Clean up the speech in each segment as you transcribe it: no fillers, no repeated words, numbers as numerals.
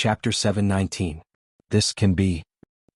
Chapter 719. This can be.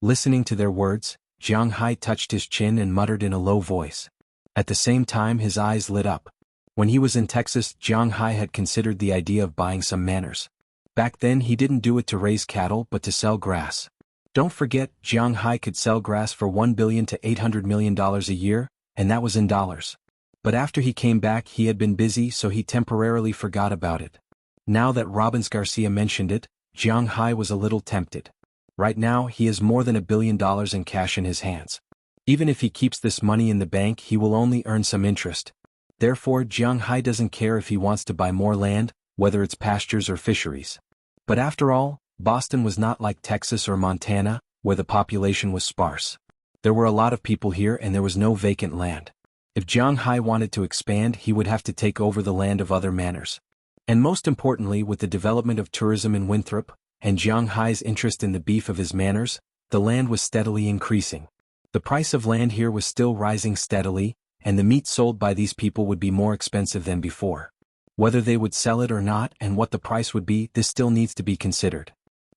Listening to their words, Jiang Hai touched his chin and muttered in a low voice. At the same time his eyes lit up. When he was in Texas, Jiang Hai had considered the idea of buying some manors. Back then he didn't do it to raise cattle but to sell grass. Don't forget, Jiang Hai could sell grass for $1 billion to $800 million a year, and that was in dollars. But after he came back he had been busy, so he temporarily forgot about it. Now that Robbins Garcia mentioned it, Jiang Hai was a little tempted. Right now he has more than $1 billion in cash in his hands. Even if he keeps this money in the bank he will only earn some interest. Therefore Jiang Hai doesn't care if he wants to buy more land, whether it's pastures or fisheries. But after all, Boston was not like Texas or Montana, where the population was sparse. There were a lot of people here and there was no vacant land. If Jiang Hai wanted to expand he would have to take over the land of other manors. And most importantly, with the development of tourism in Winthrop, and Jiang Hai's interest in the beef of his manors, the land was steadily increasing. The price of land here was still rising steadily, and the meat sold by these people would be more expensive than before. Whether they would sell it or not and what the price would be, this still needs to be considered.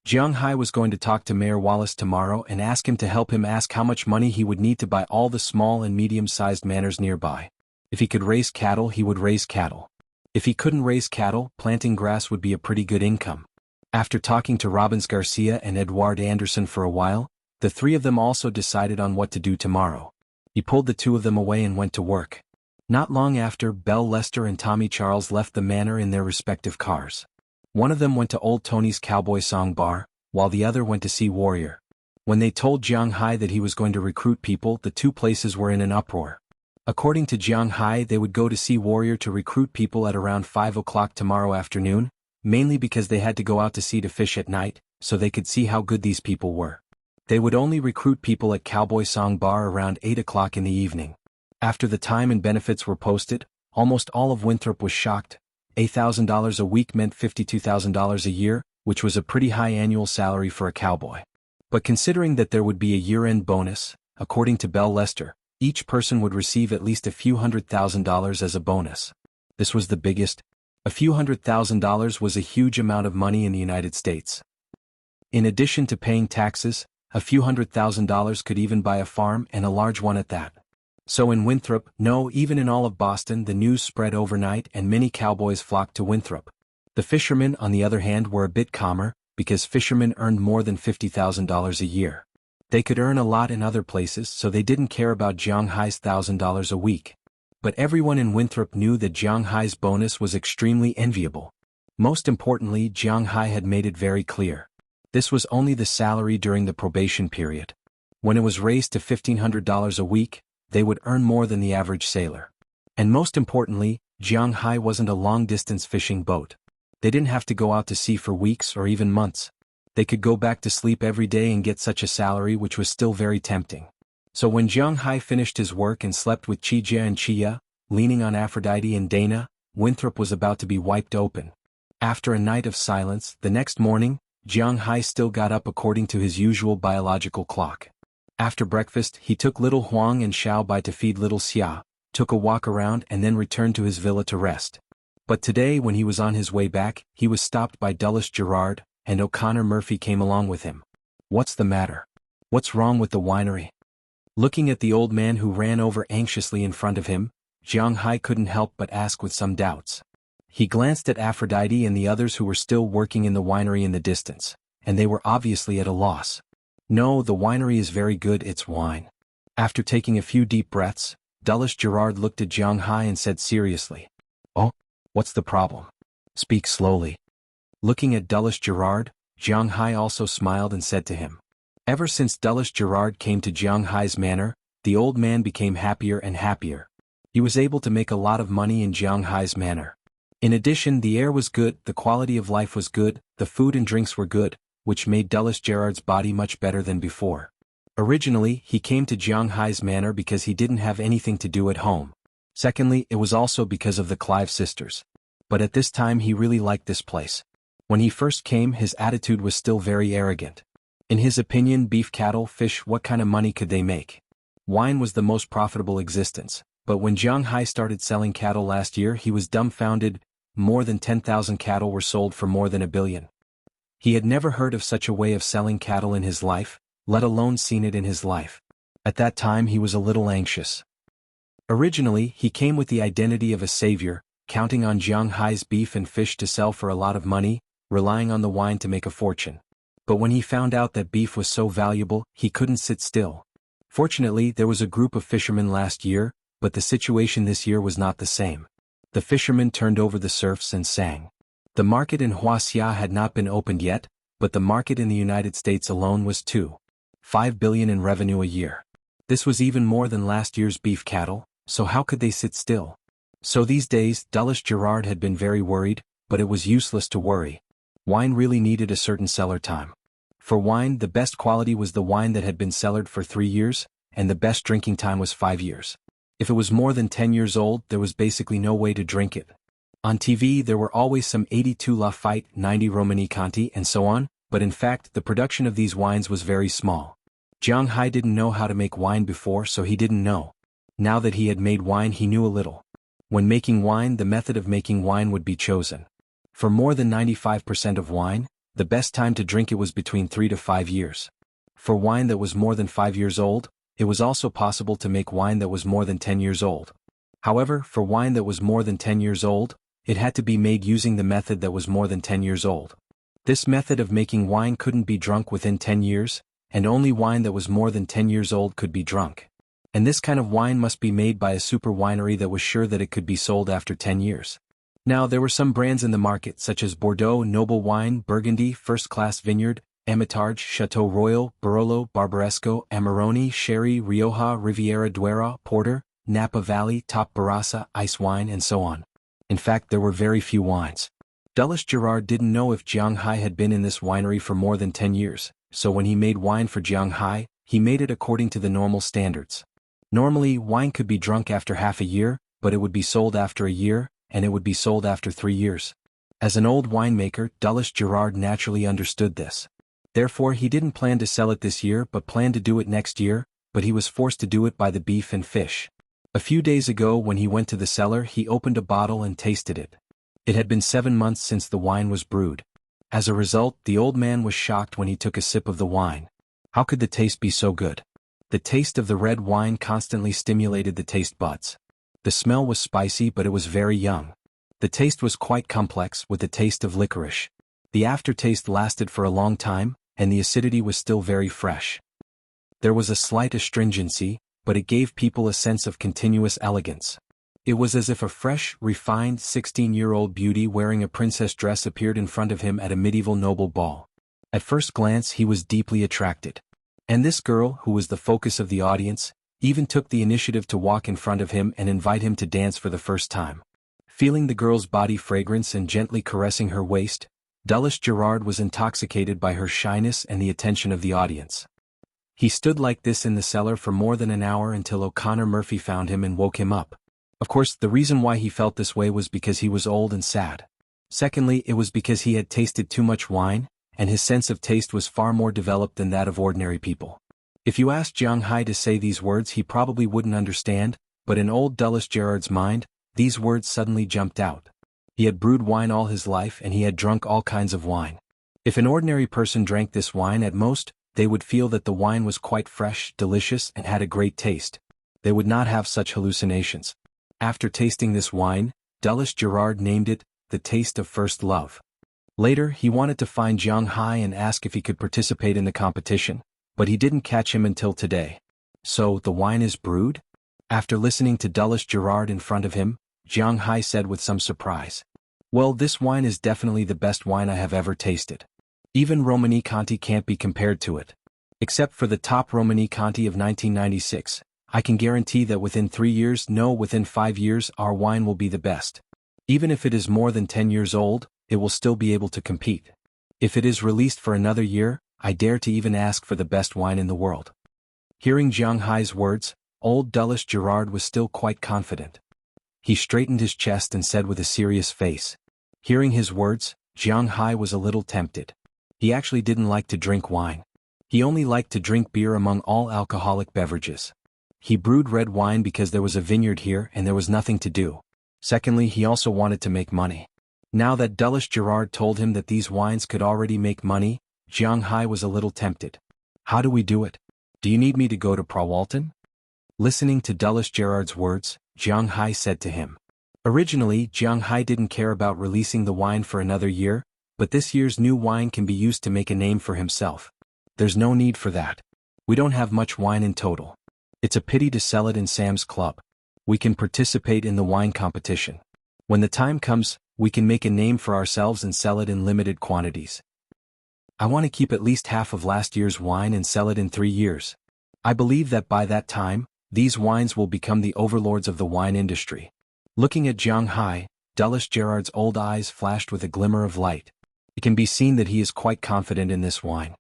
Jiang Hai was going to talk to Mayor Wallace tomorrow and ask him to help him ask how much money he would need to buy all the small and medium-sized manors nearby. If he could raise cattle he would raise cattle. If he couldn't raise cattle, planting grass would be a pretty good income. After talking to Robbins Garcia and Edward Anderson for a while, the three of them also decided on what to do tomorrow. He pulled the two of them away and went to work. Not long after, Belle Lester and Tommy Charles left the manor in their respective cars. One of them went to Old Tony's Cowboy Song Bar, while the other went to see Warrior. When they told Jiang Hai that he was going to recruit people, the two places were in an uproar. According to Jiang Hai, they would go to see Warrior to recruit people at around 5 o'clock tomorrow afternoon, mainly because they had to go out to sea to fish at night, so they could see how good these people were. They would only recruit people at Cowboy Song Bar around 8 o'clock in the evening. After the time and benefits were posted, almost all of Winthrop was shocked. $8,000 a week meant $52,000 a year, which was a pretty high annual salary for a cowboy. But considering that there would be a year-end bonus, according to Belle Lester, each person would receive at least a few $100,000 as a bonus. This was the biggest. A few $100,000 was a huge amount of money in the United States. In addition to paying taxes, a few $100,000 could even buy a farm, and a large one at that. So in Winthrop, no, even in all of Boston, the news spread overnight and many cowboys flocked to Winthrop. The fishermen, on the other hand, were a bit calmer, because fishermen earned more than $50,000 a year. They could earn a lot in other places, so they didn't care about Jiang Hai's $1,000 a week. But everyone in Winthrop knew that Jiang Hai's bonus was extremely enviable. Most importantly, Jiang Hai had made it very clear. This was only the salary during the probation period. When it was raised to $1,500 a week, they would earn more than the average sailor. And most importantly, Jiang Hai wasn't a long-distance fishing boat. They didn't have to go out to sea for weeks or even months. They could go back to sleep every day and get such a salary, which was still very tempting. So when Jiang Hai finished his work and slept with Chijia and Chia, leaning on Aphrodite and Dana, Winthrop was about to be wiped open. After a night of silence, the next morning, Jiang Hai still got up according to his usual biological clock. After breakfast, he took little Huang and Xiao Bai to feed little Xia, took a walk around and then returned to his villa to rest. But today when he was on his way back, he was stopped by Dulles Gerard, and O'Connor Murphy came along with him. "What's the matter? What's wrong with the winery?" Looking at the old man who ran over anxiously in front of him, Jiang Hai couldn't help but ask with some doubts. He glanced at Aphrodite and the others who were still working in the winery in the distance, and they were obviously at a loss. "No, the winery is very good, it's wine." After taking a few deep breaths, Dulles Gerard looked at Jiang Hai and said seriously, "Oh, what's the problem? Speak slowly." Looking at Dulles Gerard, Jiang Hai also smiled and said to him. Ever since Dulles Gerard came to Jiang Hai's manor, the old man became happier and happier. He was able to make a lot of money in Jiang Hai's manor. In addition, the air was good, the quality of life was good, the food and drinks were good, which made Dulles Gerard's body much better than before. Originally, he came to Jiang Hai's manor because he didn't have anything to do at home. Secondly, it was also because of the Clive sisters. But at this time he really liked this place. When he first came, his attitude was still very arrogant. In his opinion, beef, cattle, fish, what kind of money could they make? Wine was the most profitable existence. But when Jiang Hai started selling cattle last year, he was dumbfounded. More than 10,000 cattle were sold for more than $1 billion. He had never heard of such a way of selling cattle in his life, let alone seen it in his life. At that time he was a little anxious. Originally, he came with the identity of a savior, counting on Jiang Hai's beef and fish to sell for a lot of money, relying on the wine to make a fortune. But when he found out that beef was so valuable, he couldn't sit still. Fortunately, there was a group of fishermen last year, but the situation this year was not the same. The fishermen turned over the serfs and sang. The market in Wuxia had not been opened yet, but the market in the United States alone was $2.5 billion in revenue a year. This was even more than last year's beef cattle, so how could they sit still? So these days, Dulles Gerard had been very worried, but it was useless to worry. Wine really needed a certain cellar time. For wine, the best quality was the wine that had been cellared for 3 years, and the best drinking time was 5 years. If it was more than 10 years old, there was basically no way to drink it. On TV there were always some 82 Lafite, 90 Romanée-Conti and so on, but in fact the production of these wines was very small. Jiang Hai didn't know how to make wine before, so he didn't know. Now that he had made wine he knew a little. When making wine, the method of making wine would be chosen. For more than 95% of wine, the best time to drink it was between 3 to 5 years. For wine that was more than 5 years old, it was also possible to make wine that was more than 10 years old. However, for wine that was more than 10 years old, it had to be made using the method that was more than 10 years old. This method of making wine couldn't be drunk within 10 years, and only wine that was more than 10 years old could be drunk. And this kind of wine must be made by a super winery that was sure that it could be sold after 10 years. Now there were some brands in the market such as Bordeaux, Noble Wine, Burgundy, First Class Vineyard, Hermitage, Chateau Royal, Barolo, Barbaresco, Amarone, Sherry, Rioja, Riviera Duero, Porter, Napa Valley, Top Barossa, Ice Wine and so on. In fact, there were very few wines. Dulles Gerard didn't know if Jiang Hai had been in this winery for more than 10 years, so when he made wine for Jiang Hai, he made it according to the normal standards. Normally, wine could be drunk after half a year, but it would be sold after a year, and it would be sold after 3 years. As an old winemaker, Dulles Gerard naturally understood this. Therefore he didn't plan to sell it this year but planned to do it next year, but he was forced to do it by the beef and fish. A few days ago when he went to the cellar he opened a bottle and tasted it. It had been 7 months since the wine was brewed. As a result, the old man was shocked when he took a sip of the wine. How could the taste be so good? The taste of the red wine constantly stimulated the taste buds. The smell was spicy but it was very young. The taste was quite complex with the taste of licorice. The aftertaste lasted for a long time, and the acidity was still very fresh. There was a slight astringency, but it gave people a sense of continuous elegance. It was as if a fresh, refined 16-year-old beauty wearing a princess dress appeared in front of him at a medieval noble ball. At first glance he was deeply attracted. And this girl, who was the focus of the audience, even took the initiative to walk in front of him and invite him to dance for the first time. Feeling the girl's body fragrance and gently caressing her waist, Dulles Gerard was intoxicated by her shyness and the attention of the audience. He stood like this in the cellar for more than an hour until O'Connor Murphy found him and woke him up. Of course, the reason why he felt this way was because he was old and sad. Secondly, it was because he had tasted too much wine, and his sense of taste was far more developed than that of ordinary people. If you asked Jiang Hai to say these words he probably wouldn't understand, but in old Dulles Gerard's mind, these words suddenly jumped out. He had brewed wine all his life and he had drunk all kinds of wine. If an ordinary person drank this wine at most, they would feel that the wine was quite fresh, delicious and had a great taste. They would not have such hallucinations. After tasting this wine, Dulles Gerard named it, the taste of first love. Later he wanted to find Jiang Hai and ask if he could participate in the competition, but he didn't catch him until today. So, the wine is brewed? After listening to Dulles Gerard in front of him, Jiang Hai said with some surprise. Well, this wine is definitely the best wine I have ever tasted. Even Romanée-Conti can't be compared to it. Except for the top Romanée-Conti of 1996, I can guarantee that within 3 years, no, within 5 years, our wine will be the best. Even if it is more than 10 years old, it will still be able to compete. If it is released for another year, I dare to even ask for the best wine in the world. Hearing Jiang Hai's words, old Dulles Gerard was still quite confident. He straightened his chest and said with a serious face. Hearing his words, Jiang Hai was a little tempted. He actually didn't like to drink wine. He only liked to drink beer among all alcoholic beverages. He brewed red wine because there was a vineyard here and there was nothing to do. Secondly, he also wanted to make money. Now that Dulles Gerard told him that these wines could already make money, Jiang Hai was a little tempted. How do we do it? Do you need me to go to Prawalton? Listening to Dulles Gerard's words, Jiang Hai said to him. Originally, Jiang Hai didn't care about releasing the wine for another year, but this year's new wine can be used to make a name for himself. There's no need for that. We don't have much wine in total. It's a pity to sell it in Sam's Club. We can participate in the wine competition. When the time comes, we can make a name for ourselves and sell it in limited quantities. I want to keep at least half of last year's wine and sell it in 3 years. I believe that by that time, these wines will become the overlords of the wine industry. Looking at Jiang Hai, Dulles Gerard's old eyes flashed with a glimmer of light. It can be seen that he is quite confident in this wine.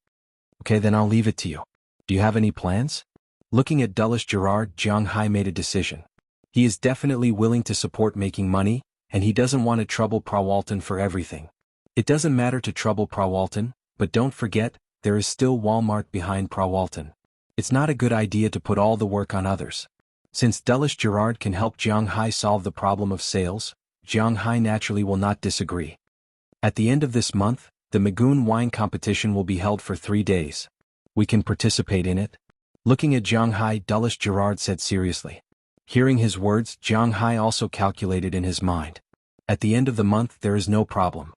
Okay, then I'll leave it to you. Do you have any plans? Looking at Dulles Gerard, Jiang Hai made a decision. He is definitely willing to support making money, and he doesn't want to trouble Prawalton for everything. It doesn't matter to trouble Prawalton, but don't forget, there is still Walmart behind Prawalton. It's not a good idea to put all the work on others. Since Dulles Gerard can help Jiang Hai solve the problem of sales, Jiang Hai naturally will not disagree. At the end of this month, the Magoon wine competition will be held for 3 days. We can participate in it. Looking at Jiang Hai, Dulles Gerard said seriously. Hearing his words, Jiang Hai also calculated in his mind. At the end of the month there is no problem.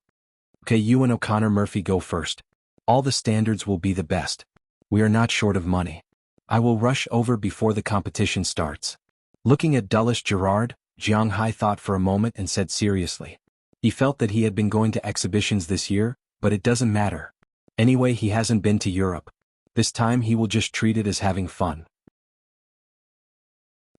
Okay, you and O'Connor Murphy go first. All the standards will be the best. We are not short of money. I will rush over before the competition starts. Looking at Dulles Gerard, Jiang Hai thought for a moment and said seriously. He felt that he had been going to exhibitions this year, but it doesn't matter. Anyway, he hasn't been to Europe. This time he will just treat it as having fun.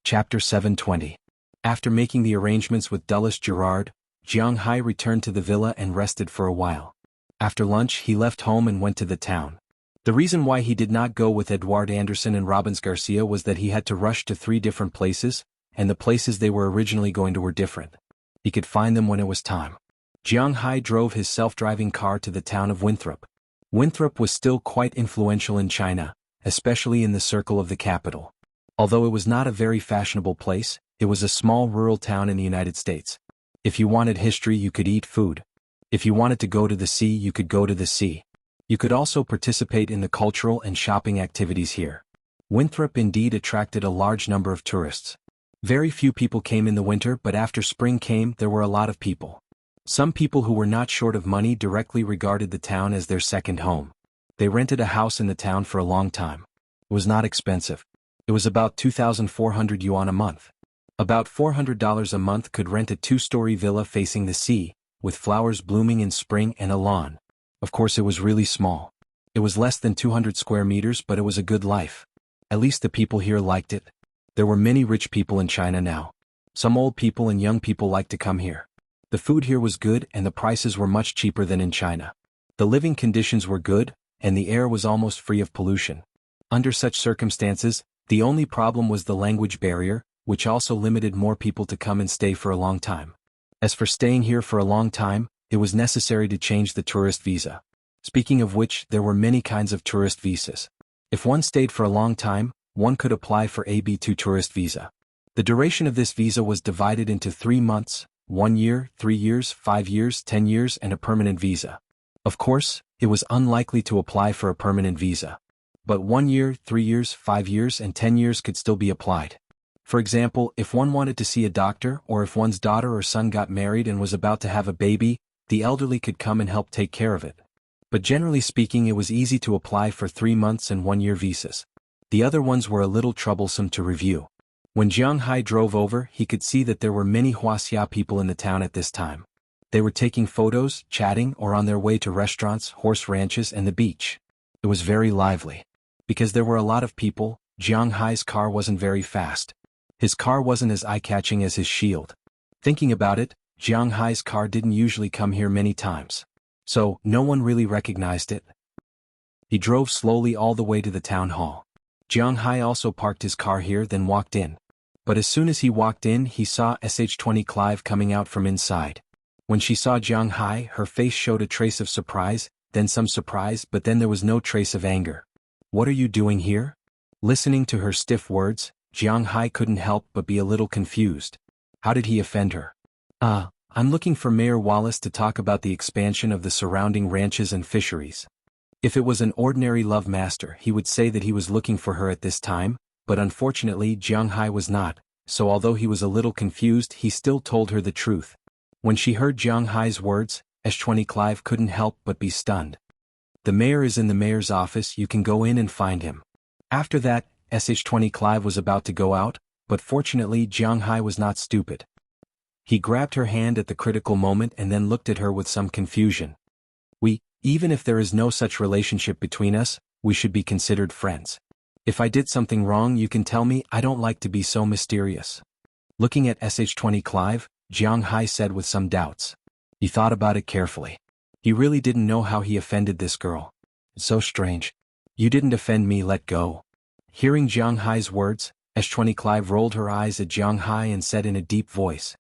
Chapter 720. After making the arrangements with Dulles Gerard, Jiang Hai returned to the villa and rested for a while. After lunch he left home and went to the town. The reason why he did not go with Eduard Anderson and Robbins Garcia was that he had to rush to 3 different places, and the places they were originally going to were different. He could find them when it was time. Jiang Hai drove his self-driving car to the town of Winthrop. Winthrop was still quite influential in China, especially in the circle of the capital. Although it was not a very fashionable place, it was a small rural town in the United States. If you wanted history, you could eat food. If you wanted to go to the sea, you could go to the sea. You could also participate in the cultural and shopping activities here. Winthrop indeed attracted a large number of tourists. Very few people came in the winter, but after spring came, there were a lot of people. Some people who were not short of money directly regarded the town as their second home. They rented a house in the town for a long time. It was not expensive. It was about 2,400 yuan a month. About $400 a month could rent a 2-story villa facing the sea, with flowers blooming in spring and a lawn. Of course it was really small. It was less than 200 square meters, but it was a good life. At least the people here liked it. There were many rich people in China now. Some old people and young people liked to come here. The food here was good and the prices were much cheaper than in China. The living conditions were good, and the air was almost free of pollution. Under such circumstances, the only problem was the language barrier, which also limited more people to come and stay for a long time. As for staying here for a long time, it was necessary to change the tourist visa. Speaking of which, there were many kinds of tourist visas. If one stayed for a long time, one could apply for a B2 tourist visa. The duration of this visa was divided into 3 months, 1 year, 3 years, 5 years, 10 years, and a permanent visa. Of course, it was unlikely to apply for a permanent visa. But 1 year, 3 years, 5 years, and 10 years could still be applied. For example, if one wanted to see a doctor, or if one's daughter or son got married and was about to have a baby, the elderly could come and help take care of it. But generally speaking, it was easy to apply for 3 months and 1 year visas. The other ones were a little troublesome to review. When Jiang Hai drove over, he could see that there were many Wuxia people in the town at this time. They were taking photos, chatting, or on their way to restaurants, horse ranches, and the beach. It was very lively. Because there were a lot of people, Jiang Hai's car wasn't very fast. His car wasn't as eye-catching as his shield. Thinking about it, Jiang Hai's car didn't usually come here many times. So, no one really recognized it. He drove slowly all the way to the town hall. Jiang Hai also parked his car here, then walked in. But as soon as he walked in, he saw SH-20 Clive coming out from inside. When she saw Jiang Hai, her face showed a trace of surprise, then some surprise, but then there was no trace of anger. "What are you doing here?" Listening to her stiff words, Jiang Hai couldn't help but be a little confused. How did he offend her? I'm looking for Mayor Wallace to talk about the expansion of the surrounding ranches and fisheries. If it was an ordinary love master, he would say that he was looking for her at this time, but unfortunately Jiang Hai was not, so although he was a little confused, he still told her the truth. When she heard Jiang Hai's words, Sh20 Clive couldn't help but be stunned. The mayor is in the mayor's office, you can go in and find him. After that, Sh20 Clive was about to go out, but fortunately Jiang Hai was not stupid. He grabbed her hand at the critical moment and then looked at her with some confusion. Even if there is no such relationship between us, we should be considered friends. If I did something wrong, you can tell me. I don't like to be so mysterious. Looking at Sh20 Clive, Jiang Hai said with some doubts. He thought about it carefully. He really didn't know how he offended this girl. It's so strange. You didn't offend me, let go. Hearing Jiang Hai's words, Sh20 Clive rolled her eyes at Jiang Hai and said in a deep voice,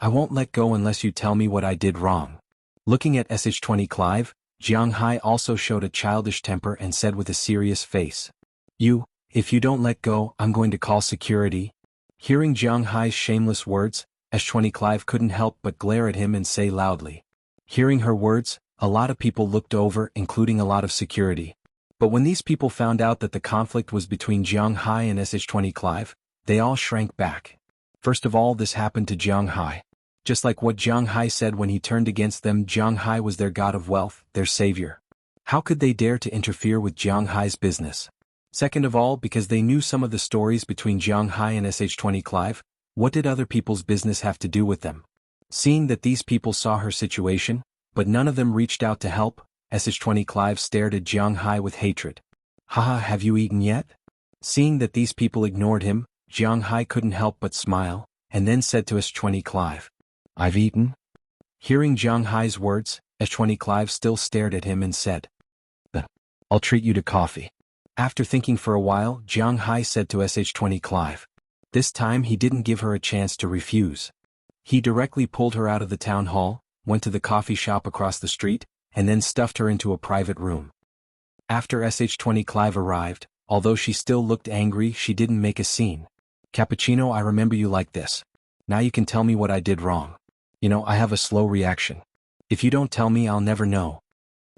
I won't let go unless you tell me what I did wrong. Looking at Sh20 Clive, Jiang Hai also showed a childish temper and said with a serious face, if you don't let go, I'm going to call security. Hearing Jiang Hai's shameless words, Sh20 Clive couldn't help but glare at him and say loudly. Hearing her words, a lot of people looked over, including a lot of security. But when these people found out that the conflict was between Jiang Hai and Sh20 Clive, they all shrank back. First of all, this happened to Jiang Hai. Just like what Jiang Hai said when he turned against them, Jiang Hai was their god of wealth, their savior. How could they dare to interfere with Jiang Hai's business? Second of all, because they knew some of the stories between Jiang Hai and Sh20 Clive, what did other people's business have to do with them? Seeing that these people saw her situation, but none of them reached out to help, Sh20 Clive stared at Jiang Hai with hatred. Haha, have you eaten yet? Seeing that these people ignored him, Jiang Hai couldn't help but smile, and then said to Sh20 Clive, I've eaten? Hearing Jiang Hai's words, Sh20 Clive still stared at him and said, I'll treat you to coffee. After thinking for a while, Jiang Hai said to Sh20 Clive. This time he didn't give her a chance to refuse. He directly pulled her out of the town hall, went to the coffee shop across the street, and then stuffed her into a private room. After Sh20 Clive arrived, although she still looked angry, she didn't make a scene. Cappuccino, I remember you like this. Now you can tell me what I did wrong. I have a slow reaction. If you don't tell me, I'll never know.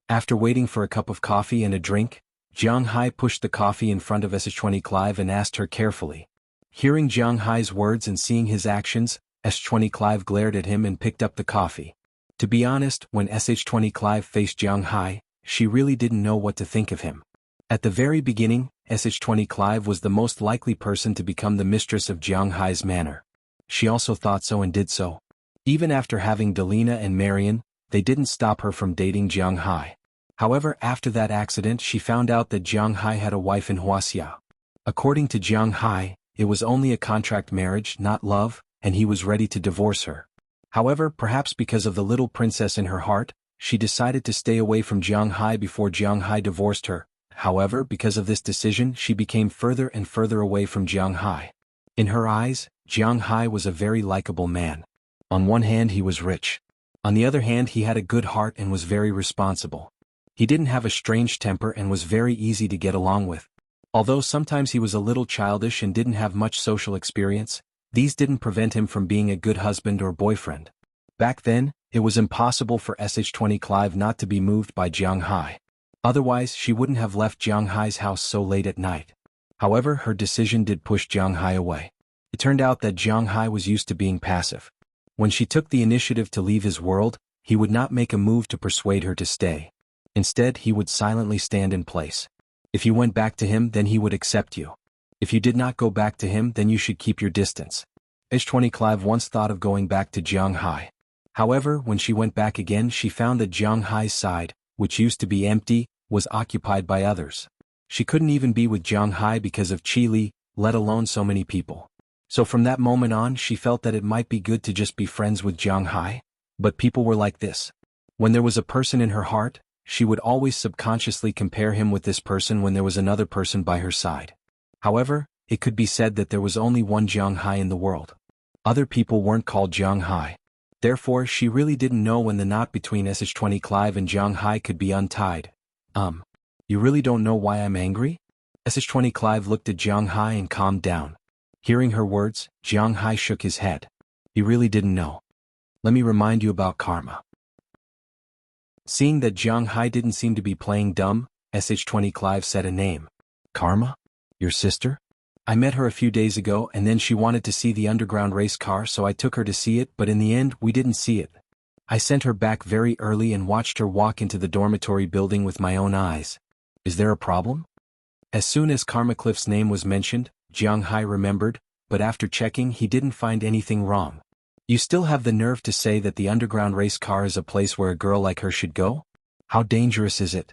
After waiting for a cup of coffee and a drink, Jiang Hai pushed the coffee in front of Sh20 Clive and asked her carefully. Hearing Jiang Hai's words and seeing his actions, Sh20 Clive glared at him and picked up the coffee. To be honest, when Sh20 Clive faced Jiang Hai, she really didn't know what to think of him. At the very beginning, Sh20 Clive was the most likely person to become the mistress of Jiang Hai's manor. She also thought so and did so. Even after having Delina and Marion, they didn't stop her from dating Jiang Hai. However, after that accident, she found out that Jiang Hai had a wife in Wuxia. According to Jiang Hai, it was only a contract marriage, not love, and he was ready to divorce her. However, perhaps because of the little princess in her heart, she decided to stay away from Jiang Hai before Jiang Hai divorced her. However, because of this decision, she became further and further away from Jiang Hai. In her eyes, Jiang Hai was a very likable man. On one hand, he was rich. On the other hand, he had a good heart and was very responsible. He didn't have a strange temper and was very easy to get along with. Although sometimes he was a little childish and didn't have much social experience, these didn't prevent him from being a good husband or boyfriend. Back then, it was impossible for Sh20 Clive not to be moved by Jiang Hai. Otherwise, she wouldn't have left Jiang Hai's house so late at night. However, her decision did push Jiang Hai away. It turned out that Jiang Hai was used to being passive. When she took the initiative to leave his world, he would not make a move to persuade her to stay. Instead, he would silently stand in place. If you went back to him, then he would accept you. If you did not go back to him, then you should keep your distance. Sh20 Clive once thought of going back to Jiang Hai. However, when she went back again, she found that Jiang Hai's side, which used to be empty, was occupied by others. She couldn't even be with Jiang Hai because of Qi Li, let alone so many people. So from that moment on, she felt that it might be good to just be friends with Jiang Hai. But people were like this. When there was a person in her heart, she would always subconsciously compare him with this person when there was another person by her side. However, it could be said that there was only one Jiang Hai in the world. Other people weren't called Jiang Hai. Therefore, she really didn't know when the knot between Sh20 Clive and Jiang Hai could be untied. You really don't know why I'm angry? Sh20 Clive looked at Jiang Hai and calmed down. Hearing her words, Jiang Hai shook his head. He really didn't know. Let me remind you about karma. Seeing that Jiang Hai didn't seem to be playing dumb, SH-20 Clive said a name. Karma? Your sister? I met her a few days ago and then she wanted to see the underground race car, so I took her to see it, but in the end we didn't see it. I sent her back very early and watched her walk into the dormitory building with my own eyes. Is there a problem? As soon as Karma Cliff's name was mentioned, Jiang Hai remembered, but after checking he didn't find anything wrong. You still have the nerve to say that the underground race car is a place where a girl like her should go? How dangerous is it?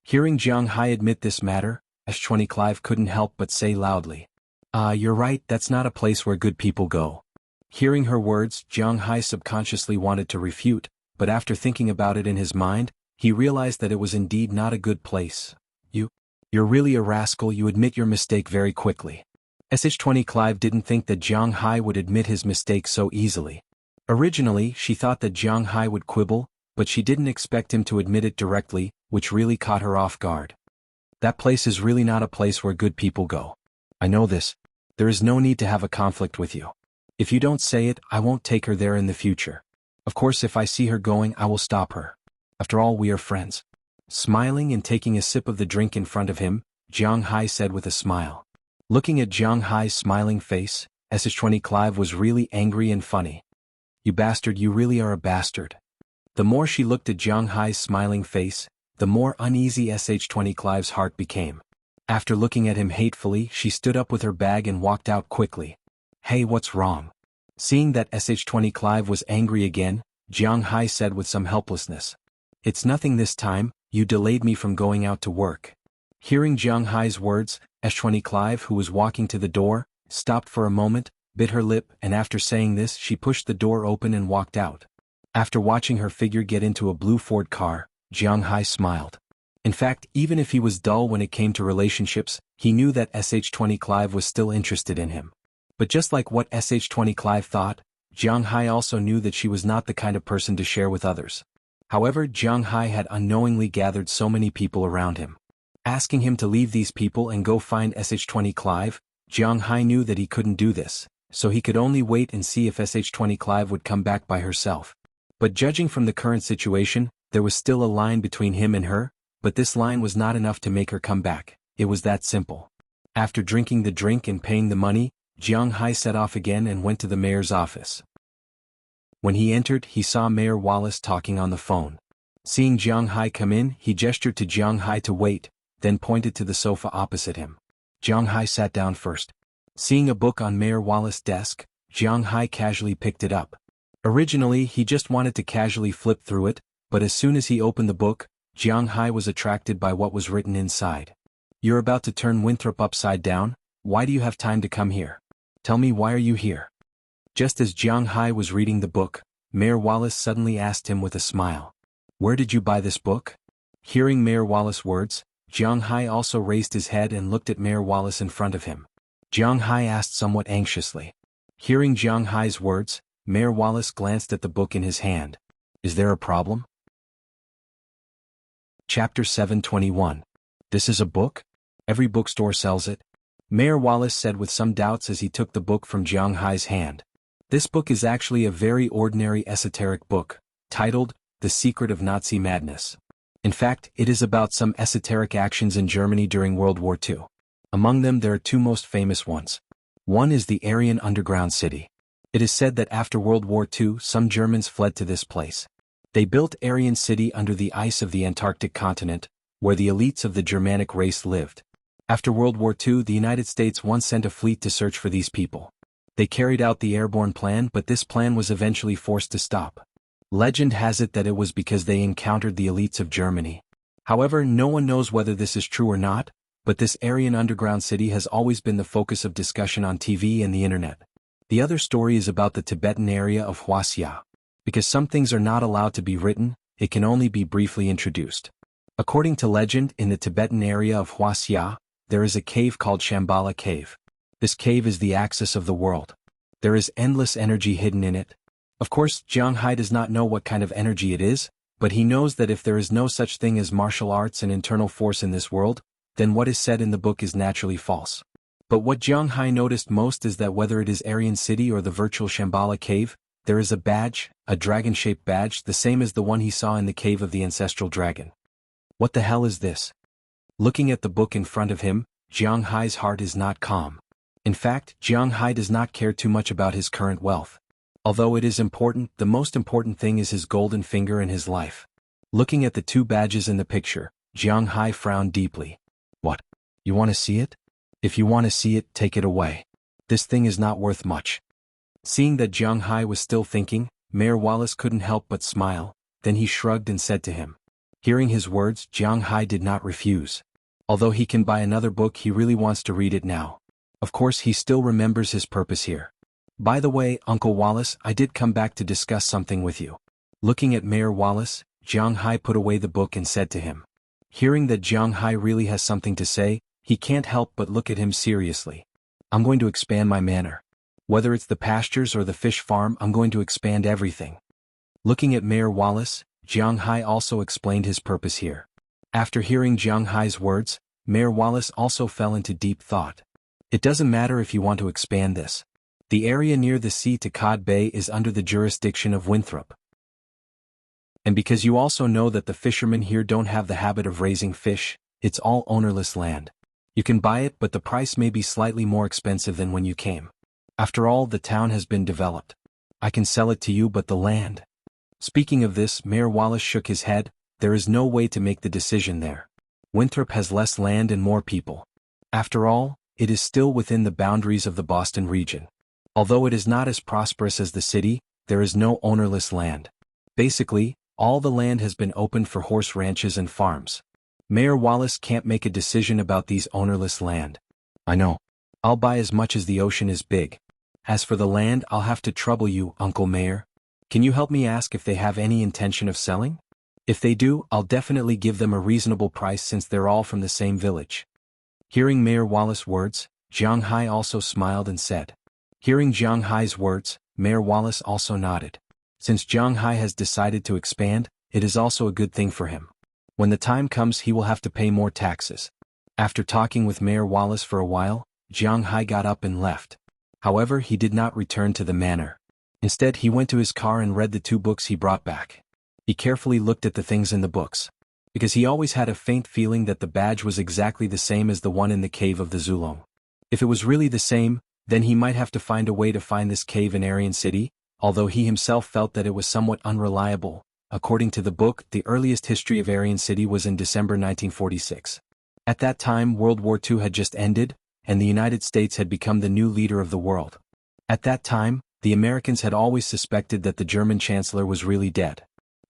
Hearing Jiang Hai admit this matter, SH-20 Clive couldn't help but say loudly. You're right, that's not a place where good people go. Hearing her words, Jiang Hai subconsciously wanted to refute, but after thinking about it in his mind, he realized that it was indeed not a good place. You're really a rascal, you admit your mistake very quickly. SH-20 Clive didn't think that Jiang Hai would admit his mistake so easily. Originally, she thought that Jiang Hai would quibble, but she didn't expect him to admit it directly, which really caught her off guard. That place is really not a place where good people go. I know this. There is no need to have a conflict with you. If you don't say it, I won't take her there in the future. Of course, if I see her going, I will stop her. After all, we are friends. Smiling and taking a sip of the drink in front of him, Jiang Hai said with a smile. Looking at Jiang Hai's smiling face, SH-20 Clive was really angry and funny. You bastard, you really are a bastard. The more she looked at Jiang Hai's smiling face, the more uneasy SH-20 Clive's heart became. After looking at him hatefully, she stood up with her bag and walked out quickly. Hey, what's wrong? Seeing that SH-20 Clive was angry again, Jiang Hai said with some helplessness. It's nothing this time, you delayed me from going out to work. Hearing Jiang Hai's words, SH-20 Clive, who was walking to the door, stopped for a moment, bit her lip, and after saying this she pushed the door open and walked out. After watching her figure get into a blue Ford car, Jiang Hai smiled. In fact, even if he was dull when it came to relationships, he knew that SH-20 Clive was still interested in him. But just like what SH-20 Clive thought, Jiang Hai also knew that she was not the kind of person to share with others. However, Jiang Hai had unknowingly gathered so many people around him. Asking him to leave these people and go find SH-20 Clive, Jiang Hai knew that he couldn't do this, so he could only wait and see if SH-20 Clive would come back by herself. But judging from the current situation, there was still a line between him and her, but this line was not enough to make her come back. It was that simple. After drinking the drink and paying the money, Jiang Hai set off again and went to the mayor's office. When he entered, he saw Mayor Wallace talking on the phone. Seeing Jiang Hai come in, he gestured to Jiang Hai to wait, then pointed to the sofa opposite him. Jiang Hai sat down first. Seeing a book on Mayor Wallace's desk, Jiang Hai casually picked it up. Originally, he just wanted to casually flip through it, but as soon as he opened the book, Jiang Hai was attracted by what was written inside. You're about to turn Winthrop upside down? Why do you have time to come here? Tell me, why are you here? Just as Jiang Hai was reading the book, Mayor Wallace suddenly asked him with a smile. Where did you buy this book? Hearing Mayor Wallace's words, Jiang Hai also raised his head and looked at Mayor Wallace in front of him. Jiang Hai asked somewhat anxiously. Hearing Jiang Hai's words, Mayor Wallace glanced at the book in his hand. Is there a problem? Chapter 721. This is a book? Every bookstore sells it? Mayor Wallace said with some doubts as he took the book from Jiang Hai's hand. This book is actually a very ordinary esoteric book, titled, The Secret of Nazi Madness. In fact, it is about some esoteric actions in Germany during World War II. Among them there are two most famous ones. One is the Aryan underground city. It is said that after World War II some Germans fled to this place. They built Aryan City under the ice of the Antarctic continent, where the elites of the Germanic race lived. After World War II the United States once sent a fleet to search for these people. They carried out the airborne plan, but this plan was eventually forced to stop. Legend has it that it was because they encountered the elites of Germany. However, no one knows whether this is true or not, but this Aryan underground city has always been the focus of discussion on TV and the internet. The other story is about the Tibetan area of Wuxia. Because some things are not allowed to be written, it can only be briefly introduced. According to legend, in the Tibetan area of Wuxia, there is a cave called Shambhala Cave. This cave is the axis of the world. There is endless energy hidden in it. Of course, Jiang Hai does not know what kind of energy it is, but he knows that if there is no such thing as martial arts and internal force in this world, then what is said in the book is naturally false. But what Jiang Hai noticed most is that whether it is Aryan City or the virtual Shambhala Cave, there is a badge, a dragon-shaped badge the same as the one he saw in the cave of the ancestral dragon. What the hell is this? Looking at the book in front of him, Jiang Hai's heart is not calm. In fact, Jiang Hai does not care too much about his current wealth. Although it is important, the most important thing is his golden finger and his life. Looking at the two badges in the picture, Jiang Hai frowned deeply. What? You want to see it? If you want to see it, take it away. This thing is not worth much. Seeing that Jiang Hai was still thinking, Mayor Wallace couldn't help but smile, then he shrugged and said to him. Hearing his words, Jiang Hai did not refuse. Although he can buy another book, he really wants to read it now. Of course, he still remembers his purpose here. By the way, Uncle Wallace, I did come back to discuss something with you. Looking at Mayor Wallace, Jiang Hai put away the book and said to him. Hearing that Jiang Hai really has something to say, he can't help but look at him seriously. I'm going to expand my manor. Whether it's the pastures or the fish farm, I'm going to expand everything. Looking at Mayor Wallace, Jiang Hai also explained his purpose here. After hearing Jiang Hai's words, Mayor Wallace also fell into deep thought. It doesn't matter if you want to expand this. The area near the sea to Cod Bay is under the jurisdiction of Winthrop. And because you also know that the fishermen here don't have the habit of raising fish, it's all ownerless land. You can buy it, but the price may be slightly more expensive than when you came. After all, the town has been developed. I can sell it to you, but the land. Speaking of this, Mayor Wallace shook his head. There is no way to make the decision there. Winthrop has less land and more people. After all, it is still within the boundaries of the Boston region. Although it is not as prosperous as the city, there is no ownerless land. Basically, all the land has been opened for horse ranches and farms. Mayor Wallace can't make a decision about these ownerless land. I know. I'll buy as much as the ocean is big. As for the land, I'll have to trouble you, Uncle Mayor. Can you help me ask if they have any intention of selling? If they do, I'll definitely give them a reasonable price since they're all from the same village. Hearing Mayor Wallace's words, Jiang Hai also smiled and said. Hearing Jiang Hai's words, Mayor Wallace also nodded. Since Jiang Hai has decided to expand, it is also a good thing for him. When the time comes, he will have to pay more taxes. After talking with Mayor Wallace for a while, Jiang Hai got up and left. However, he did not return to the manor. Instead, he went to his car and read the two books he brought back. He carefully looked at the things in the books. Because he always had a faint feeling that the badge was exactly the same as the one in the cave of the Zulong. If it was really the same, then he might have to find a way to find this cave in Aryan City, although he himself felt that it was somewhat unreliable. According to the book, the earliest history of Aryan City was in December 1946. At that time, World War II had just ended, and the United States had become the new leader of the world. At that time, the Americans had always suspected that the German Chancellor was really dead.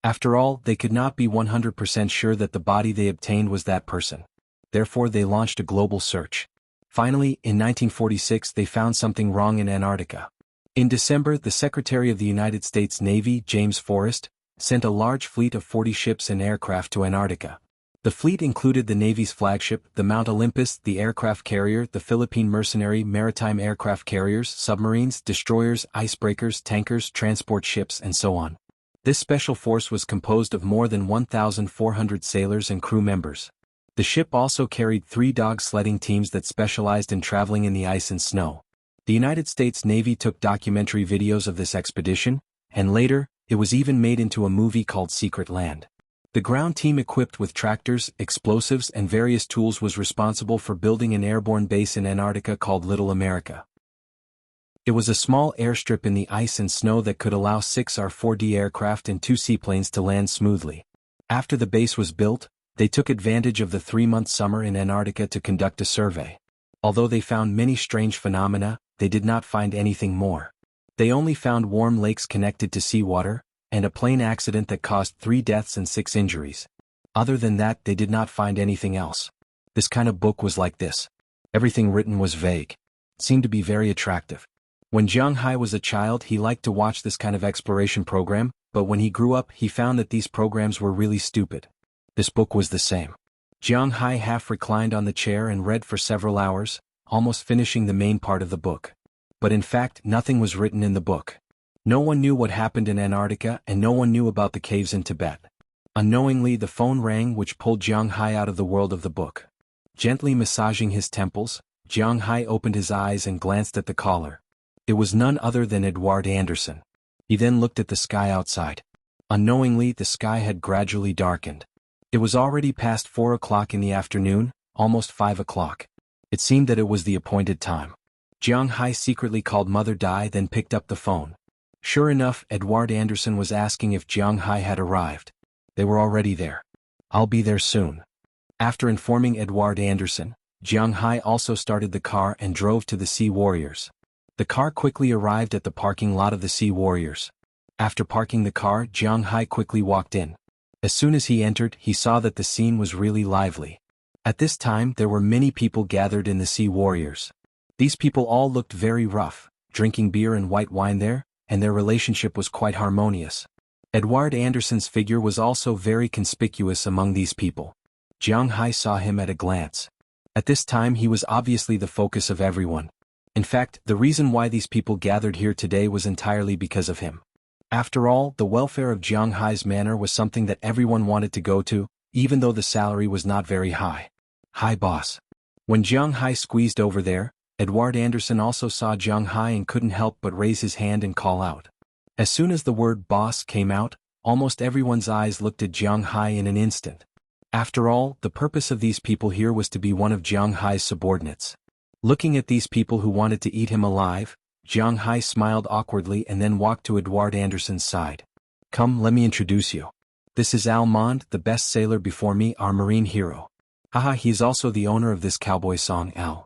After all, they could not be 100% sure that the body they obtained was that person. Therefore, they launched a global search. Finally, in 1946, they found something wrong in Antarctica. In December, the Secretary of the United States Navy, James Forrest, sent a large fleet of 40 ships and aircraft to Antarctica. The fleet included the Navy's flagship, the Mount Olympus, the aircraft carrier, the Philippine mercenary maritime aircraft carriers, submarines, destroyers, icebreakers, tankers, transport ships, and so on. This special force was composed of more than 1,400 sailors and crew members. The ship also carried 3 dog sledding teams that specialized in traveling in the ice and snow. The United States Navy took documentary videos of this expedition, and later, it was even made into a movie called Secret Land. The ground team equipped with tractors, explosives, and various tools was responsible for building an airborne base in Antarctica called Little America. It was a small airstrip in the ice and snow that could allow 6 R-4D aircraft and 2 seaplanes to land smoothly. After the base was built, they took advantage of the 3-month summer in Antarctica to conduct a survey. Although they found many strange phenomena, they did not find anything more. They only found warm lakes connected to seawater, and a plane accident that caused 3 deaths and 6 injuries. Other than that, they did not find anything else. This kind of book was like this. Everything written was vague. It seemed to be very attractive. When Jiang Hai was a child, he liked to watch this kind of exploration program, but when he grew up, he found that these programs were really stupid. This book was the same. Jiang Hai half reclined on the chair and read for several hours, almost finishing the main part of the book. But in fact, nothing was written in the book. No one knew what happened in Antarctica, and no one knew about the caves in Tibet. Unknowingly, the phone rang, which pulled Jiang Hai out of the world of the book. Gently massaging his temples, Jiang Hai opened his eyes and glanced at the caller. It was none other than Edward Anderson. He then looked at the sky outside. Unknowingly, the sky had gradually darkened. It was already past 4 o'clock in the afternoon, almost 5 o'clock. It seemed that it was the appointed time. Jiang Hai secretly called Mother Dai, then picked up the phone. Sure enough, Edward Anderson was asking if Jiang Hai had arrived. They were already there. I'll be there soon. After informing Edward Anderson, Jiang Hai also started the car and drove to the Sea Warriors. The car quickly arrived at the parking lot of the Sea Warriors. After parking the car, Jiang Hai quickly walked in. As soon as he entered, he saw that the scene was really lively. At this time, there were many people gathered in the Sea Warriors. These people all looked very rough, drinking beer and white wine there, and their relationship was quite harmonious. Edward Anderson's figure was also very conspicuous among these people. Jiang Hai saw him at a glance. At this time he was obviously the focus of everyone. In fact, the reason why these people gathered here today was entirely because of him. After all, the welfare of Jiang Hai's manor was something that everyone wanted to go to, even though the salary was not very high. Hi boss. When Jiang Hai squeezed over there, Edward Anderson also saw Jiang Hai and couldn't help but raise his hand and call out. As soon as the word boss came out, almost everyone's eyes looked at Jiang Hai in an instant. After all, the purpose of these people here was to be one of Jiang Hai's subordinates. Looking at these people who wanted to eat him alive, Jiang Hai smiled awkwardly and then walked to Edward Anderson's side. Come, let me introduce you. This is Almond, the best sailor before me, our marine hero. Haha, he's also the owner of this cowboy song, Al.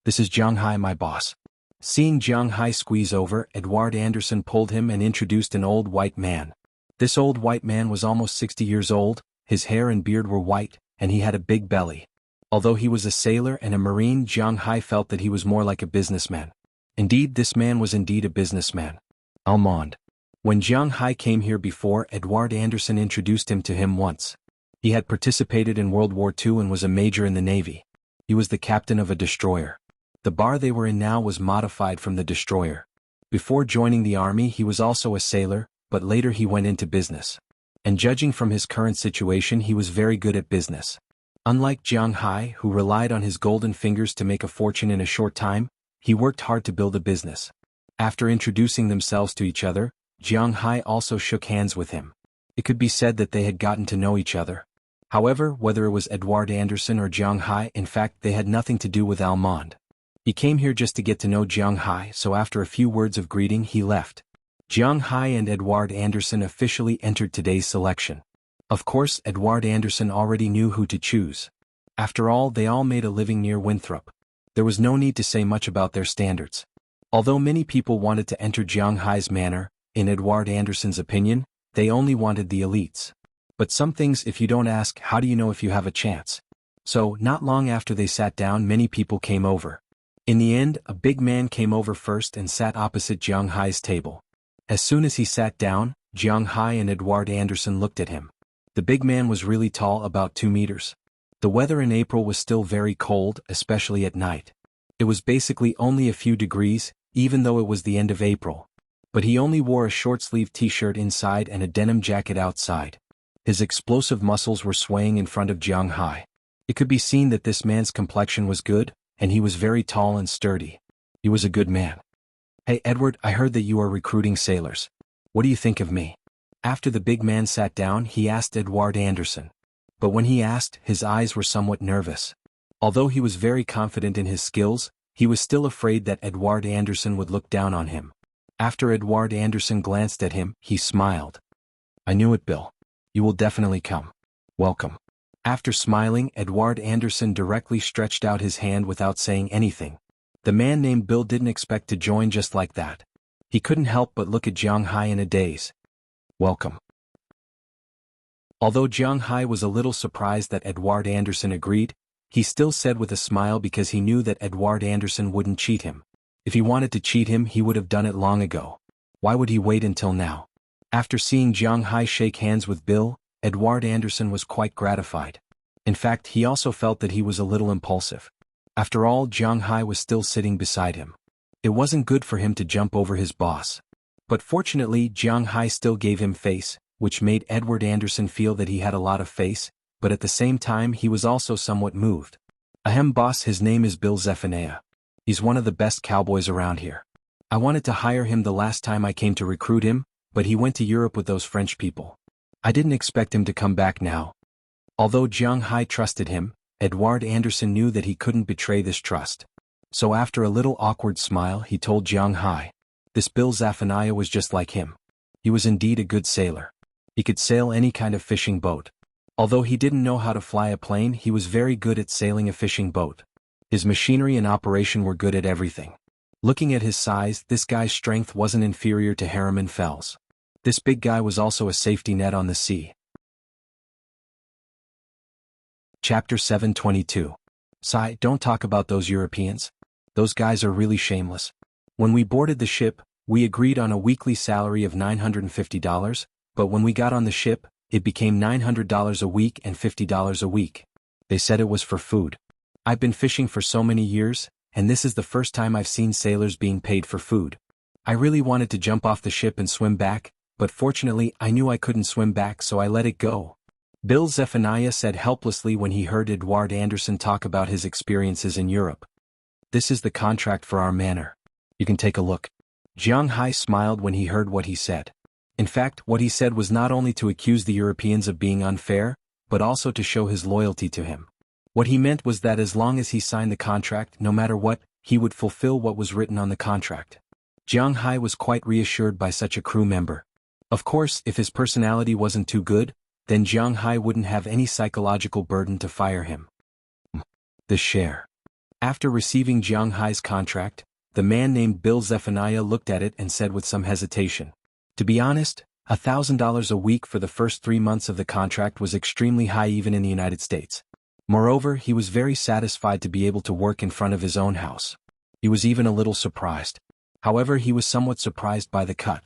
This is Jiang Hai, my boss. Seeing Jiang Hai squeeze over, Edward Anderson pulled him and introduced an old white man. This old white man was almost 60 years old, his hair and beard were white, and he had a big belly. Although he was a sailor and a marine, Jiang Hai felt that he was more like a businessman. Indeed, this man was indeed a businessman. Almond. When Jiang Hai came here before, Edward Anderson introduced him to him once. He had participated in World War II and was a major in the Navy. He was the captain of a destroyer. The bar they were in now was modified from the destroyer. Before joining the army he was also a sailor, but later he went into business. And judging from his current situation he was very good at business. Unlike Jiang Hai, who relied on his golden fingers to make a fortune in a short time, he worked hard to build a business. After introducing themselves to each other, Jiang Hai also shook hands with him. It could be said that they had gotten to know each other. However, whether it was Edward Anderson or Jiang Hai, in fact they had nothing to do with Almond. He came here just to get to know Jiang Hai, so after a few words of greeting he left. Jiang Hai and Edward Anderson officially entered today's selection. Of course, Edward Anderson already knew who to choose. After all, they all made a living near Winthrop. There was no need to say much about their standards. Although many people wanted to enter Jiang Hai's manor, in Edward Anderson's opinion, they only wanted the elites. But some things, if you don't ask, how do you know if you have a chance? So, not long after they sat down, many people came over. In the end, a big man came over first and sat opposite Jiang Hai's table. As soon as he sat down, Jiang Hai and Edward Anderson looked at him. The big man was really tall, about 2 meters. The weather in April was still very cold, especially at night. It was basically only a few degrees, even though it was the end of April. But he only wore a short-sleeved t-shirt inside and a denim jacket outside. His explosive muscles were swaying in front of Jiang Hai. It could be seen that this man's complexion was good, and he was very tall and sturdy. He was a good man. Hey Edward, I heard that you are recruiting sailors. What do you think of me? After the big man sat down, he asked Edward Anderson. But when he asked, his eyes were somewhat nervous. Although he was very confident in his skills, he was still afraid that Edward Anderson would look down on him. After Edward Anderson glanced at him, he smiled. I knew it, Bill. You will definitely come. Welcome. After smiling, Edward Anderson directly stretched out his hand without saying anything. The man named Bill didn't expect to join just like that. He couldn't help but look at Jiang Hai in a daze. Welcome. Although Jiang Hai was a little surprised that Edward Anderson agreed, he still said with a smile because he knew that Edward Anderson wouldn't cheat him. If he wanted to cheat him, he would have done it long ago. Why would he wait until now? After seeing Jiang Hai shake hands with Bill, Edward Anderson was quite gratified. In fact, he also felt that he was a little impulsive. After all, Jiang Hai was still sitting beside him. It wasn't good for him to jump over his boss. But fortunately, Jiang Hai still gave him face, which made Edward Anderson feel that he had a lot of face, but at the same time he was also somewhat moved. Ahem boss, his name is Bill Zephaniah. He's one of the best cowboys around here. I wanted to hire him the last time I came to recruit him, but he went to Europe with those French people. I didn't expect him to come back now. Although Jiang Hai trusted him, Edward Anderson knew that he couldn't betray this trust. So after a little awkward smile he told Jiang Hai. This Bill Zephaniah was just like him. He was indeed a good sailor. He could sail any kind of fishing boat. Although he didn't know how to fly a plane, he was very good at sailing a fishing boat. His machinery and operation were good at everything. Looking at his size, this guy's strength wasn't inferior to Harriman Fell's. This big guy was also a safety net on the sea. Chapter 722. Sai, don't talk about those Europeans. Those guys are really shameless. When we boarded the ship, we agreed on a weekly salary of $950, but when we got on the ship, it became $900 a week and $50 a week. They said it was for food. I've been fishing for so many years, and this is the first time I've seen sailors being paid for food. I really wanted to jump off the ship and swim back, but fortunately I knew I couldn't swim back, so I let it go. Bill Zephaniah said helplessly when he heard Edward Anderson talk about his experiences in Europe. This is the contract for our manor. You can take a look. Jiang Hai smiled when he heard what he said. In fact, what he said was not only to accuse the Europeans of being unfair, but also to show his loyalty to him. What he meant was that as long as he signed the contract, no matter what, he would fulfill what was written on the contract. Jiang Hai was quite reassured by such a crew member. Of course, if his personality wasn't too good, then Jiang Hai wouldn't have any psychological burden to fire him. The share. After receiving Jiang Hai's contract, the man named Bill Zephaniah looked at it and said with some hesitation. To be honest, $1,000 a week for the first 3 months of the contract was extremely high even in the United States. Moreover, he was very satisfied to be able to work in front of his own house. He was even a little surprised. However, he was somewhat surprised by the cut.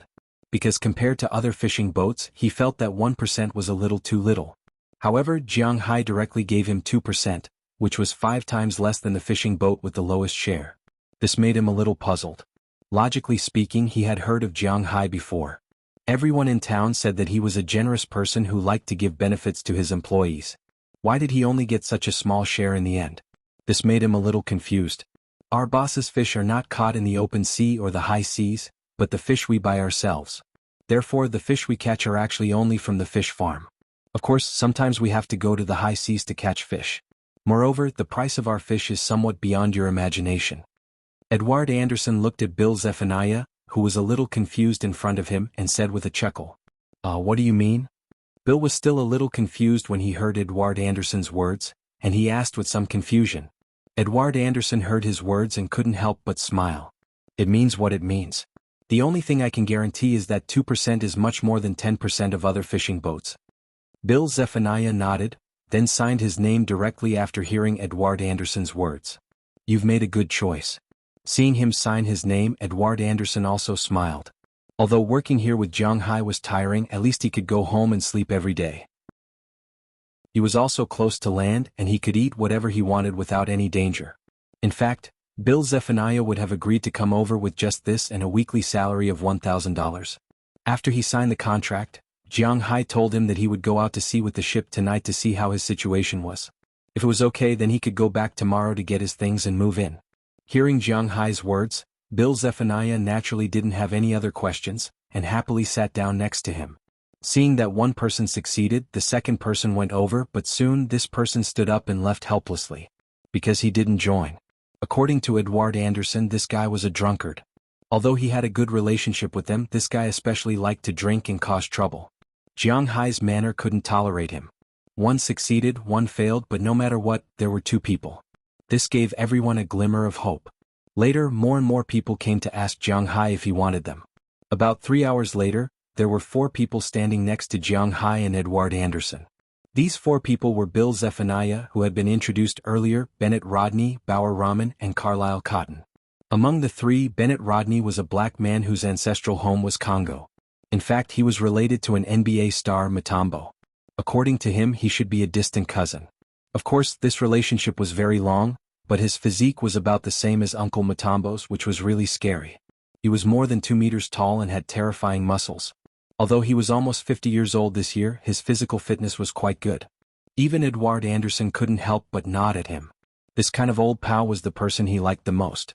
Because compared to other fishing boats, he felt that 1% was a little too little. However, Jiang Hai directly gave him 2%, which was 5 times less than the fishing boat with the lowest share. This made him a little puzzled. Logically speaking, he had heard of Jiang Hai before. Everyone in town said that he was a generous person who liked to give benefits to his employees. Why did he only get such a small share in the end? This made him a little confused. Our boss's fish are not caught in the open sea or the high seas, but the fish we buy ourselves. Therefore, the fish we catch are actually only from the fish farm. Of course, sometimes we have to go to the high seas to catch fish. Moreover, the price of our fish is somewhat beyond your imagination. Edward Anderson looked at Bill Zephaniah, who was a little confused in front of him, and said with a chuckle, What do you mean? Bill was still a little confused when he heard Edward Anderson's words, and he asked with some confusion. Edward Anderson heard his words and couldn't help but smile. It means what it means. The only thing I can guarantee is that 2% is much more than 10% of other fishing boats. Bill Zephaniah nodded, then signed his name directly after hearing Edward Anderson's words. You've made a good choice. Seeing him sign his name, Edward Anderson also smiled. Although working here with Jiang Hai was tiring, at least he could go home and sleep every day. He was also close to land, and he could eat whatever he wanted without any danger. In fact, Bill Zephaniah would have agreed to come over with just this and a weekly salary of $1,000. After he signed the contract, Jiang Hai told him that he would go out to sea with the ship tonight to see how his situation was. If it was okay, then he could go back tomorrow to get his things and move in. Hearing Jiang Hai's words, Bill Zephaniah naturally didn't have any other questions, and happily sat down next to him. Seeing that one person succeeded, the second person went over, but soon this person stood up and left helplessly. Because he didn't join. According to Edward Anderson, this guy was a drunkard. Although he had a good relationship with them, this guy especially liked to drink and cause trouble. Jiang Hai's manner couldn't tolerate him. One succeeded, one failed, but no matter what, there were 2 people. This gave everyone a glimmer of hope. Later, more and more people came to ask Jiang Hai if he wanted them. About 3 hours later, there were 4 people standing next to Jiang Hai and Edward Anderson. These 4 people were Bill Zephaniah, who had been introduced earlier, Bennett Rodney, Bauer Rahman, and Carlisle Cotton. Among the 3, Bennett Rodney was a black man whose ancestral home was Congo. In fact, he was related to an NBA star, Mutombo. According to him, he should be a distant cousin. Of course, this relationship was very long, but his physique was about the same as Uncle Mutombo's, which was really scary. He was more than 2 meters tall and had terrifying muscles. Although he was almost 50 years old this year, his physical fitness was quite good. Even Edward Anderson couldn't help but nod at him. This kind of old pal was the person he liked the most.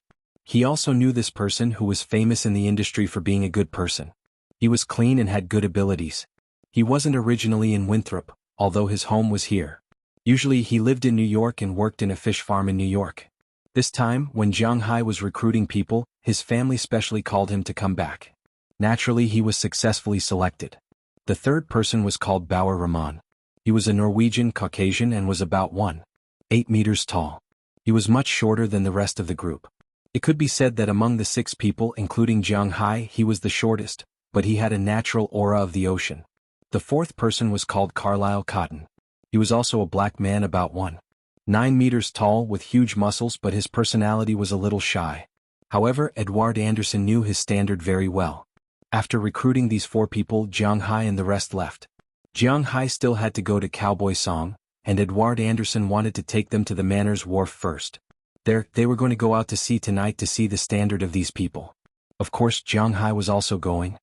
He also knew this person who was famous in the industry for being a good person. He was clean and had good abilities. He wasn't originally in Winthrop, although his home was here. Usually he lived in New York and worked in a fish farm in New York. This time, when Jiang Hai was recruiting people, his family specially called him to come back. Naturally, he was successfully selected. The third person was called Bauer Rahman. He was a Norwegian Caucasian and was about 1.8 meters tall. He was much shorter than the rest of the group. It could be said that among the 6 people including Jiang Hai he was the shortest, but he had a natural aura of the ocean. The fourth person was called Carlisle Cotton. He was also a black man about 1.9 meters tall with huge muscles, but his personality was a little shy. However, Edward Anderson knew his standard very well. After recruiting these 4 people, Jiang Hai and the rest left. Jiang Hai still had to go to Cowboy Song, and Edward Anderson wanted to take them to the Manor's Wharf first. There, they were going to go out to sea tonight to see the standard of these people. Of course, Jiang Hai was also going.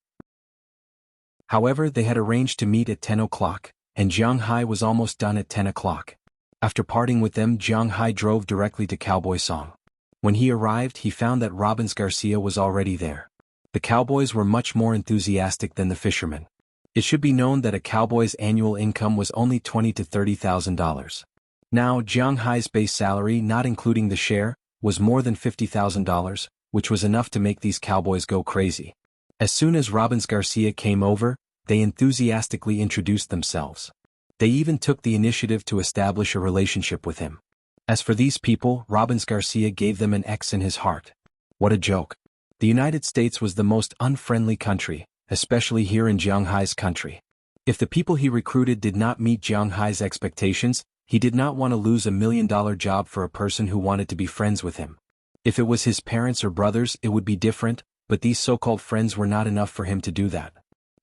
However, they had arranged to meet at 10 o'clock, and Jiang Hai was almost done at 10 o'clock. After parting with them, Jiang Hai drove directly to Cowboy Song. When he arrived, he found that Robbins Garcia was already there. The cowboys were much more enthusiastic than the fishermen. It should be known that a cowboy's annual income was only $20,000 to $30,000. Now, Jiang Hai's base salary, not including the share, was more than $50,000, which was enough to make these cowboys go crazy. As soon as Robbins Garcia came over, they enthusiastically introduced themselves. They even took the initiative to establish a relationship with him. As for these people, Robbins Garcia gave them an X in his heart. What a joke. The United States was the most unfriendly country, especially here in Jiang Hai's country. If the people he recruited did not meet Jiang Hai's expectations, he did not want to lose $1 million job for a person who wanted to be friends with him. If it was his parents or brothers, it would be different, but these so-called friends were not enough for him to do that.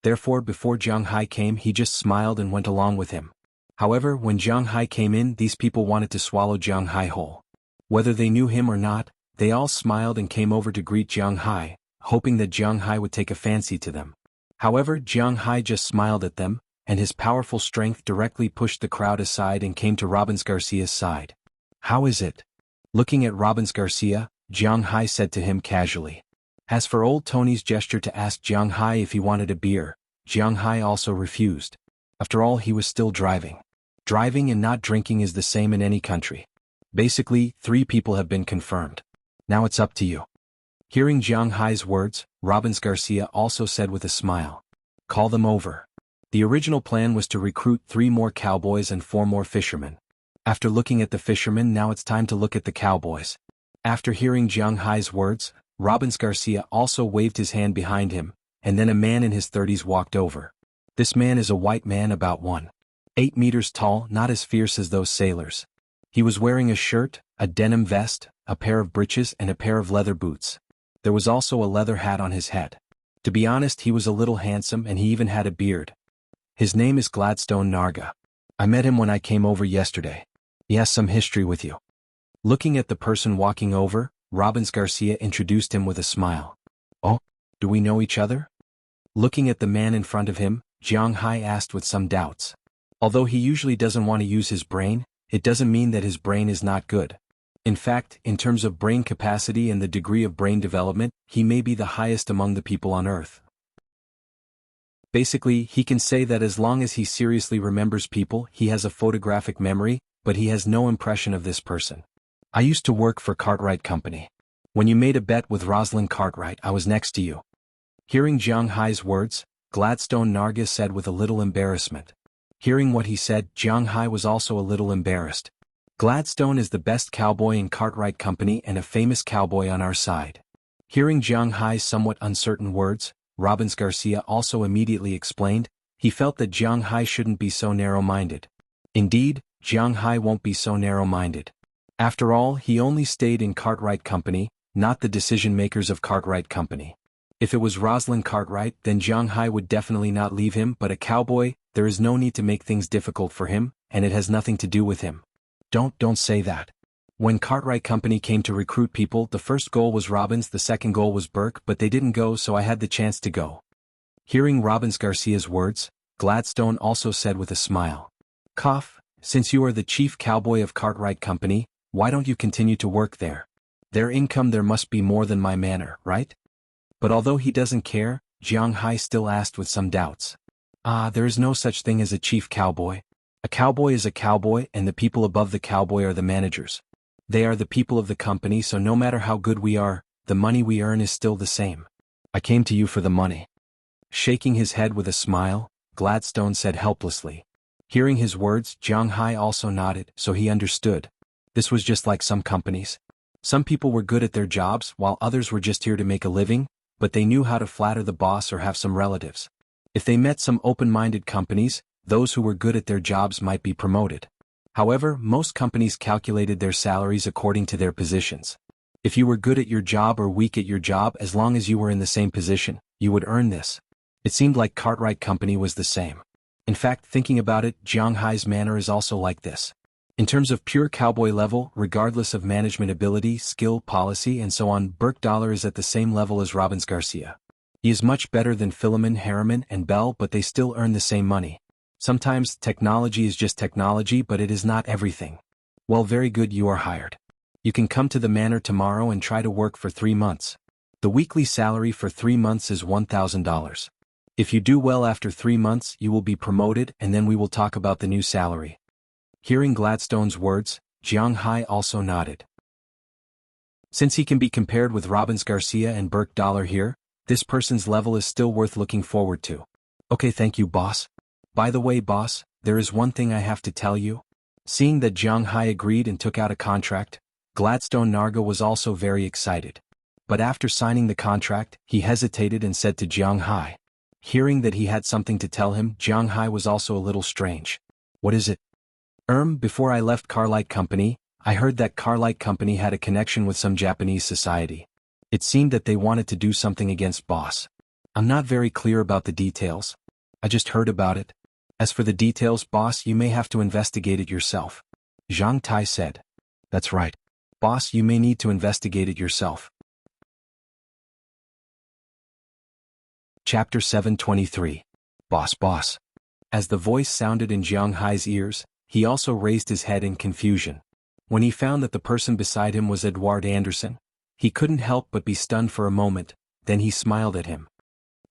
Therefore, before Jiang Hai came, he just smiled and went along with him. However, when Jiang Hai came in, these people wanted to swallow Jiang Hai whole. Whether they knew him or not, they all smiled and came over to greet Jiang Hai, hoping that Jiang Hai would take a fancy to them. However, Jiang Hai just smiled at them, and his powerful strength directly pushed the crowd aside and came to Robbins Garcia's side. "How is it?" Looking at Robbins Garcia, Jiang Hai said to him casually. As for old Tony's gesture to ask Jiang Hai if he wanted a beer, Jiang Hai also refused. After all, he was still driving. Driving and not drinking is the same in any country. Basically, 3 people have been confirmed. Now it's up to you. Hearing Jiang Hai's words, Robbins Garcia also said with a smile, "Call them over." The original plan was to recruit 3 more cowboys and 4 more fishermen. After looking at the fishermen, now it's time to look at the cowboys. After hearing Jiang Hai's words, Robbins Garcia also waved his hand behind him, and then a man in his 30s walked over. This man is a white man about 1.8 meters tall, not as fierce as those sailors. He was wearing a shirt, a denim vest, a pair of breeches and a pair of leather boots. There was also a leather hat on his head. To be honest, he was a little handsome and he even had a beard. His name is Gladstone Narga. I met him when I came over yesterday. He has some history with you. Looking at the person walking over, Robbins Garcia introduced him with a smile. "Oh, do we know each other?" Looking at the man in front of him, Jiang Hai asked with some doubts. Although he usually doesn't want to use his brain, it doesn't mean that his brain is not good. In fact, in terms of brain capacity and the degree of brain development, he may be the highest among the people on Earth. Basically, he can say that as long as he seriously remembers people, he has a photographic memory, but he has no impression of this person. "I used to work for Cartwright Company. When you made a bet with Rosalind Cartwright, I was next to you." Hearing Jiang Hai's words, Gladstone Narga said with a little embarrassment. Hearing what he said, Jiang Hai was also a little embarrassed. Gladstone is the best cowboy in Cartwright Company and a famous cowboy on our side. Hearing Jiang Hai's somewhat uncertain words, Robbins Garcia also immediately explained, he felt that Jiang Hai shouldn't be so narrow-minded. Indeed, Jiang Hai won't be so narrow-minded. After all, he only stayed in Cartwright Company, not the decision-makers of Cartwright Company. If it was Rosalind Cartwright, then Jiang Hai would definitely not leave him, but a cowboy, there is no need to make things difficult for him, and it has nothing to do with him. Don't say that. When Cartwright Company came to recruit people, the first goal was Robbins, the second goal was Burke, but they didn't go, so I had the chance to go. Hearing Robbins Garcia's words, Gladstone also said with a smile. "Cough, since you are the chief cowboy of Cartwright Company, why don't you continue to work there? Their income there must be more than my manor, right? But although he doesn't care, Jiang Hai still asked with some doubts. There is no such thing as a chief cowboy. A cowboy is a cowboy and the people above the cowboy are the managers. They are the people of the company, so no matter how good we are, the money we earn is still the same. I came to you for the money. Shaking his head with a smile, Gladstone said helplessly. Hearing his words, Jiang Hai also nodded, so he understood. This was just like some companies. Some people were good at their jobs while others were just here to make a living, but they knew how to flatter the boss or have some relatives. If they met some open-minded companies, those who were good at their jobs might be promoted. However, most companies calculated their salaries according to their positions. If you were good at your job or weak at your job, as long as you were in the same position, you would earn this. It seemed like Cartwright Company was the same. In fact, thinking about it, Jiang Hai's manor is also like this. In terms of pure cowboy level, regardless of management ability, skill, policy, and so on, Burke Dollar is at the same level as Robbins Garcia. He is much better than Philemon, Harriman, and Bell, but they still earn the same money. Sometimes technology is just technology, but it is not everything. Well, very good, you are hired. You can come to the manor tomorrow and try to work for 3 months. The weekly salary for 3 months is $1,000. If you do well after 3 months, you will be promoted and then we will talk about the new salary. Hearing Gladstone's words, Jiang Hai also nodded. Since he can be compared with Robbins Garcia and Burke Dollar here, this person's level is still worth looking forward to. Okay, thank you, boss. By the way, boss, there is one thing I have to tell you. Seeing that Jiang Hai agreed and took out a contract, Gladstone Narga was also very excited. But after signing the contract, he hesitated and said to Jiang Hai. Hearing that he had something to tell him, Jiang Hai was also a little strange. What is it? Before I left Starlit Company, I heard that Starlit Company had a connection with some Japanese society. It seemed that they wanted to do something against boss. I'm not very clear about the details. I just heard about it. As for the details, boss, you may have to investigate it yourself. Zhang Tai said. That's right. Boss, you may need to investigate it yourself. Chapter 723. Boss. As the voice sounded in Jiang Hai's ears, he also raised his head in confusion. When he found that the person beside him was Edward Anderson, he couldn't help but be stunned for a moment, then he smiled at him.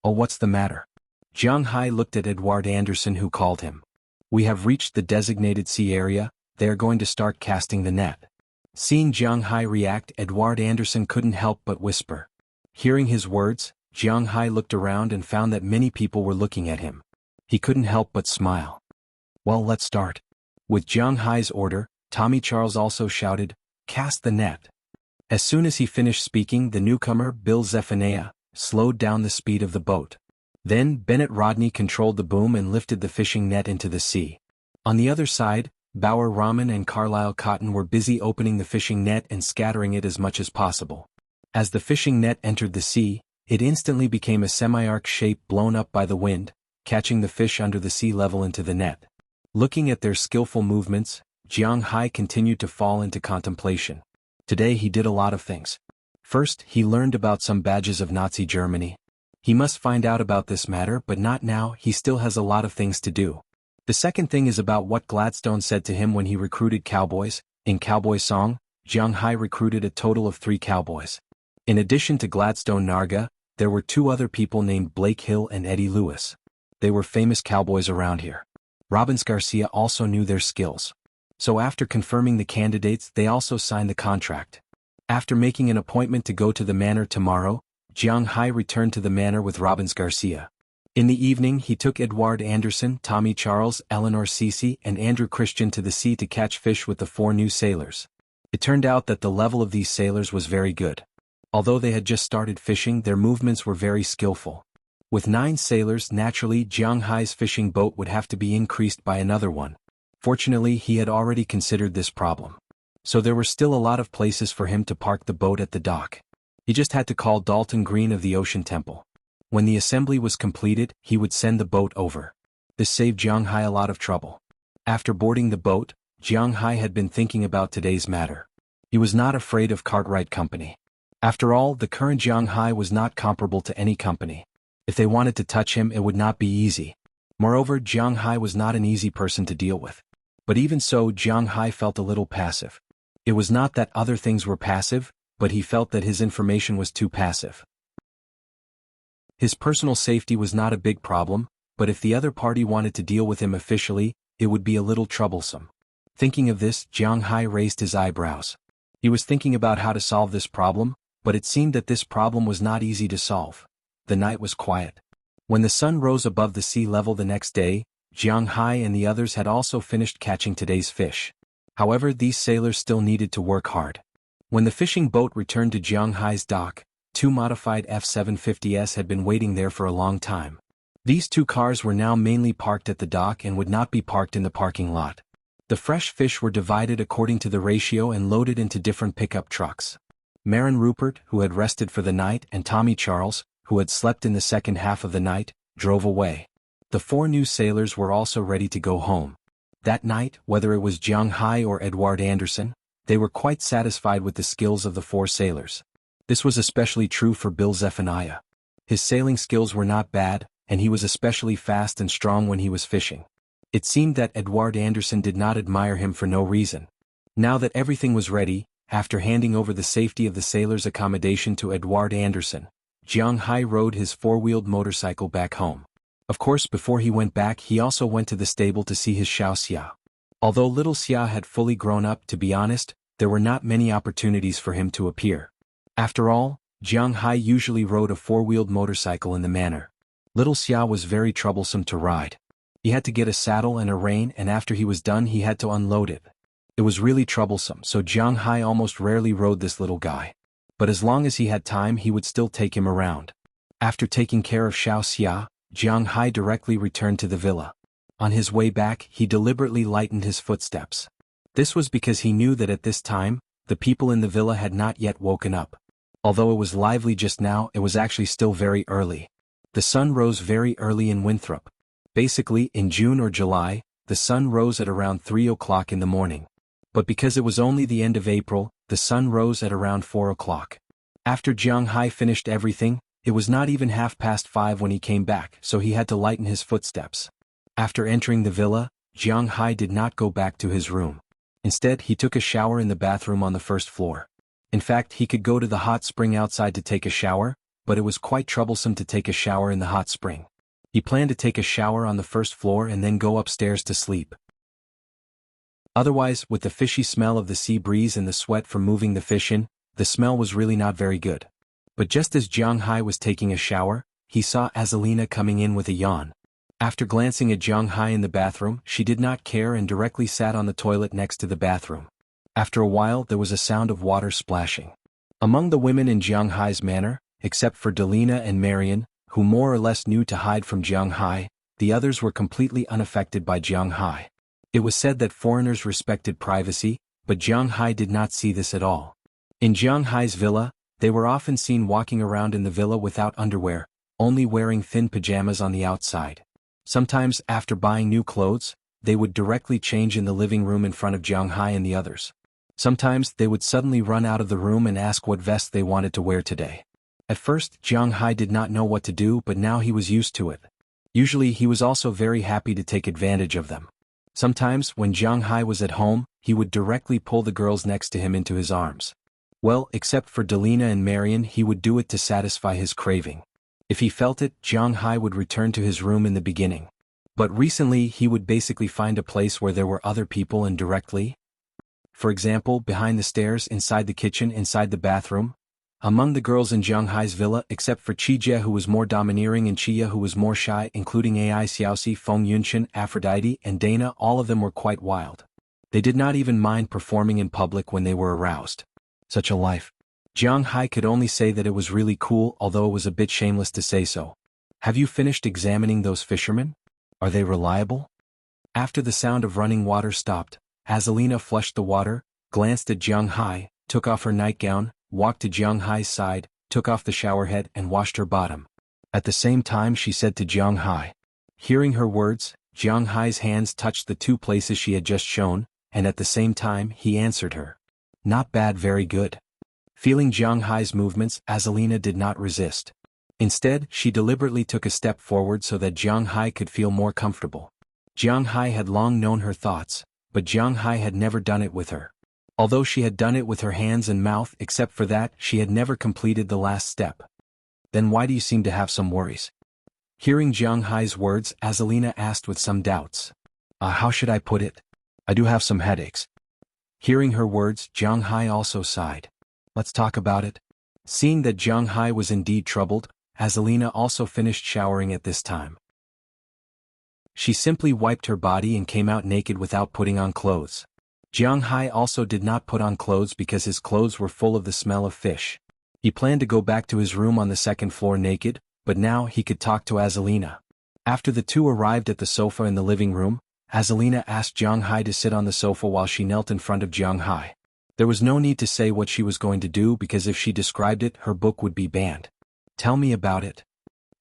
Oh, what's the matter? Jiang Hai looked at Edward Anderson, who called him. We have reached the designated sea area, they are going to start casting the net. Seeing Jiang Hai react, Edward Anderson couldn't help but whisper. Hearing his words, Jiang Hai looked around and found that many people were looking at him. He couldn't help but smile. Well, let's start. With Jiang Hai's order, Tommy Charles also shouted, Cast the net. As soon as he finished speaking, the newcomer, Bill Zephaniah, slowed down the speed of the boat. Then Bennett Rodney controlled the boom and lifted the fishing net into the sea. On the other side, Bauer Rahman and Carlisle Cotton were busy opening the fishing net and scattering it as much as possible. As the fishing net entered the sea, it instantly became a semi-arc shape blown up by the wind, catching the fish under the sea level into the net. Looking at their skillful movements, Jiang Hai continued to fall into contemplation. Today he did a lot of things. First, he learned about some badges of Nazi Germany. He must find out about this matter, but not now, he still has a lot of things to do. The second thing is about what Gladstone said to him when he recruited cowboys. In Cowboy Song, Jiang Hai recruited a total of 3 cowboys. In addition to Gladstone Narga, there were 2 other people named Blake Hill and Eddie Lewis. They were famous cowboys around here. Robbins Garcia also knew their skills. So after confirming the candidates, they also signed the contract. After making an appointment to go to the manor tomorrow, Jiang Hai returned to the manor with Robbins Garcia. In the evening, he took Edward Anderson, Tommy Charles, Eleanor Cece, and Andrew Christian to the sea to catch fish with the 4 new sailors. It turned out that the level of these sailors was very good. Although they had just started fishing, their movements were very skillful. With 9 sailors, naturally, Jiang Hai's fishing boat would have to be increased by another one. Fortunately, he had already considered this problem. So there were still a lot of places for him to park the boat at the dock. He just had to call Dalton Green of the Ocean Temple. When the assembly was completed, he would send the boat over. This saved Jiang Hai a lot of trouble. After boarding the boat, Jiang Hai had been thinking about today's matter. He was not afraid of Cartwright Company. After all, the current Jiang Hai was not comparable to any company. If they wanted to touch him, it would not be easy. Moreover, Jiang Hai was not an easy person to deal with. But even so, Jiang Hai felt a little passive. It was not that other things were passive, but he felt that his information was too passive. His personal safety was not a big problem, but if the other party wanted to deal with him officially, it would be a little troublesome. Thinking of this, Jiang Hai raised his eyebrows. He was thinking about how to solve this problem, but it seemed that this problem was not easy to solve. The night was quiet. When the sun rose above the sea level the next day, Jiang Hai and the others had also finished catching today's fish. However, these sailors still needed to work hard. When the fishing boat returned to Jiang Hai's dock, 2 modified F-750s had been waiting there for a long time. These 2 cars were now mainly parked at the dock and would not be parked in the parking lot. The fresh fish were divided according to the ratio and loaded into different pickup trucks. Marin Rupert, who had rested for the night, and Tommy Charles, who had slept in the second half of the night, drove away. The 4 new sailors were also ready to go home. That night, whether it was Jiang Hai or Edward Anderson, they were quite satisfied with the skills of the 4 sailors. This was especially true for Bill Zephaniah. His sailing skills were not bad, and he was especially fast and strong when he was fishing. It seemed that Edward Anderson did not admire him for no reason. Now that everything was ready, after handing over the safety of the sailors' accommodation to Edward Anderson, Jiang Hai rode his 4-wheeled motorcycle back home. Of course, before he went back, he also went to the stable to see his Xiao Xia. Although little Xia had fully grown up, to be honest, there were not many opportunities for him to appear. After all, Jiang Hai usually rode a 4-wheeled motorcycle in the manor. Little Xia was very troublesome to ride. He had to get a saddle and a rein, and after he was done he had to unload it. It was really troublesome, so Jiang Hai almost rarely rode this little guy. But as long as he had time, he would still take him around. After taking care of Xiao Xia, Jiang Hai directly returned to the villa. On his way back, he deliberately lightened his footsteps. This was because he knew that at this time, the people in the villa had not yet woken up. Although it was lively just now, it was actually still very early. The sun rose very early in Winthrop. Basically, in June or July, the sun rose at around 3 o'clock in the morning. But because it was only the end of April, the sun rose at around 4 o'clock. After Jiang Hai finished everything, it was not even 5:30 when he came back, so he had to lighten his footsteps. After entering the villa, Jiang Hai did not go back to his room. Instead, he took a shower in the bathroom on the first floor. In fact, he could go to the hot spring outside to take a shower, but it was quite troublesome to take a shower in the hot spring. He planned to take a shower on the first floor and then go upstairs to sleep. Otherwise, with the fishy smell of the sea breeze and the sweat from moving the fish in, the smell was really not very good. But just as Jiang Hai was taking a shower, he saw Azalina coming in with a yawn. After glancing at Jiang Hai in the bathroom, she did not care and directly sat on the toilet next to the bathroom. After a while, there was a sound of water splashing. Among the women in Jiang Hai's manor, except for Delina and Marion, who more or less knew to hide from Jiang Hai, the others were completely unaffected by Jiang Hai. It was said that foreigners respected privacy, but Jiang Hai did not see this at all. In Jiang Hai's villa, they were often seen walking around in the villa without underwear, only wearing thin pajamas on the outside. Sometimes, after buying new clothes, they would directly change in the living room in front of Jiang Hai and the others. Sometimes, they would suddenly run out of the room and ask what vest they wanted to wear today. At first, Jiang Hai did not know what to do, but now he was used to it. Usually he was also very happy to take advantage of them. Sometimes, when Jiang Hai was at home, he would directly pull the girls next to him into his arms. Well, except for Delina and Marion, he would do it to satisfy his craving. If he felt it, Jiang Hai would return to his room in the beginning. But recently he would basically find a place where there were other people and directly. For example, behind the stairs, inside the kitchen, inside the bathroom. Among the girls in Jiang Hai's villa, except for Qijie who was more domineering and Chia who was more shy, including Ai Xiaoxi, Feng Yunshan, Aphrodite, and Dana, all of them were quite wild. They did not even mind performing in public when they were aroused. Such a life. Jiang Hai could only say that it was really cool, although it was a bit shameless to say so. Have you finished examining those fishermen? Are they reliable? After the sound of running water stopped, Azalina flushed the water, glanced at Jiang Hai, took off her nightgown, walked to Jiang Hai's side, took off the shower head and washed her bottom. At the same time she said to Jiang Hai. Hearing her words, Jiang Hai's hands touched the 2 places she had just shown, and at the same time he answered her. Not bad, very good. Feeling Jiang Hai's movements, Azalina did not resist. Instead, she deliberately took a step forward so that Jiang Hai could feel more comfortable. Jiang Hai had long known her thoughts, but Jiang Hai had never done it with her. Although she had done it with her hands and mouth, except for that, she had never completed the last step. Then why do you seem to have some worries? Hearing Jiang Hai's words, Azalina asked with some doubts. How should I put it? I do have some headaches. Hearing her words, Jiang Hai also sighed. Let's talk about it. Seeing that Jiang Hai was indeed troubled, Azalina also finished showering at this time. She simply wiped her body and came out naked without putting on clothes. Jiang Hai also did not put on clothes because his clothes were full of the smell of fish. He planned to go back to his room on the second floor naked, but now he could talk to Azalina. After the two arrived at the sofa in the living room, Azalina asked Jiang Hai to sit on the sofa while she knelt in front of Jiang Hai. There was no need to say what she was going to do because if she described it, her book would be banned. Tell me about it.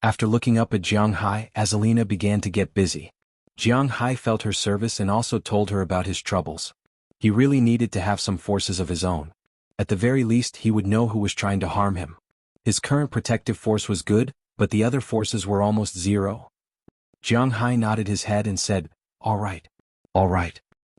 After looking up at Jiang Hai, Azalina began to get busy. Jiang Hai felt her service and also told her about his troubles. He really needed to have some forces of his own. At the very least, he would know who was trying to harm him. His current protective force was good, but the other forces were almost zero. Jiang Hai nodded his head and said, All right.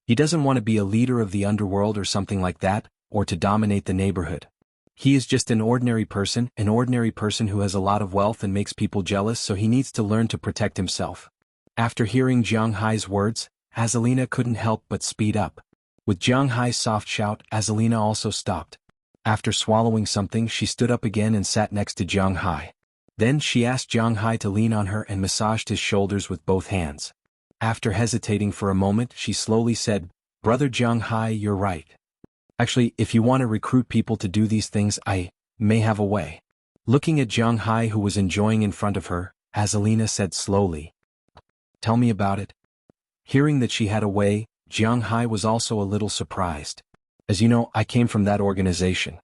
He doesn't want to be a leader of the underworld or something like that, or to dominate the neighborhood. He is just an ordinary person who has a lot of wealth and makes people jealous, so he needs to learn to protect himself. After hearing Jiang Hai's words, Azalina couldn't help but speed up. With Jiang Hai's soft shout, Azalina also stopped. After swallowing something, she stood up again and sat next to Jiang Hai. Then she asked Jiang Hai to lean on her and massaged his shoulders with both hands. After hesitating for a moment, she slowly said, Brother Jiang Hai, you're right. Actually, if you want to recruit people to do these things, I may have a way. Looking at Jiang Hai, who was enjoying in front of her, Azalina said slowly, Tell me about it. Hearing that she had a way, Jiang Hai was also a little surprised. As you know, I came from that organization.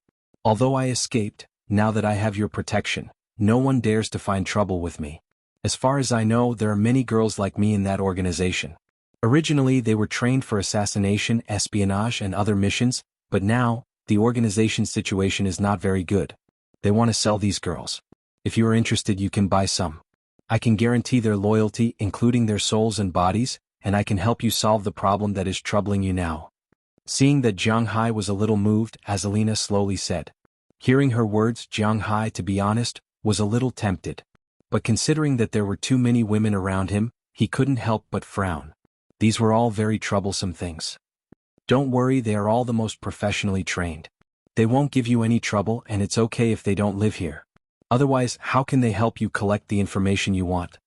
Although I escaped, now that I have your protection, no one dares to find trouble with me. As far as I know, there are many girls like me in that organization. Originally, they were trained for assassination, espionage, and other missions, but now, the organization's situation is not very good. They want to sell these girls. If you are interested, you can buy some. I can guarantee their loyalty, including their souls and bodies, and I can help you solve the problem that is troubling you now. Seeing that Jiang Hai was a little moved, Azalina slowly said. Hearing her words, Jiang Hai, to be honest, was a little tempted. But considering that there were too many women around him, he couldn't help but frown. These were all very troublesome things. Don't worry, they are all the most professionally trained. They won't give you any trouble, and it's okay if they don't live here. Otherwise, how can they help you collect the information you want?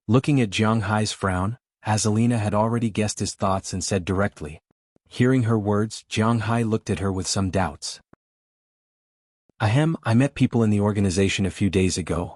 Looking at Jiang Hai's frown, Azalina had already guessed his thoughts and said directly. Hearing her words, Jiang Hai looked at her with some doubts. Ahem, I met people in the organization a few days ago.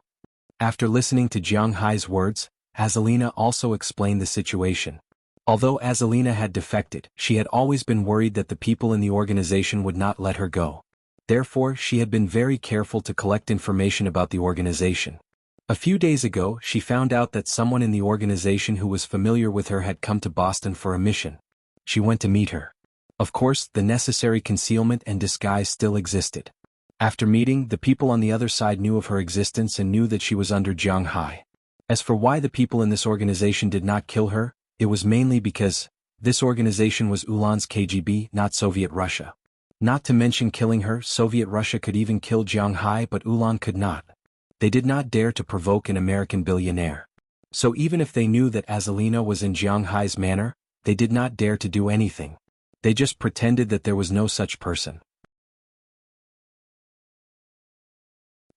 After listening to Jiang Hai's words, Azalina also explained the situation. Although Azalina had defected, she had always been worried that the people in the organization would not let her go. Therefore, she had been very careful to collect information about the organization. A few days ago, she found out that someone in the organization who was familiar with her had come to Boston for a mission. She went to meet her. Of course, the necessary concealment and disguise still existed. After meeting, the people on the other side knew of her existence and knew that she was under Jiang Hai. As for why the people in this organization did not kill her, it was mainly because this organization was Ulan's KGB, not Soviet Russia. Not to mention killing her, Soviet Russia could even kill Jiang Hai, but Ulan could not. They did not dare to provoke an American billionaire. So even if they knew that Azalina was in Jiang Hai's manor, they did not dare to do anything. They just pretended that there was no such person.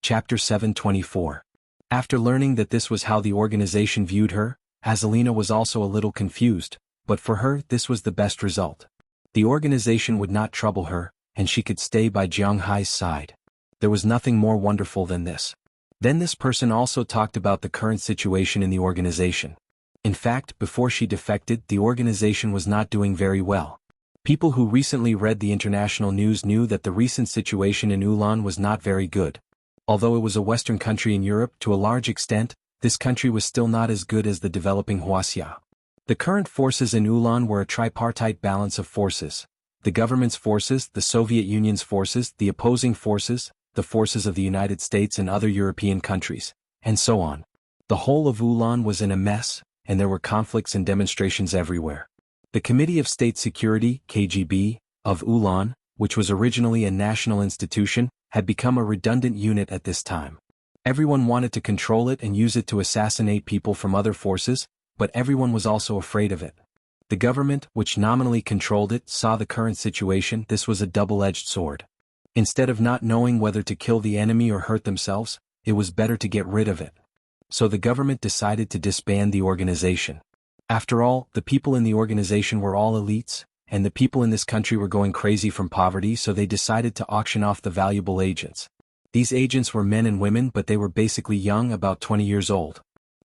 Chapter 724. After learning that this was how the organization viewed her, Azalina was also a little confused, but for her this was the best result. The organization would not trouble her, and she could stay by Jiang Hai's side. There was nothing more wonderful than this. Then this person also talked about the current situation in the organization. In fact, before she defected, the organization was not doing very well. People who recently read the international news knew that the recent situation in Ulan was not very good. Although it was a Western country in Europe, to a large extent, this country was still not as good as the developing Wuxia. The current forces in Ulan were a tripartite balance of forces. The government's forces, the Soviet Union's forces, the opposing forces, the forces of the United States and other European countries, and so on. The whole of Ulan was in a mess, and there were conflicts and demonstrations everywhere. The Committee of State Security, KGB, of Ulan, which was originally a national institution, had become a redundant unit at this time. Everyone wanted to control it and use it to assassinate people from other forces, but everyone was also afraid of it. The government, which nominally controlled it, saw the current situation. This was a double-edged sword. Instead of not knowing whether to kill the enemy or hurt themselves, it was better to get rid of it. So the government decided to disband the organization. After all, the people in the organization were all elites, and the people in this country were going crazy from poverty, so they decided to auction off the valuable agents. These agents were men and women, but they were basically young, about 20 years old.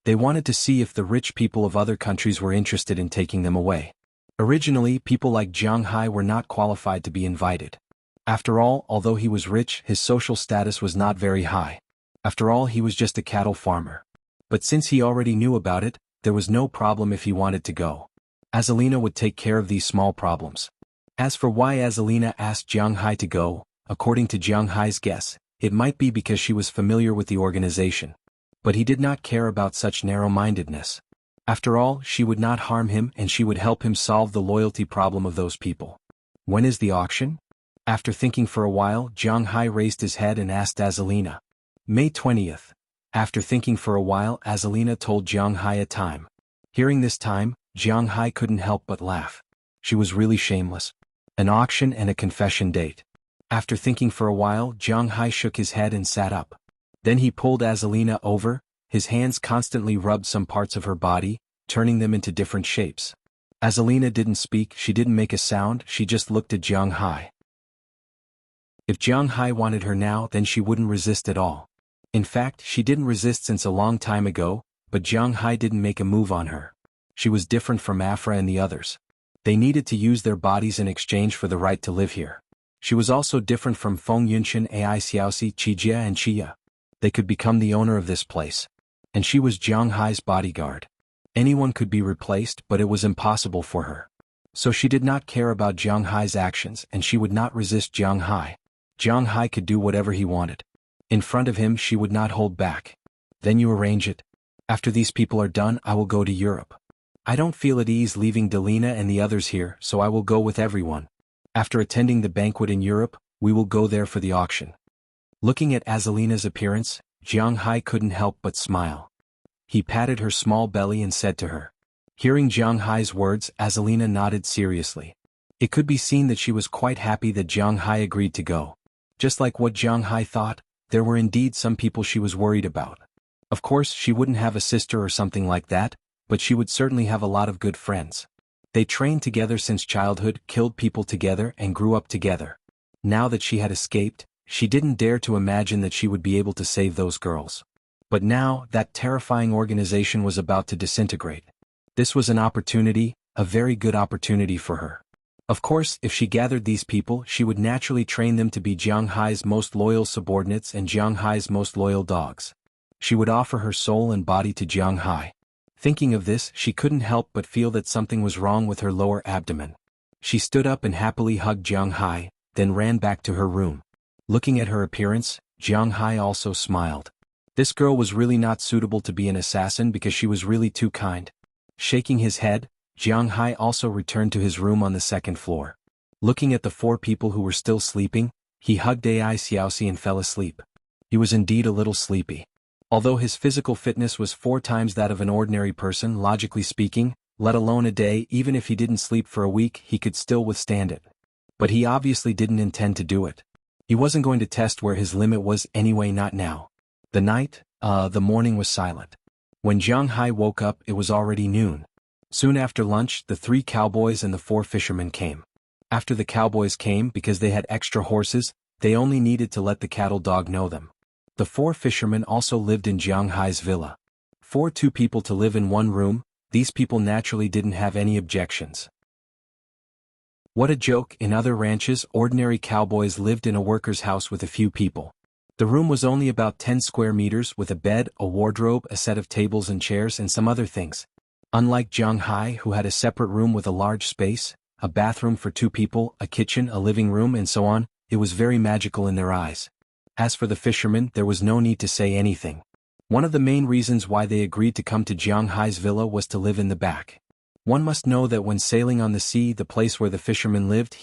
They wanted to see if the rich people of other countries were interested in taking them away. Originally, people like Jiang Hai were not qualified to be invited. After all, although he was rich, his social status was not very high. After all, he was just a cattle farmer. But since he already knew about it, there was no problem if he wanted to go. Azalina would take care of these small problems. As for why Azalina asked Jiang Hai to go, according to Jiang Hai's guess, it might be because she was familiar with the organization. But he did not care about such narrow-mindedness. After all, she would not harm him and she would help him solve the loyalty problem of those people. When is the auction? After thinking for a while, Jiang Hai raised his head and asked Azalina. May 20th. After thinking for a while, Azalina told Jiang Hai a time. Hearing this time, Jiang Hai couldn't help but laugh. She was really shameless. An auction and a confession date. After thinking for a while, Jiang Hai shook his head and sat up. Then he pulled Azalina over, his hands constantly rubbed some parts of her body, turning them into different shapes. Azalina didn't speak, she didn't make a sound, she just looked at Jiang Hai. If Jiang Hai wanted her now, then she wouldn't resist at all. In fact, she didn't resist since a long time ago, but Jiang Hai didn't make a move on her. She was different from Afra and the others. They needed to use their bodies in exchange for the right to live here. She was also different from Feng Yunshan, Ai Xiaoxi, Qijia and Qia. They could become the owner of this place. And she was Jiang Hai's bodyguard. Anyone could be replaced, but it was impossible for her. So she did not care about Jiang Hai's actions and she would not resist Jiang Hai. Jiang Hai could do whatever he wanted. In front of him she would not hold back. Then you arrange it. After these people are done, I will go to Europe. I don't feel at ease leaving Delina and the others here, so I will go with everyone. After attending the banquet in Europe, we will go there for the auction. Looking at Azalina's appearance, Jiang Hai couldn't help but smile. He patted her small belly and said to her. Hearing Jiang Hai's words, Azalina nodded seriously. It could be seen that she was quite happy that Jiang Hai agreed to go. Just like what Jiang Hai thought, there were indeed some people she was worried about. Of course, she wouldn't have a sister or something like that, but she would certainly have a lot of good friends. They trained together since childhood, killed people together, and grew up together. Now that she had escaped, she didn't dare to imagine that she would be able to save those girls. But now, that terrifying organization was about to disintegrate. This was an opportunity, a very good opportunity for her. Of course, if she gathered these people, she would naturally train them to be Jiang Hai's most loyal subordinates and Jiang Hai's most loyal dogs. She would offer her soul and body to Jiang Hai. Thinking of this, she couldn't help but feel that something was wrong with her lower abdomen. She stood up and happily hugged Jiang Hai, then ran back to her room. Looking at her appearance, Jiang Hai also smiled. This girl was really not suitable to be an assassin because she was really too kind. Shaking his head, Jiang Hai also returned to his room on the second floor. Looking at the 4 people who were still sleeping, he hugged Ai Xiaoxi and fell asleep. He was indeed a little sleepy. Although his physical fitness was 4 times that of an ordinary person, logically speaking, let alone a day, even if he didn't sleep for a week, he could still withstand it. But he obviously didn't intend to do it. He wasn't going to test where his limit was anyway, not now. The morning was silent. When Jiang Hai woke up, it was already noon. Soon after lunch, the 3 cowboys and the 4 fishermen came. After the cowboys came, because they had extra horses, they only needed to let the cattle dog know them. The 4 fishermen also lived in Jiang Hai's villa. For 2 people to live in one room, these people naturally didn't have any objections. What a joke! In other ranches, ordinary cowboys lived in a worker's house with a few people. The room was only about 10 square meters with a bed, a wardrobe, a set of tables and chairs and some other things. Unlike Jiang Hai, who had a separate room with a large space, a bathroom for 2 people, a kitchen, a living room and so on, it was very magical in their eyes. As for the fishermen, there was no need to say anything. One of the main reasons why they agreed to come to Jiang Hai's villa was to live in the back. One must know that when sailing on the sea, the place where the fishermen lived,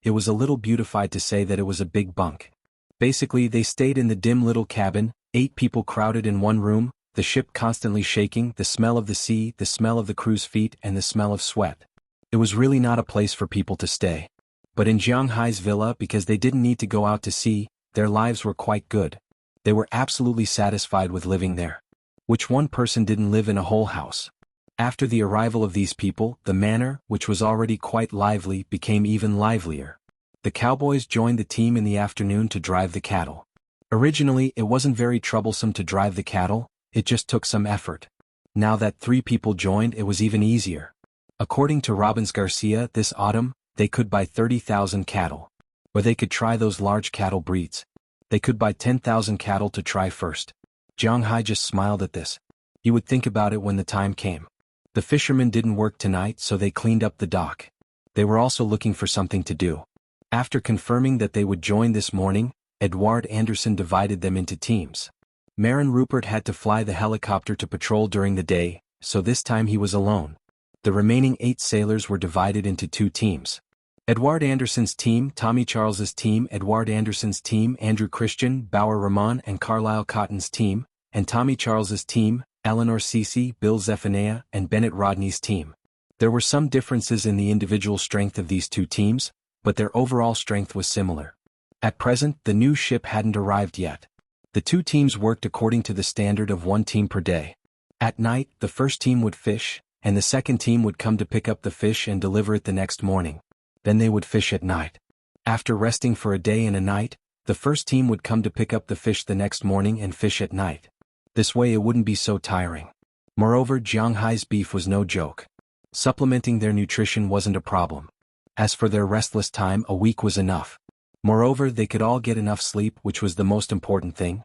it was a little beautified to say that it was a big bunk. Basically, they stayed in the dim little cabin, 8 people crowded in one room, the ship constantly shaking, the smell of the sea, the smell of the crew's feet, and the smell of sweat. It was really not a place for people to stay. But in Jiang Hai's villa, because they didn't need to go out to sea, their lives were quite good. They were absolutely satisfied with living there. Which one person didn't live in a whole house? After the arrival of these people, the manor, which was already quite lively, became even livelier. The cowboys joined the team in the afternoon to drive the cattle. Originally, it wasn't very troublesome to drive the cattle, it just took some effort. Now that 3 people joined, it was even easier. According to Robbins Garcia, this autumn, they could buy 30,000 cattle. Or they could try those large cattle breeds. They could buy 10,000 cattle to try first. Jiang Hai just smiled at this. He would think about it when the time came. The fishermen didn't work tonight, so they cleaned up the dock. They were also looking for something to do. After confirming that they would join this morning, Edward Anderson divided them into teams. Marin Rupert had to fly the helicopter to patrol during the day, so this time he was alone. The remaining 8 sailors were divided into 2 teams. Edward Anderson's team, Tommy Charles's team, Edward Anderson's team, Andrew Christian, Bauer Rahman and Carlisle Cotton's team, and Tommy Charles's team, Eleanor Cece, Bill Zephaniah, and Bennett Rodney's team. There were some differences in the individual strength of these 2 teams, but their overall strength was similar. At present, the new ship hadn't arrived yet. The 2 teams worked according to the standard of 1 team per day. At night, the first team would fish, and the second team would come to pick up the fish and deliver it the next morning. Then they would fish at night. After resting for a day and a night, the first team would come to pick up the fish the next morning and fish at night. This way it wouldn't be so tiring. Moreover, Jiang Hai's beef was no joke. Supplementing their nutrition wasn't a problem. As for their restless time, a week was enough. Moreover, they could all get enough sleep, which was the most important thing.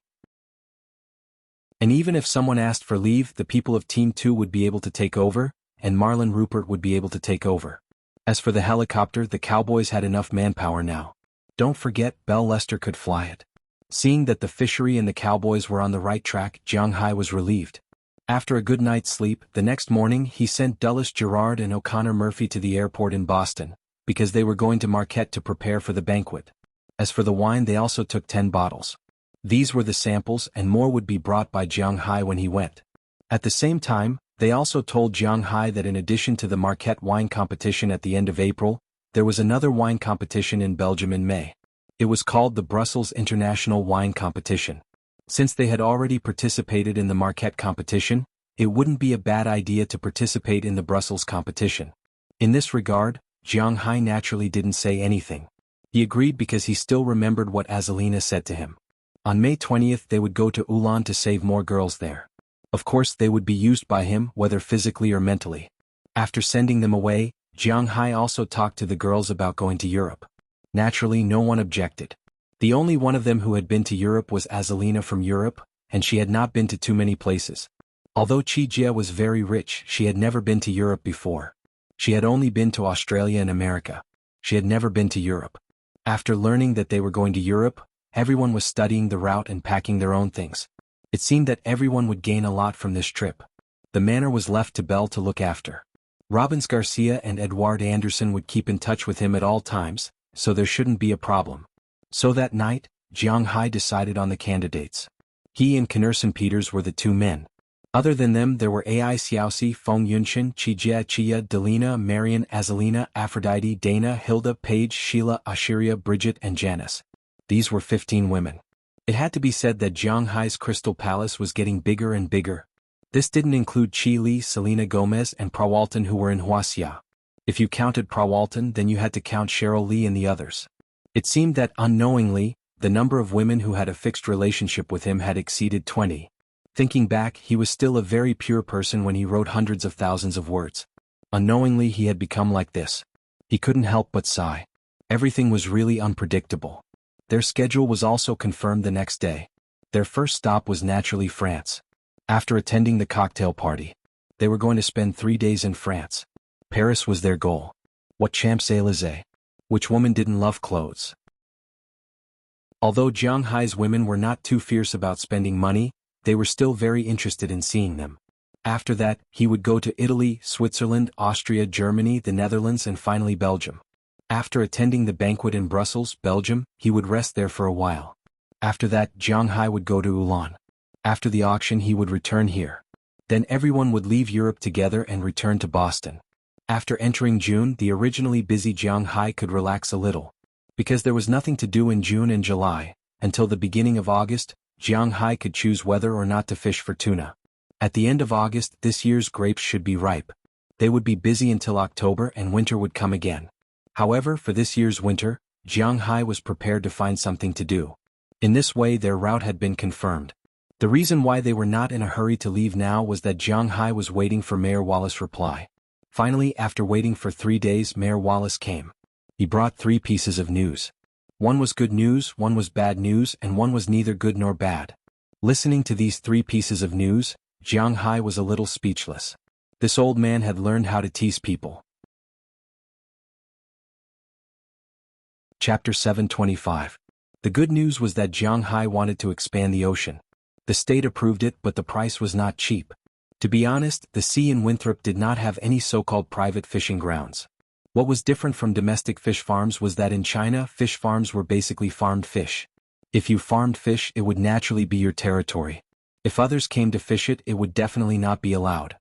And even if someone asked for leave, the people of Team 2 would be able to take over, and Marlon Rupert would be able to take over. As for the helicopter, the cowboys had enough manpower now. Don't forget, Bell Lester could fly it. Seeing that the fishery and the cowboys were on the right track, Jiang Hai was relieved. After a good night's sleep, the next morning he sent Dulles Gerard and O'Connor Murphy to the airport in Boston, because they were going to Marquette to prepare for the banquet. As for the wine, they also took 10 bottles. These were the samples, and more would be brought by Jiang Hai when he went. At the same time, they also told Jiang Hai that in addition to the Marquette wine competition at the end of April, there was another wine competition in Belgium in May. It was called the Brussels International Wine Competition. Since they had already participated in the Marquette competition, it wouldn't be a bad idea to participate in the Brussels competition. In this regard, Jiang Hai naturally didn't say anything. He agreed because he still remembered what Azalina said to him. On May 20th they would go to Ulan to save more girls there. Of course they would be used by him, whether physically or mentally. After sending them away, Jiang Hai also talked to the girls about going to Europe. Naturally no one objected. The only one of them who had been to Europe was Azalina from Europe, and she had not been to too many places. Although Chi Jia was very rich, she had never been to Europe before. She had only been to Australia and America. She had never been to Europe. After learning that they were going to Europe, everyone was studying the route and packing their own things. It seemed that everyone would gain a lot from this trip. The manor was left to Bell to look after. Robbins Garcia and Edward Anderson would keep in touch with him at all times, so there shouldn't be a problem. So that night, Jiang Hai decided on the candidates. He and Knerson Peters were the 2 men. Other than them there were Ai Xiaoxi, Feng Yunshin, Chijia Chia, Delina, Marion, Azalina, Aphrodite, Dana, Hilda, Paige, Sheila, Ashiria, Bridget and Janice. These were 15 women. It had to be said that Jiang Hai's Crystal Palace was getting bigger and bigger. This didn't include Chi Li, Selena Gomez and Prawalton who were in Wuxia. If you counted Prawalton, then you had to count Cheryl Lee and the others. It seemed that unknowingly, the number of women who had a fixed relationship with him had exceeded 20. Thinking back, he was still a very pure person when he wrote hundreds of thousands of words. Unknowingly he had become like this. He couldn't help but sigh. Everything was really unpredictable. Their schedule was also confirmed the next day. Their first stop was naturally France. After attending the cocktail party, they were going to spend 3 days in France. Paris was their goal. What Champs-Élysées? Which woman didn't love clothes? Although Jiang Hai's women were not too fierce about spending money, they were still very interested in seeing them. After that, he would go to Italy, Switzerland, Austria, Germany, the Netherlands and finally Belgium. After attending the banquet in Brussels, Belgium, he would rest there for a while. After that, Jiang Hai would go to Ulan. After the auction he would return here. Then everyone would leave Europe together and return to Boston. After entering June, the originally busy Jiang Hai could relax a little. Because there was nothing to do in June and July, until the beginning of August, Jiang Hai could choose whether or not to fish for tuna. At the end of August, this year's grapes should be ripe. They would be busy until October and winter would come again. However, for this year's winter, Jiang Hai was prepared to find something to do. In this way their route had been confirmed. The reason why they were not in a hurry to leave now was that Jiang Hai was waiting for Mayor Wallace's reply. Finally, after waiting for 3 days, Mayor Wallace came. He brought 3 pieces of news. One was good news, one was bad news, and one was neither good nor bad. Listening to these 3 pieces of news, Jiang Hai was a little speechless. This old man had learned how to tease people. Chapter 725. The good news was that Jiang Hai wanted to expand the ocean. The state approved it, but the price was not cheap. To be honest, the sea in Winthrop did not have any so-called private fishing grounds. What was different from domestic fish farms was that in China, fish farms were basically farmed fish. If you farmed fish, it would naturally be your territory. If others came to fish it, it would definitely not be allowed.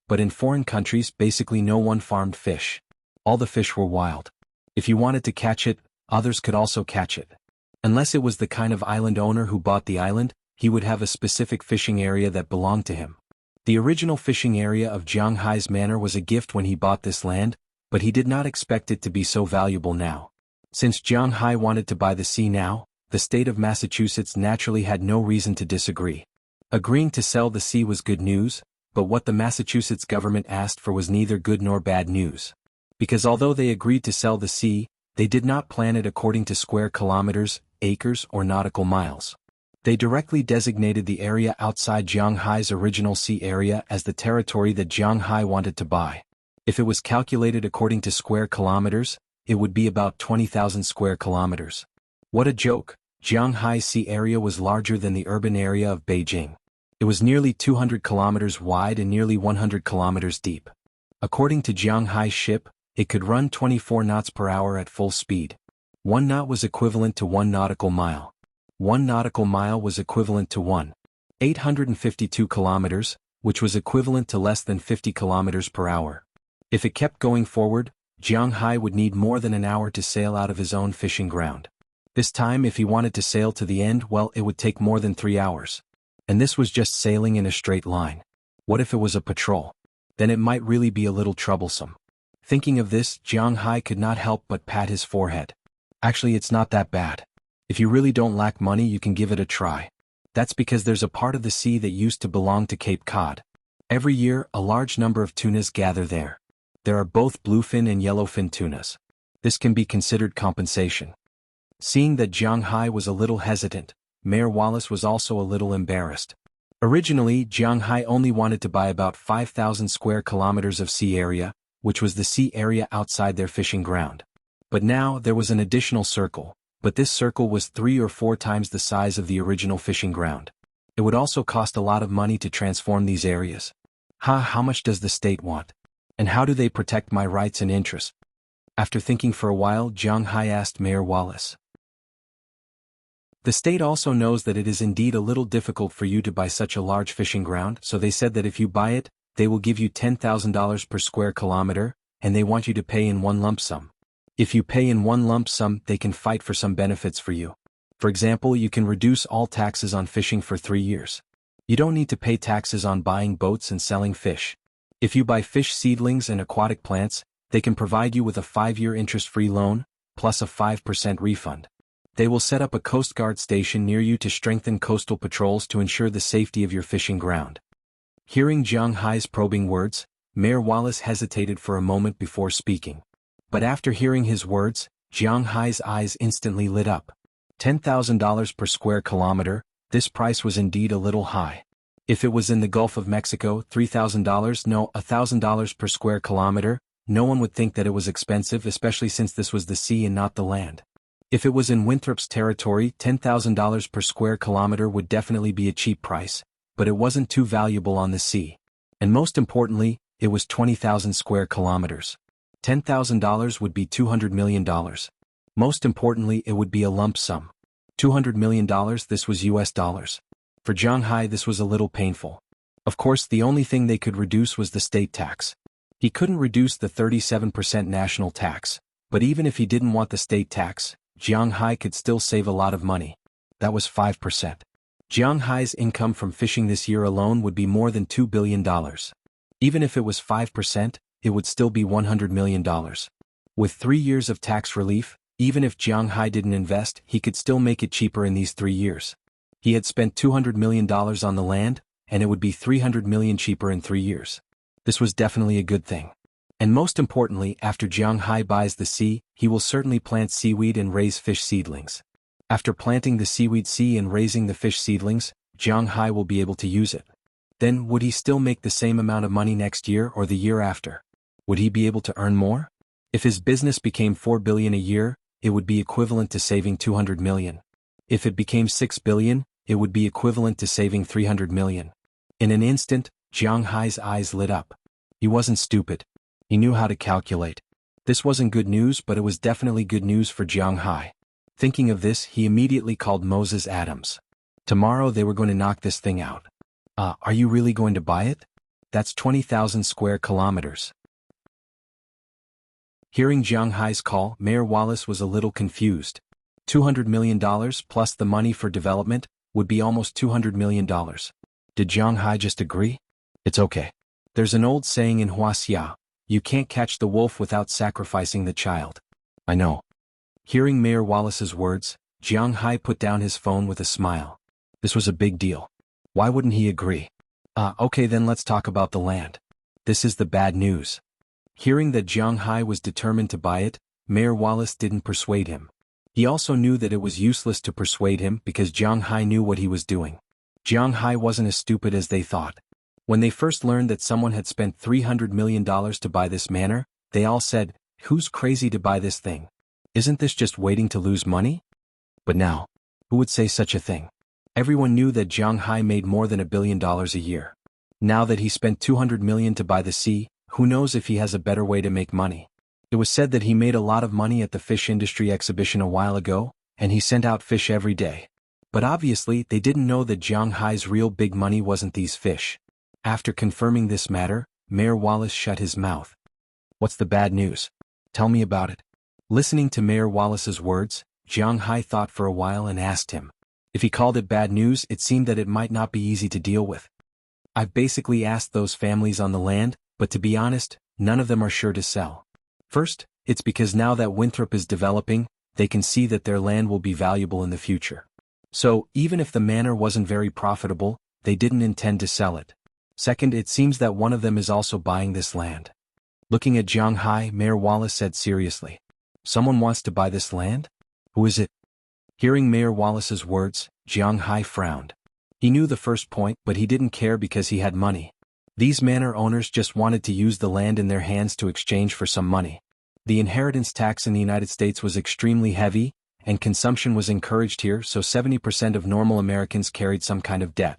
But in foreign countries, basically no one farmed fish. All the fish were wild. If you wanted to catch it, others could also catch it. Unless it was the kind of island owner who bought the island, he would have a specific fishing area that belonged to him. The original fishing area of Jiang Hai's manor was a gift when he bought this land, but he did not expect it to be so valuable now. Since Jiang Hai wanted to buy the sea now, the state of Massachusetts naturally had no reason to disagree. Agreeing to sell the sea was good news, but what the Massachusetts government asked for was neither good nor bad news. Because although they agreed to sell the sea, they did not plan it according to square kilometers, acres, or nautical miles. They directly designated the area outside Jiang Hai's original sea area as the territory that Jiang Hai wanted to buy. If it was calculated according to square kilometers, it would be about 20,000 square kilometers. What a joke! Jiang Hai's sea area was larger than the urban area of Beijing. It was nearly 200 kilometers wide and nearly 100 kilometers deep. According to Jiang Hai's ship, it could run 24 knots per hour at full speed. 1 knot was equivalent to 1 nautical mile. 1 nautical mile was equivalent to 1,852 kilometers, which was equivalent to less than 50 kilometers per hour. If it kept going forward, Jiang Hai would need more than an hour to sail out of his own fishing ground. This time, if he wanted to sail to the end, well, it would take more than 3 hours. And this was just sailing in a straight line. What if it was a patrol? Then it might really be a little troublesome. Thinking of this, Jiang Hai could not help but pat his forehead. Actually, it's not that bad. If you really don't lack money, you can give it a try. That's because there's a part of the sea that used to belong to Cape Cod. Every year, a large number of tunas gather there. There are both bluefin and yellowfin tunas. This can be considered compensation. Seeing that Jiang Hai was a little hesitant, Mayor Wallace was also a little embarrassed. Originally, Jiang Hai only wanted to buy about 5,000 square kilometers of sea area, which was the sea area outside their fishing ground. But now, there was an additional circle, but this circle was 3 or 4 times the size of the original fishing ground. It would also cost a lot of money to transform these areas. How much does the state want? And how do they protect my rights and interests? After thinking for a while, Jiang Hai asked Mayor Wallace. The state also knows that it is indeed a little difficult for you to buy such a large fishing ground, so they said that if you buy it, they will give you $10,000 per square kilometer, and they want you to pay in one lump sum. If you pay in one lump sum, they can fight for some benefits for you. For example, you can reduce all taxes on fishing for 3 years. You don't need to pay taxes on buying boats and selling fish. If you buy fish seedlings and aquatic plants, they can provide you with a 5-year interest-free loan, plus a 5% refund. They will set up a Coast Guard station near you to strengthen coastal patrols to ensure the safety of your fishing ground. Hearing Jiang Hai's probing words, Mayor Wallace hesitated for a moment before speaking. But after hearing his words, Jiang Hai's eyes instantly lit up. $10,000 per square kilometer, this price was indeed a little high. If it was in the Gulf of Mexico, $3,000, no, $1,000 per square kilometer, no one would think that it was expensive, especially since this was the sea and not the land. If it was in Winthrop's territory, $10,000 per square kilometer would definitely be a cheap price, but it wasn't too valuable on the sea. And most importantly, it was 20,000 square kilometers. $10,000 would be $200 million. Most importantly, it would be a lump sum. $200 million, this was US dollars. For Jiang Hai this was a little painful. Of course, the only thing they could reduce was the state tax. He couldn't reduce the 37% national tax, but even if he didn't want the state tax, Jiang Hai could still save a lot of money. That was 5%. Jiang Hai's income from fishing this year alone would be more than $2 billion. Even if it was 5%, it would still be $100 million. With 3 years of tax relief, even if Jiang Hai didn't invest, he could still make it cheaper in these 3 years. He had spent $200 million on the land, and it would be $300 million cheaper in 3 years. This was definitely a good thing. And most importantly, after Jiang Hai buys the sea, he will certainly plant seaweed and raise fish seedlings. After planting the seaweed sea and raising the fish seedlings, Jiang Hai will be able to use it. Then, would he still make the same amount of money next year or the year after? Would he be able to earn more? If his business became $4 billion a year, it would be equivalent to saving $200 million. If it became $6 billion, it would be equivalent to saving $300 million. In an instant, Jiang Hai's eyes lit up. He wasn't stupid. He knew how to calculate. This wasn't good news, but it was definitely good news for Jiang Hai. Thinking of this, he immediately called Moses Adams. Tomorrow they were going to knock this thing out. Are you really going to buy it? That's 20,000 square kilometers. Hearing Jiang Hai's call, Mayor Wallace was a little confused. $200 million plus the money for development would be almost $200 million. Did Jiang Hai just agree? It's okay. There's an old saying in Wuxia, you can't catch the wolf without sacrificing the child. I know. Hearing Mayor Wallace's words, Jiang Hai put down his phone with a smile. This was a big deal. Why wouldn't he agree? Okay, then let's talk about the land. This is the bad news. Hearing that Jiang Hai was determined to buy it, Mayor Wallace didn't persuade him. He also knew that it was useless to persuade him because Jiang Hai knew what he was doing. Jiang Hai wasn't as stupid as they thought. When they first learned that someone had spent $300 million to buy this manor, they all said, "Who's crazy to buy this thing? Isn't this just waiting to lose money?" But now, who would say such a thing? Everyone knew that Jiang Hai made more than $1 billion a year. Now that he spent $200 million to buy the sea, who knows if he has a better way to make money? It was said that he made a lot of money at the fish industry exhibition a while ago, and he sent out fish every day. But obviously, they didn't know that Jiang Hai's real big money wasn't these fish. After confirming this matter, Mayor Wallace shut his mouth. What's the bad news? Tell me about it. Listening to Mayor Wallace's words, Jiang Hai thought for a while and asked him. If he called it bad news, it seemed that it might not be easy to deal with. I've basically asked those families on the land, but to be honest, none of them are sure to sell. First, it's because now that Winthrop is developing, they can see that their land will be valuable in the future. So, even if the manor wasn't very profitable, they didn't intend to sell it. Second, it seems that one of them is also buying this land. Looking at Jiang Hai, Mayor Wallace said seriously. Someone wants to buy this land? Who is it? Hearing Mayor Wallace's words, Jiang Hai frowned. He knew the first point, but he didn't care because he had money. These manor owners just wanted to use the land in their hands to exchange for some money. The inheritance tax in the United States was extremely heavy, and consumption was encouraged here, so 70% of normal Americans carried some kind of debt.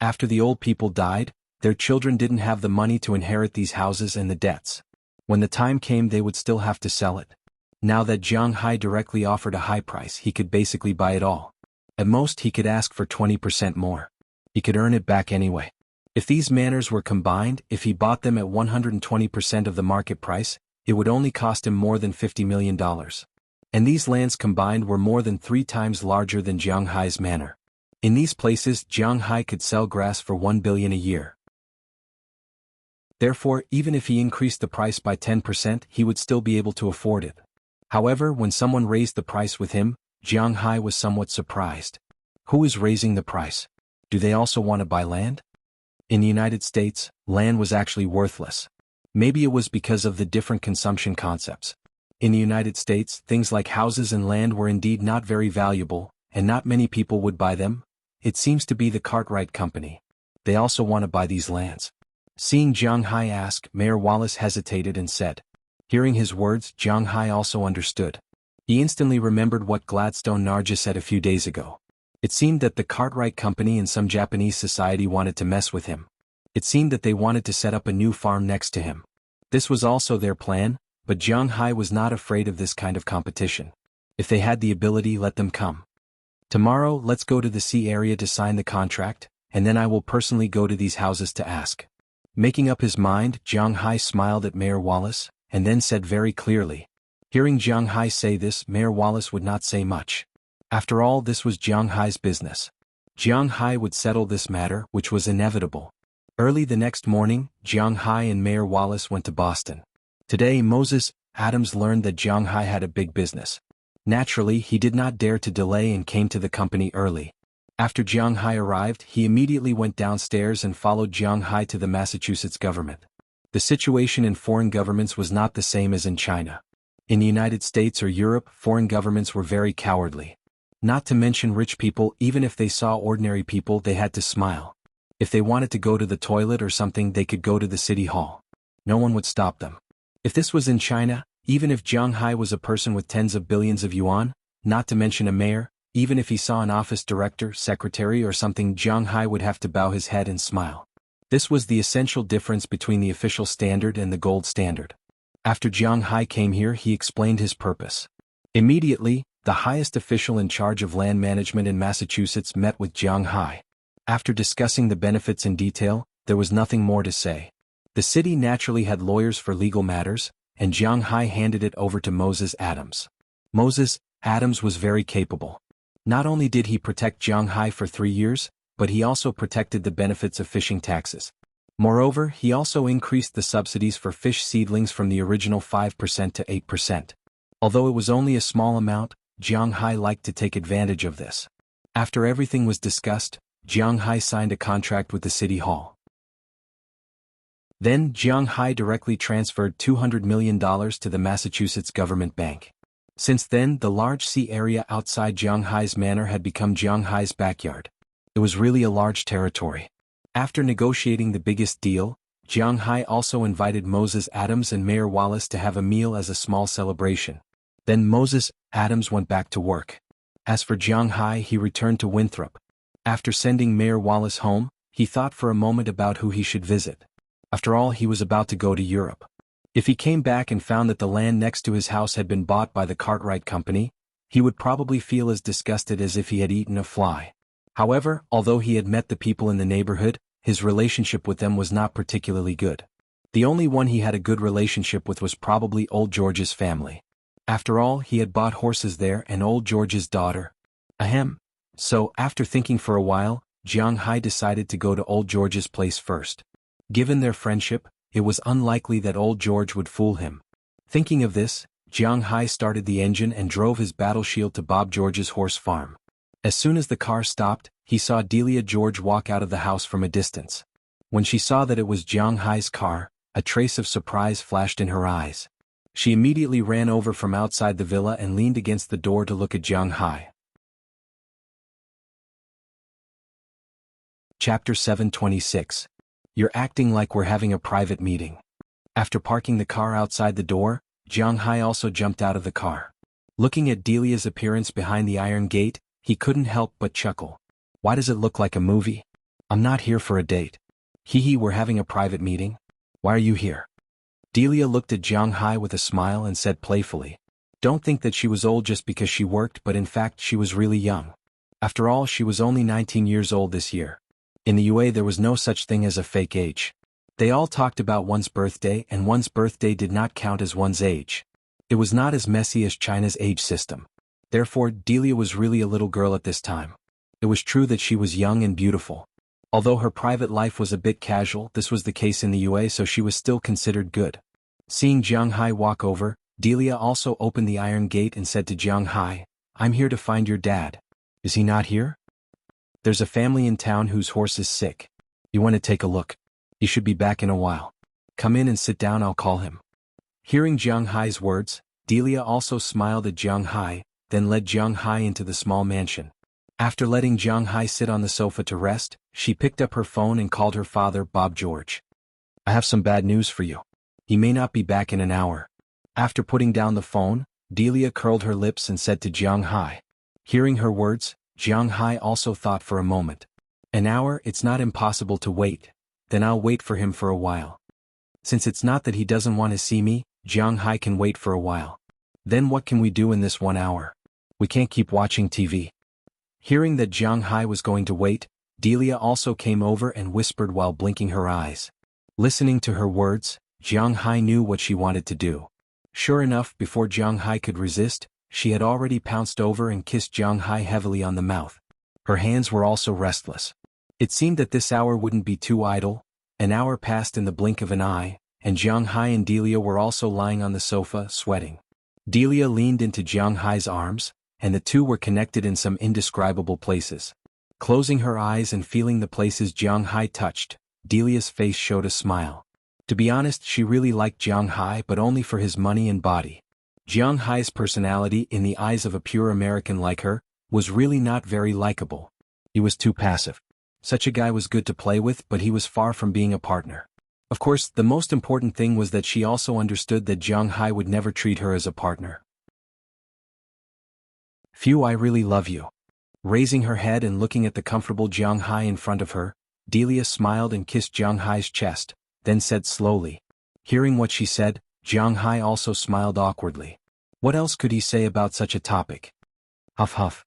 After the old people died, their children didn't have the money to inherit these houses and the debts. When the time came, they would still have to sell it. Now that Jiang Hai directly offered a high price, he could basically buy it all. At most, he could ask for 20% more. He could earn it back anyway. If these manors were combined, if he bought them at 120% of the market price, it would only cost him more than $50 million. And these lands combined were more than 3 times larger than Jiang Hai's manor. In these places, Jiang Hai could sell grass for $1 billion a year. Therefore, even if he increased the price by 10%, he would still be able to afford it. However, when someone raised the price with him, Jiang Hai was somewhat surprised. Who is raising the price? Do they also want to buy land? In the United States, land was actually worthless. Maybe it was because of the different consumption concepts. In the United States, things like houses and land were indeed not very valuable, and not many people would buy them. It seems to be the Cartwright Company. They also want to buy these lands. Seeing Jiang Hai ask, Mayor Wallace hesitated and said. Hearing his words, Jiang Hai also understood. He instantly remembered what Gladstone Narja said a few days ago. It seemed that the Cartwright Company and some Japanese society wanted to mess with him. It seemed that they wanted to set up a new farm next to him. This was also their plan, But Jiang Hai was not afraid of this kind of competition. If they had the ability, let them come. Tomorrow, let's go to the sea area to sign the contract, and then I will personally go to these houses to ask. Making up his mind, Jiang Hai smiled at Mayor Wallace, and then said very clearly. Hearing Jiang Hai say this, Mayor Wallace would not say much. After all, this was Jiang Hai's business. Jiang Hai would settle this matter, which was inevitable. Early the next morning, Jiang Hai and Mayor Wallace went to Boston. Today, Moses Adams learned that Jiang Hai had a big business. Naturally, he did not dare to delay and came to the company early. After Jiang Hai arrived, he immediately went downstairs and followed Jiang Hai to the Massachusetts government. The situation in foreign governments was not the same as in China. In the United States or Europe, foreign governments were very cowardly. Not to mention rich people, even if they saw ordinary people, they had to smile. If they wanted to go to the toilet or something, they could go to the city hall. No one would stop them. If this was in China, even if Jiang Hai was a person with tens of billions of yuan, not to mention a mayor, even if he saw an office director, secretary or something, Jiang Hai would have to bow his head and smile. This was the essential difference between the official standard and the gold standard. After Jiang Hai came here, he explained his purpose. Immediately, the highest official in charge of land management in Massachusetts met with Jiang Hai. After discussing the benefits in detail, there was nothing more to say. The city naturally had lawyers for legal matters, and Jiang Hai handed it over to Moses Adams. Moses Adams was very capable. Not only did he protect Jiang Hai for 3 years, but he also protected the benefits of fishing taxes. Moreover, he also increased the subsidies for fish seedlings from the original 5% to 8%. Although it was only a small amount, Jiang Hai liked to take advantage of this. After everything was discussed, Jiang Hai signed a contract with the city hall. Then Jiang Hai directly transferred $200 million to the Massachusetts Government Bank. Since then, the large sea area outside Jiang Hai's manor had become Jiang Hai's backyard. It was really a large territory. After negotiating the biggest deal, Jiang Hai also invited Moses Adams and Mayor Wallace to have a meal as a small celebration. Then Moses Adams went back to work. As for Jiang Hai, he returned to Winthrop. After sending Mayor Wallace home, he thought for a moment about who he should visit. After all, he was about to go to Europe. If he came back and found that the land next to his house had been bought by the Cartwright Company, he would probably feel as disgusted as if he had eaten a fly. However, although he had met the people in the neighborhood, his relationship with them was not particularly good. The only one he had a good relationship with was probably Old George's family. After all, he had bought horses there and Old George's daughter. Ahem. So, after thinking for a while, Jiang Hai decided to go to Old George's place first. Given their friendship, it was unlikely that Old George would fool him. Thinking of this, Jiang Hai started the engine and drove his battle shield to Bob George's horse farm. As soon as the car stopped, he saw Delia George walk out of the house from a distance. When she saw that it was Jiang Hai's car, a trace of surprise flashed in her eyes. She immediately ran over from outside the villa and leaned against the door to look at Jiang Hai. Chapter 726. You're acting like we're having a private meeting. After parking the car outside the door, Jiang Hai also jumped out of the car. Looking at Delia's appearance behind the iron gate, he couldn't help but chuckle. Why does it look like a movie? I'm not here for a date. Hee, we're having a private meeting? Why are you here? Delia looked at Jiang Hai with a smile and said playfully. Don't think that she was old just because she worked, but in fact she was really young. After all, she was only 19 years old this year. In the UA there was no such thing as a fake age. They all talked about one's birthday, and one's birthday did not count as one's age. It was not as messy as China's age system. Therefore, Delia was really a little girl at this time. It was true that she was young and beautiful. Although her private life was a bit casual, this was the case in the UA, so she was still considered good. Seeing Jiang Hai walk over, Delia also opened the iron gate and said to Jiang Hai, I'm here to find your dad. Is he not here? There's a family in town whose horse is sick. You want to take a look? He should be back in a while. Come in and sit down, I'll call him. Hearing Jiang Hai's words, Delia also smiled at Jiang Hai, then led Jiang Hai into the small mansion. After letting Jiang Hai sit on the sofa to rest, she picked up her phone and called her father, Bob George. I have some bad news for you. He may not be back in an hour. After putting down the phone, Delia curled her lips and said to Jiang Hai. Hearing her words, Jiang Hai also thought for a moment. An hour? It's not impossible to wait. Then I'll wait for him for a while. Since it's not that he doesn't want to see me, Jiang Hai can wait for a while. Then what can we do in this 1 hour? We can't keep watching TV. Hearing that Jiang Hai was going to wait, Delia also came over and whispered while blinking her eyes. Listening to her words, Jiang Hai knew what she wanted to do. Sure enough, before Jiang Hai could resist, she had already pounced over and kissed Jiang Hai heavily on the mouth. Her hands were also restless. It seemed that this hour wouldn't be too idle. An hour passed in the blink of an eye, and Jiang Hai and Delia were also lying on the sofa, sweating. Delia leaned into Jiang Hai's arms, and the two were connected in some indescribable places. Closing her eyes and feeling the places Jiang Hai touched, Delia's face showed a smile. To be honest, she really liked Jiang Hai, but only for his money and body. Jiang Hai's personality, in the eyes of a pure American like her, was really not very likable. He was too passive. Such a guy was good to play with, but he was far from being a partner. Of course, the most important thing was that she also understood that Jiang Hai would never treat her as a partner. Phew, I really love you. Raising her head and looking at the comfortable Jiang Hai in front of her, Delia smiled and kissed Jiang Hai's chest, then said slowly. Hearing what she said, Jiang Hai also smiled awkwardly. What else could he say about such a topic? Huff huff.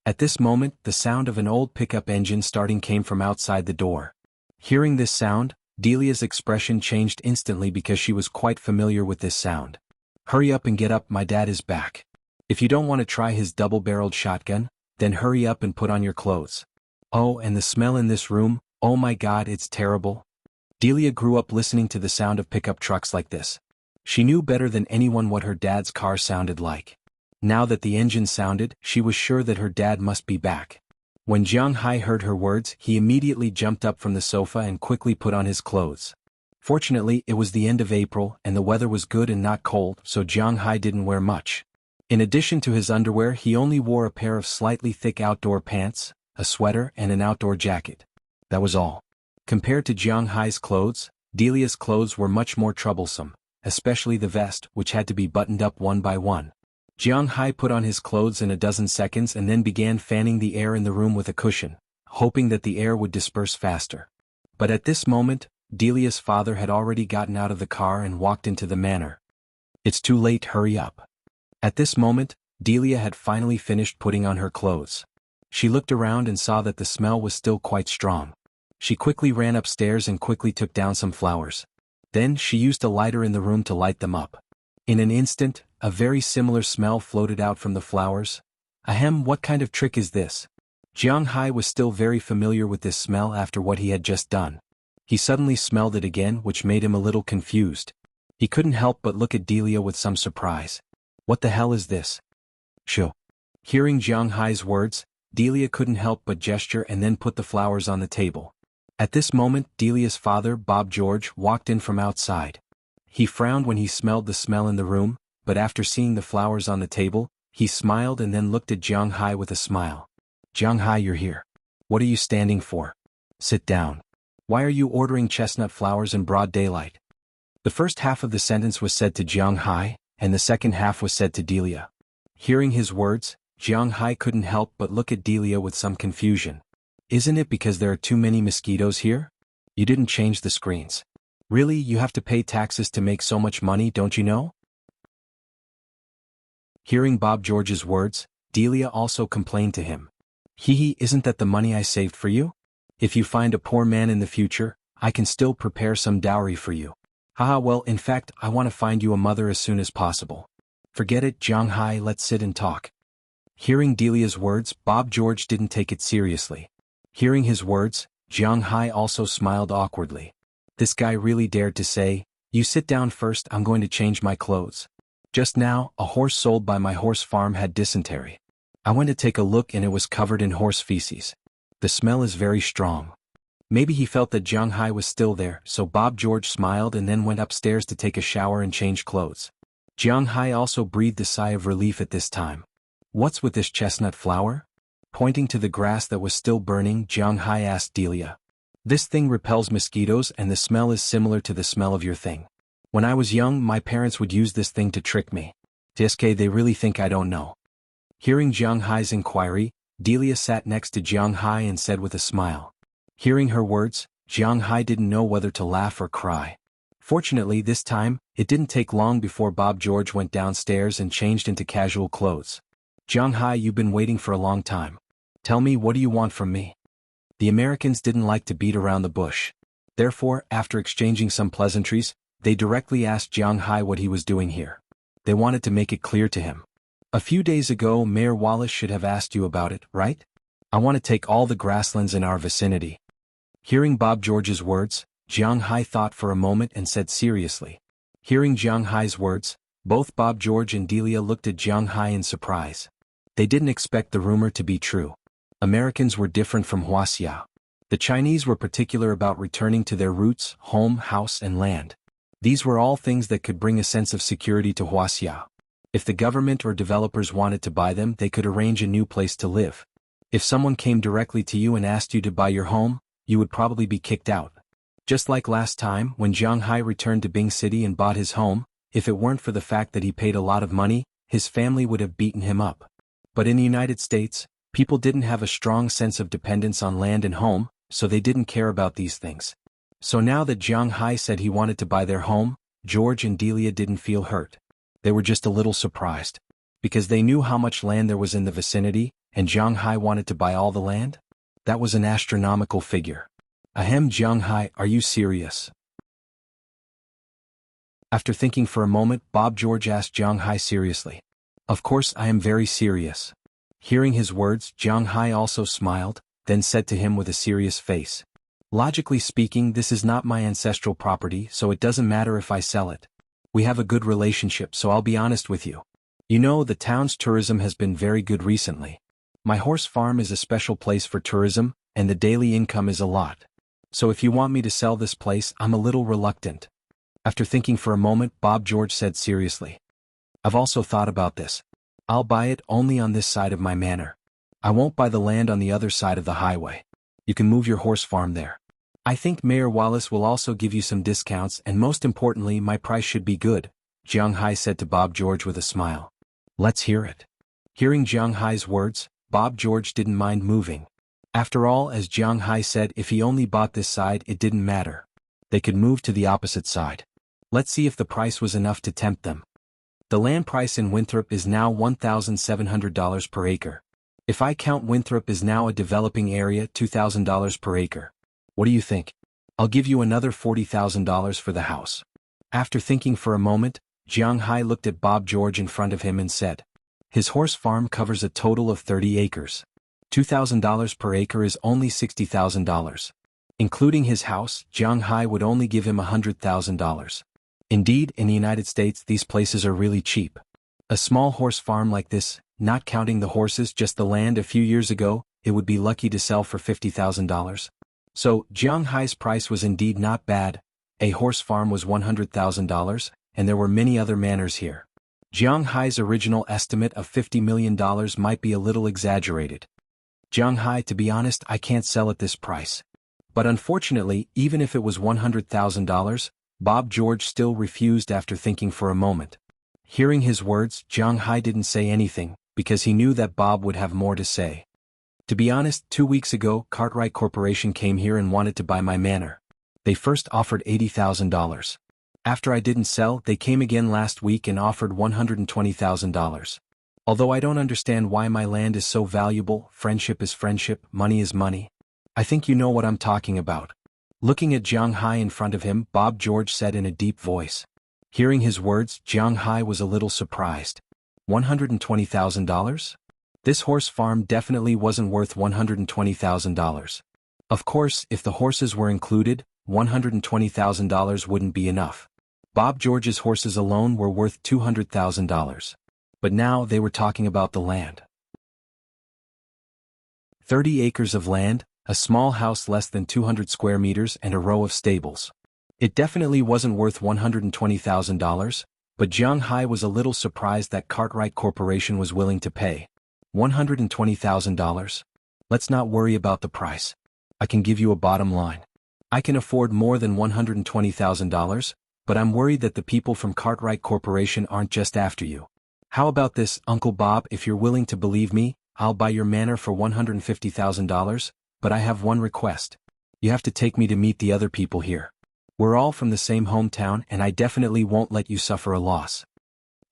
At this moment, the sound of an old pickup engine starting came from outside the door. Hearing this sound, Delia's expression changed instantly because she was quite familiar with this sound. Hurry up and get up, my dad is back. If you don't want to try his double-barreled shotgun, then hurry up and put on your clothes. Oh, and the smell in this room, oh my God, it's terrible. Delia grew up listening to the sound of pickup trucks like this. She knew better than anyone what her dad's car sounded like. Now that the engine sounded, she was sure that her dad must be back. When Jiang Hai heard her words, he immediately jumped up from the sofa and quickly put on his clothes. Fortunately, it was the end of April and the weather was good and not cold, so Jiang Hai didn't wear much. In addition to his underwear, he only wore a pair of slightly thick outdoor pants, a sweater, and an outdoor jacket. That was all. Compared to Jiang Hai's clothes, Delia's clothes were much more troublesome, especially the vest, which had to be buttoned up one by one. Jiang Hai put on his clothes in a dozen seconds and then began fanning the air in the room with a cushion, hoping that the air would disperse faster. But at this moment, Delia's father had already gotten out of the car and walked into the manor. It's too late, hurry up. At this moment, Delia had finally finished putting on her clothes. She looked around and saw that the smell was still quite strong. She quickly ran upstairs and quickly took down some flowers. Then she used a lighter in the room to light them up. In an instant, a very similar smell floated out from the flowers. Ahem, what kind of trick is this? Jiang Hai was still very familiar with this smell after what he had just done. He suddenly smelled it again, which made him a little confused. He couldn't help but look at Delia with some surprise. What the hell is this? Shoo. Hearing Jiang Hai's words, Delia couldn't help but gesture and then put the flowers on the table. At this moment, Delia's father, Bob George, walked in from outside. He frowned when he smelled the smell in the room, but after seeing the flowers on the table, he smiled and then looked at Jiang Hai with a smile. Jiang Hai, you're here. What are you standing for? Sit down. Why are you ordering chestnut flowers in broad daylight? The first half of the sentence was said to Jiang Hai, and the second half was said to Delia. Hearing his words, Jiang Hai couldn't help but look at Delia with some confusion. Isn't it because there are too many mosquitoes here? You didn't change the screens. Really, you have to pay taxes to make so much money, don't you know? Hearing Bob George's words, Delia also complained to him. Hee, isn't that the money I saved for you? If you find a poor man in the future, I can still prepare some dowry for you. Haha, well, in fact, I want to find you a mother as soon as possible. Forget it, Jiang Hai, let's sit and talk. Hearing Delia's words, Bob George didn't take it seriously. Hearing his words, Jiang Hai also smiled awkwardly. This guy really dared to say, you sit down first, I'm going to change my clothes. Just now, a horse sold by my horse farm had dysentery. I went to take a look and it was covered in horse feces. The smell is very strong. Maybe he felt that Jiang Hai was still there, so Bob George smiled and then went upstairs to take a shower and change clothes. Jiang Hai also breathed a sigh of relief at this time. What's with this chestnut flower? Pointing to the grass that was still burning, Jiang Hai asked Delia. This thing repels mosquitoes and the smell is similar to the smell of your thing. When I was young, my parents would use this thing to trick me. TSK, they really think I don't know. Hearing Jiang Hai's inquiry, Delia sat next to Jiang Hai and said with a smile. Hearing her words, Jiang Hai didn't know whether to laugh or cry. Fortunately this time, it didn't take long before Bob George went downstairs and changed into casual clothes. "Jiang Hai, you've been waiting for a long time. Tell me, what do you want from me?" The Americans didn't like to beat around the bush. Therefore, after exchanging some pleasantries, they directly asked Jiang Hai what he was doing here. They wanted to make it clear to him. "A few days ago, Mayor Wallace should have asked you about it, right? I want to take all the grasslands in our vicinity." Hearing Bob George's words, Jiang Hai thought for a moment and said seriously. Hearing Jiang Hai's words, both Bob George and Delia looked at Jiang Hai in surprise. They didn't expect the rumor to be true. Americans were different from Wuxia. The Chinese were particular about returning to their roots, home, house, and land. These were all things that could bring a sense of security to Wuxia. If the government or developers wanted to buy them, they could arrange a new place to live. If someone came directly to you and asked you to buy your home, you would probably be kicked out. Just like last time when Jiang Hai returned to Bing City and bought his home, if it weren't for the fact that he paid a lot of money, his family would have beaten him up. But in the United States, people didn't have a strong sense of dependence on land and home, so they didn't care about these things. So now that Jiang Hai said he wanted to buy their home, George and Delia didn't feel hurt. They were just a little surprised. Because they knew how much land there was in the vicinity, and Jiang Hai wanted to buy all the land? That was an astronomical figure. Ahem, Jiang Hai, are you serious? After thinking for a moment, Bob George asked Jiang Hai seriously. "Of course I am very serious." Hearing his words, Jiang Hai also smiled, then said to him with a serious face. "Logically speaking, this is not my ancestral property, so it doesn't matter if I sell it. We have a good relationship, so I'll be honest with you. You know, the town's tourism has been very good recently. My horse farm is a special place for tourism, and the daily income is a lot. So if you want me to sell this place, I'm a little reluctant." After thinking for a moment, Bob George said seriously. "I've also thought about this. I'll buy it only on this side of my manor. I won't buy the land on the other side of the highway. You can move your horse farm there. I think Mayor Wallace will also give you some discounts, and most importantly, my price should be good," Jiang Hai said to Bob George with a smile. "Let's hear it." Hearing Jiang Hai's words, Bob George didn't mind moving. After all, as Jiang Hai said, if he only bought this side, it didn't matter. They could move to the opposite side. Let's see if the price was enough to tempt them. The land price in Winthrop is now $1,700 per acre. If I count Winthrop is now a developing area, $2,000 per acre. What do you think? I'll give you another $40,000 for the house. After thinking for a moment, Jiang Hai looked at Bob George in front of him and said, "His horse farm covers a total of 30 acres. $2,000 per acre is only $60,000. Including his house, Jiang Hai would only give him $100,000. Indeed, in the United States these places are really cheap. A small horse farm like this, not counting the horses, just the land a few years ago, it would be lucky to sell for $50,000. So, Jiang Hai's price was indeed not bad. A horse farm was $100,000, and there were many other manors here. Jiang Hai's original estimate of $50 million might be a little exaggerated. "Jiang Hai, to be honest, I can't sell at this price." But unfortunately, even if it was $100,000, Bob George still refused after thinking for a moment. Hearing his words, Jiang Hai didn't say anything, because he knew that Bob would have more to say. "To be honest, 2 weeks ago, Cartwright Corporation came here and wanted to buy my manor. They first offered $80,000. After I didn't sell, they came again last week and offered $120,000. Although I don't understand why my land is so valuable, friendship is friendship, money is money. I think you know what I'm talking about." Looking at Jiang Hai in front of him, Bob George said in a deep voice. Hearing his words, Jiang Hai was a little surprised. $120,000? This horse farm definitely wasn't worth $120,000. Of course, if the horses were included, $120,000 wouldn't be enough. Bob George's horses alone were worth $200,000. But now they were talking about the land. 30 acres of land, a small house less than 200 square meters and a row of stables. It definitely wasn't worth $120,000, but Jiang Hai was a little surprised that Cartwright Corporation was willing to pay $120,000. "Let's not worry about the price. I can give you a bottom line. I can afford more than $120,000, but I'm worried that the people from Cartwright Corporation aren't just after you. How about this, Uncle Bob? If you're willing to believe me, I'll buy your manor for $150,000, but I have one request. You have to take me to meet the other people here. We're all from the same hometown and I definitely won't let you suffer a loss.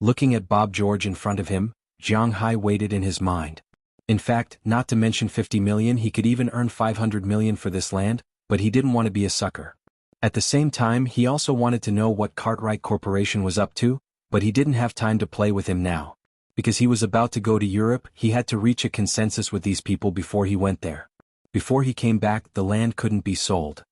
Looking at Bob George in front of him, Jiang Hai waited in his mind. In fact, not to mention 50 million, he could even earn 500 million for this land, but he didn't want to be a sucker. At the same time, he also wanted to know what Cartwright Corporation was up to, but he didn't have time to play with him now. Because he was about to go to Europe, he had to reach a consensus with these people before he went there. Before he came back, the land couldn't be sold.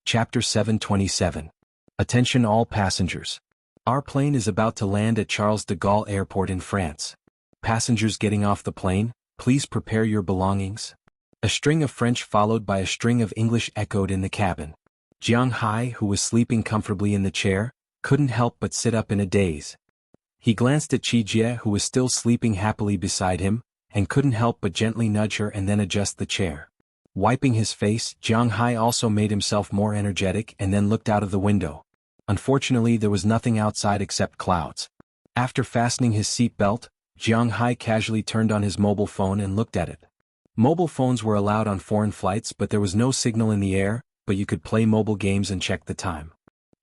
Chapter 727. Attention all passengers. Our plane is about to land at Charles de Gaulle Airport in France. Passengers getting off the plane, please prepare your belongings. A string of French followed by a string of English echoed in the cabin. Jiang Hai, who was sleeping comfortably in the chair, couldn't help but sit up in a daze. He glanced at Chi Jie, who was still sleeping happily beside him, and couldn't help but gently nudge her and then adjust the chair. Wiping his face, Jiang Hai also made himself more energetic and then looked out of the window. Unfortunately, there was nothing outside except clouds. After fastening his seat belt, Jiang Hai casually turned on his mobile phone and looked at it. Mobile phones were allowed on foreign flights, but there was no signal in the air, but you could play mobile games and check the time.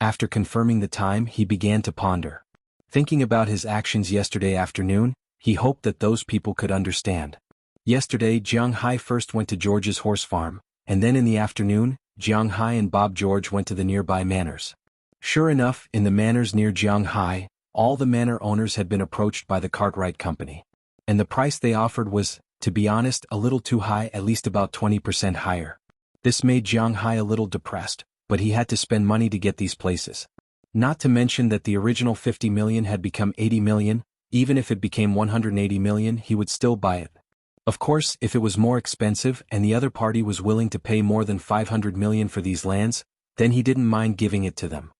After confirming the time, he began to ponder. Thinking about his actions yesterday afternoon, he hoped that those people could understand. Yesterday, Jiang Hai first went to George's horse farm, and then in the afternoon, Jiang Hai and Bob George went to the nearby manors. Sure enough, in the manors near Jiang Hai, all the manor owners had been approached by the Cartwright Company. And the price they offered was, to be honest, a little too high, at least about 20% higher. This made Jiang Hai a little depressed, but he had to spend money to get these places. Not to mention that the original 50 million had become 80 million, even if it became 180 million, he would still buy it. Of course, if it was more expensive and the other party was willing to pay more than 500 million for these lands, then he didn't mind giving it to them.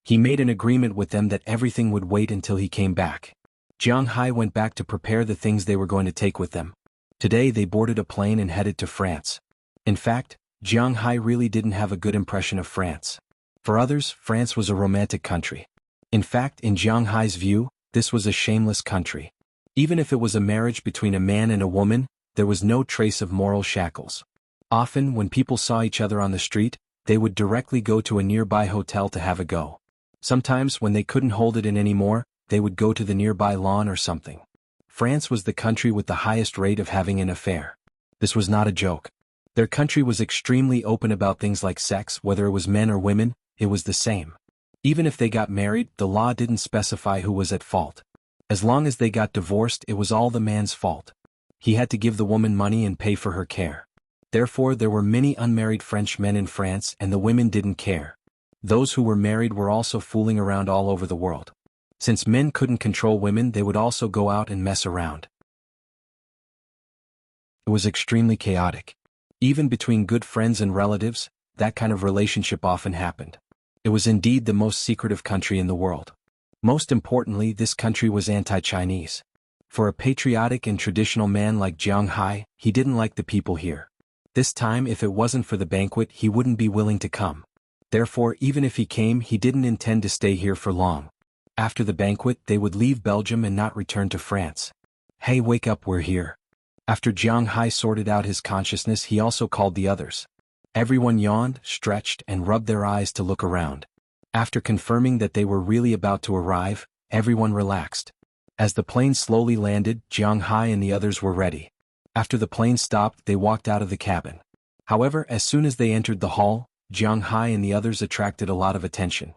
He made an agreement with them that everything would wait until he came back. Jiang Hai went back to prepare the things they were going to take with them. Today they boarded a plane and headed to France. In fact, Jiang Hai really didn't have a good impression of France. For others, France was a romantic country. In fact, in Jiang Hai's view, this was a shameless country. Even if it was a marriage between a man and a woman, there was no trace of moral shackles. Often, when people saw each other on the street, they would directly go to a nearby hotel to have a go. Sometimes, when they couldn't hold it in anymore, they would go to the nearby lawn or something. France was the country with the highest rate of having an affair. This was not a joke. Their country was extremely open about things like sex, whether it was men or women, it was the same. Even if they got married, the law didn't specify who was at fault. As long as they got divorced, it was all the man's fault. He had to give the woman money and pay for her care. Therefore, there were many unmarried French men in France and the women didn't care. Those who were married were also fooling around all over the world. Since men couldn't control women, they would also go out and mess around. It was extremely chaotic. Even between good friends and relatives, that kind of relationship often happened. It was indeed the most secretive country in the world. Most importantly, this country was anti-Chinese. For a patriotic and traditional man like Jiang Hai, he didn't like the people here. This time, if it wasn't for the banquet, he wouldn't be willing to come. Therefore, even if he came, he didn't intend to stay here for long. After the banquet, they would leave Belgium and not return to France. Hey, wake up, we're here. After Jiang Hai sorted out his consciousness, he also called the others. Everyone yawned, stretched, and rubbed their eyes to look around. After confirming that they were really about to arrive, everyone relaxed. As the plane slowly landed, Jiang Hai and the others were ready. After the plane stopped, they walked out of the cabin. However, as soon as they entered the hall, Jiang Hai and the others attracted a lot of attention.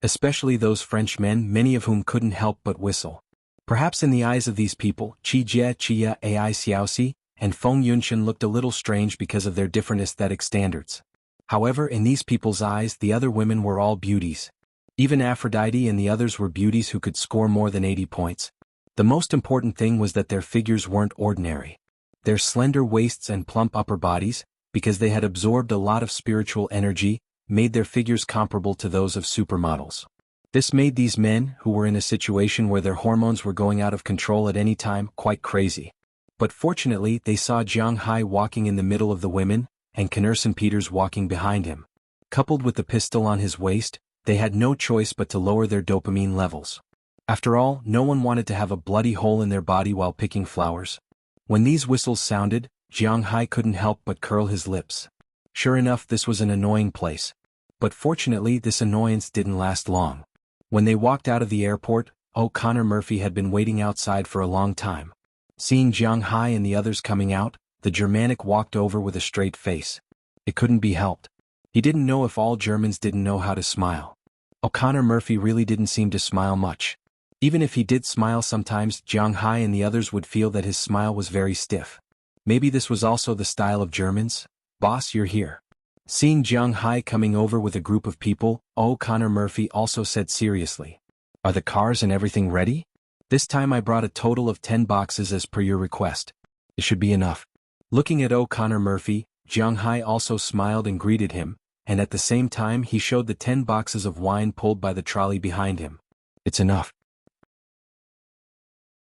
Especially those French men, many of whom couldn't help but whistle. Perhaps in the eyes of these people, Chi Jie, Chia, Ai Xiaoxi, and Feng Yunshan looked a little strange because of their different aesthetic standards. However, in these people's eyes, the other women were all beauties. Even Aphrodite and the others were beauties who could score more than 80 points. The most important thing was that their figures weren't ordinary. Their slender waists and plump upper bodies, because they had absorbed a lot of spiritual energy, made their figures comparable to those of supermodels. This made these men, who were in a situation where their hormones were going out of control at any time, quite crazy. But fortunately, they saw Jiang Hai walking in the middle of the women, and Knerson Peters walking behind him. Coupled with the pistol on his waist, they had no choice but to lower their dopamine levels. After all, no one wanted to have a bloody hole in their body while picking flowers. When these whistles sounded, Jiang Hai couldn't help but curl his lips. Sure enough, this was an annoying place. But fortunately, this annoyance didn't last long. When they walked out of the airport, O'Connor Murphy had been waiting outside for a long time. Seeing Jiang Hai and the others coming out, the Germanic walked over with a straight face. It couldn't be helped. He didn't know if all Germans didn't know how to smile. O'Connor Murphy really didn't seem to smile much. Even if he did smile sometimes, Jiang Hai and the others would feel that his smile was very stiff. Maybe this was also the style of Germans? Boss, you're here. Seeing Jiang Hai coming over with a group of people, O'Connor Murphy also said seriously. Are the cars and everything ready? This time I brought a total of 10 boxes as per your request. It should be enough. Looking at O'Connor Murphy, Jiang Hai also smiled and greeted him, and at the same time he showed the 10 boxes of wine pulled by the trolley behind him. It's enough.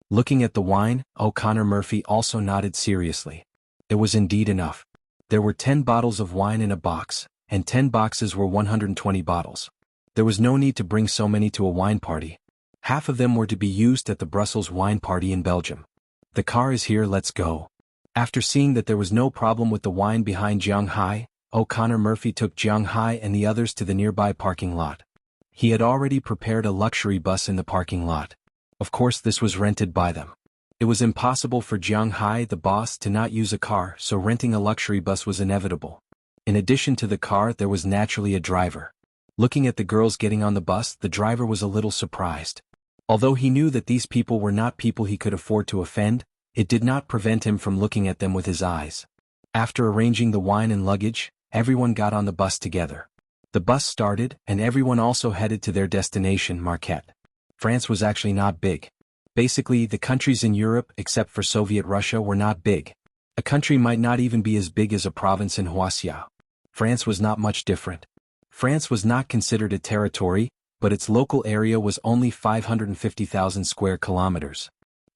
Looking at the wine, O'Connor Murphy also nodded seriously. It was indeed enough. There were 10 bottles of wine in a box, and 10 boxes were 120 bottles. There was no need to bring so many to a wine party. Half of them were to be used at the Brussels wine party in Belgium. The car is here, let's go. After seeing that there was no problem with the wine behind Jiang Hai, O'Connor Murphy took Jiang Hai and the others to the nearby parking lot. He had already prepared a luxury bus in the parking lot. Of course, this was rented by them. It was impossible for Jiang Hai, the boss, to not use a car, so renting a luxury bus was inevitable. In addition to the car, there was naturally a driver. Looking at the girls getting on the bus, the driver was a little surprised. Although he knew that these people were not people he could afford to offend, it did not prevent him from looking at them with his eyes. After arranging the wine and luggage, everyone got on the bus together. The bus started, and everyone also headed to their destination, Marquette. France was actually not big. Basically, the countries in Europe, except for Soviet Russia, were not big. A country might not even be as big as a province in Wuxia. France was not much different. France was not considered a territory, but its local area was only 550,000 square kilometers.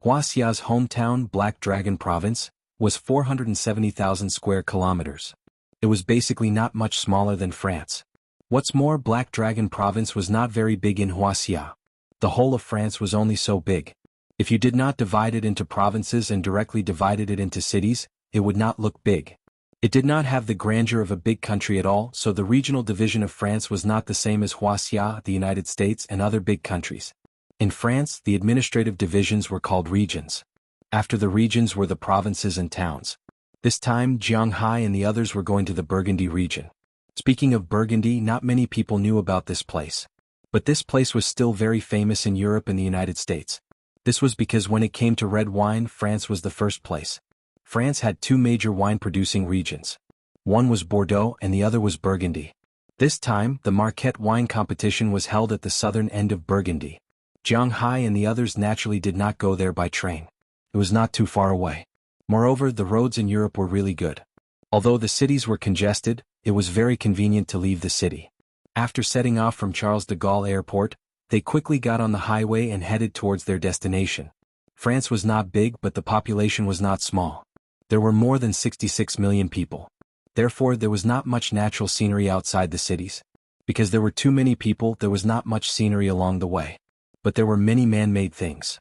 Wuxia's hometown, Black Dragon Province, was 470,000 square kilometers. It was basically not much smaller than France. What's more, Black Dragon Province was not very big in Wuxia. The whole of France was only so big. If you did not divide it into provinces and directly divided it into cities, it would not look big. It did not have the grandeur of a big country at all, so the regional division of France was not the same as Wuxia, the United States, and other big countries. In France, the administrative divisions were called regions. After the regions were the provinces and towns. This time, Jiang Hai and the others were going to the Burgundy region. Speaking of Burgundy, not many people knew about this place. But this place was still very famous in Europe and the United States. This was because when it came to red wine, France was the first place. France had two major wine-producing regions. One was Bordeaux and the other was Burgundy. This time, the Marquette wine competition was held at the southern end of Burgundy. Jiang Hai and the others naturally did not go there by train. It was not too far away. Moreover, the roads in Europe were really good. Although the cities were congested, it was very convenient to leave the city. After setting off from Charles de Gaulle Airport, they quickly got on the highway and headed towards their destination. France was not big, but the population was not small. There were more than 66 million people. Therefore, there was not much natural scenery outside the cities. Because there were too many people, there was not much scenery along the way. But there were many man-made things.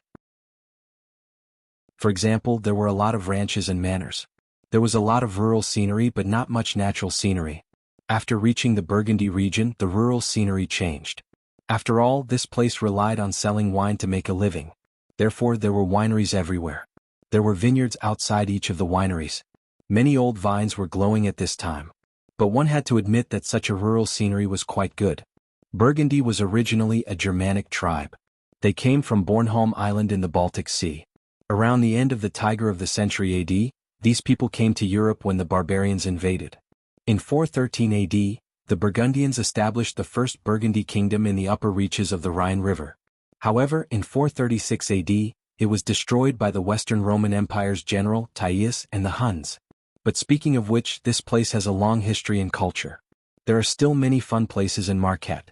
For example, there were a lot of ranches and manors. There was a lot of rural scenery but not much natural scenery. After reaching the Burgundy region, the rural scenery changed. After all, this place relied on selling wine to make a living. Therefore, there were wineries everywhere. There were vineyards outside each of the wineries. Many old vines were glowing at this time. But one had to admit that such a rural scenery was quite good. Burgundy was originally a Germanic tribe. They came from Bornholm Island in the Baltic Sea. Around the end of the Tiger of the century AD, these people came to Europe when the barbarians invaded. In 413 AD, the Burgundians established the first Burgundy kingdom in the upper reaches of the Rhine River. However, in 436 AD, it was destroyed by the Western Roman Empire's general, Taius, and the Huns. But speaking of which, this place has a long history and culture. There are still many fun places in Marquette.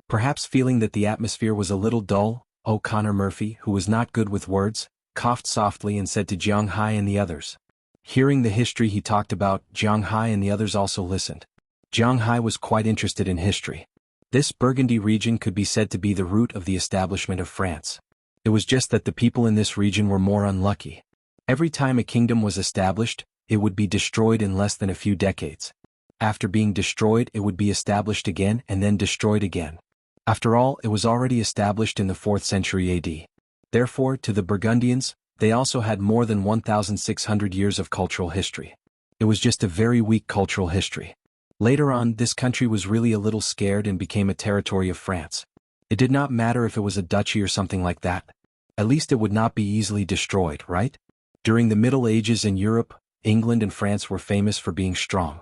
Perhaps feeling that the atmosphere was a little dull, O'Connor Murphy, who was not good with words, coughed softly and said to Jiang Hai and the others. Hearing the history he talked about, Jiang Hai and the others also listened. Jiang Hai was quite interested in history. This Burgundy region could be said to be the root of the establishment of France. It was just that the people in this region were more unlucky. Every time a kingdom was established, it would be destroyed in less than a few decades. After being destroyed, it would be established again and then destroyed again. After all, it was already established in the 4th century AD. Therefore, to the Burgundians, they also had more than 1,600 years of cultural history. It was just a very weak cultural history. Later on, this country was really a little scared and became a territory of France. It did not matter if it was a duchy or something like that. At least it would not be easily destroyed, right? During the Middle Ages in Europe, England and France were famous for being strong.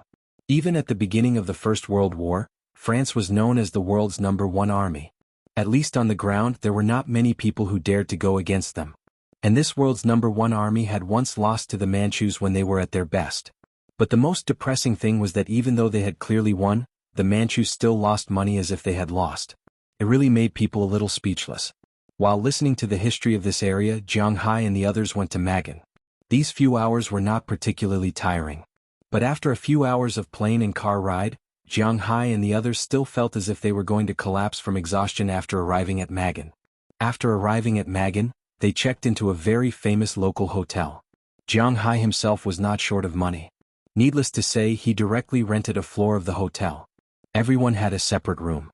Even at the beginning of the First World War, France was known as the world's #1 army. At least on the ground, there were not many people who dared to go against them. And this world's #1 army had once lost to the Manchus when they were at their best. But the most depressing thing was that even though they had clearly won, the Manchus still lost money as if they had lost. It really made people a little speechless. While listening to the history of this area, Jiang Hai and the others went to Magan. These few hours were not particularly tiring. But after a few hours of plane and car ride, Jiang Hai and the others still felt as if they were going to collapse from exhaustion after arriving at Magan. After arriving at Magan, they checked into a very famous local hotel. Jiang Hai himself was not short of money. Needless to say, he directly rented a floor of the hotel. Everyone had a separate room.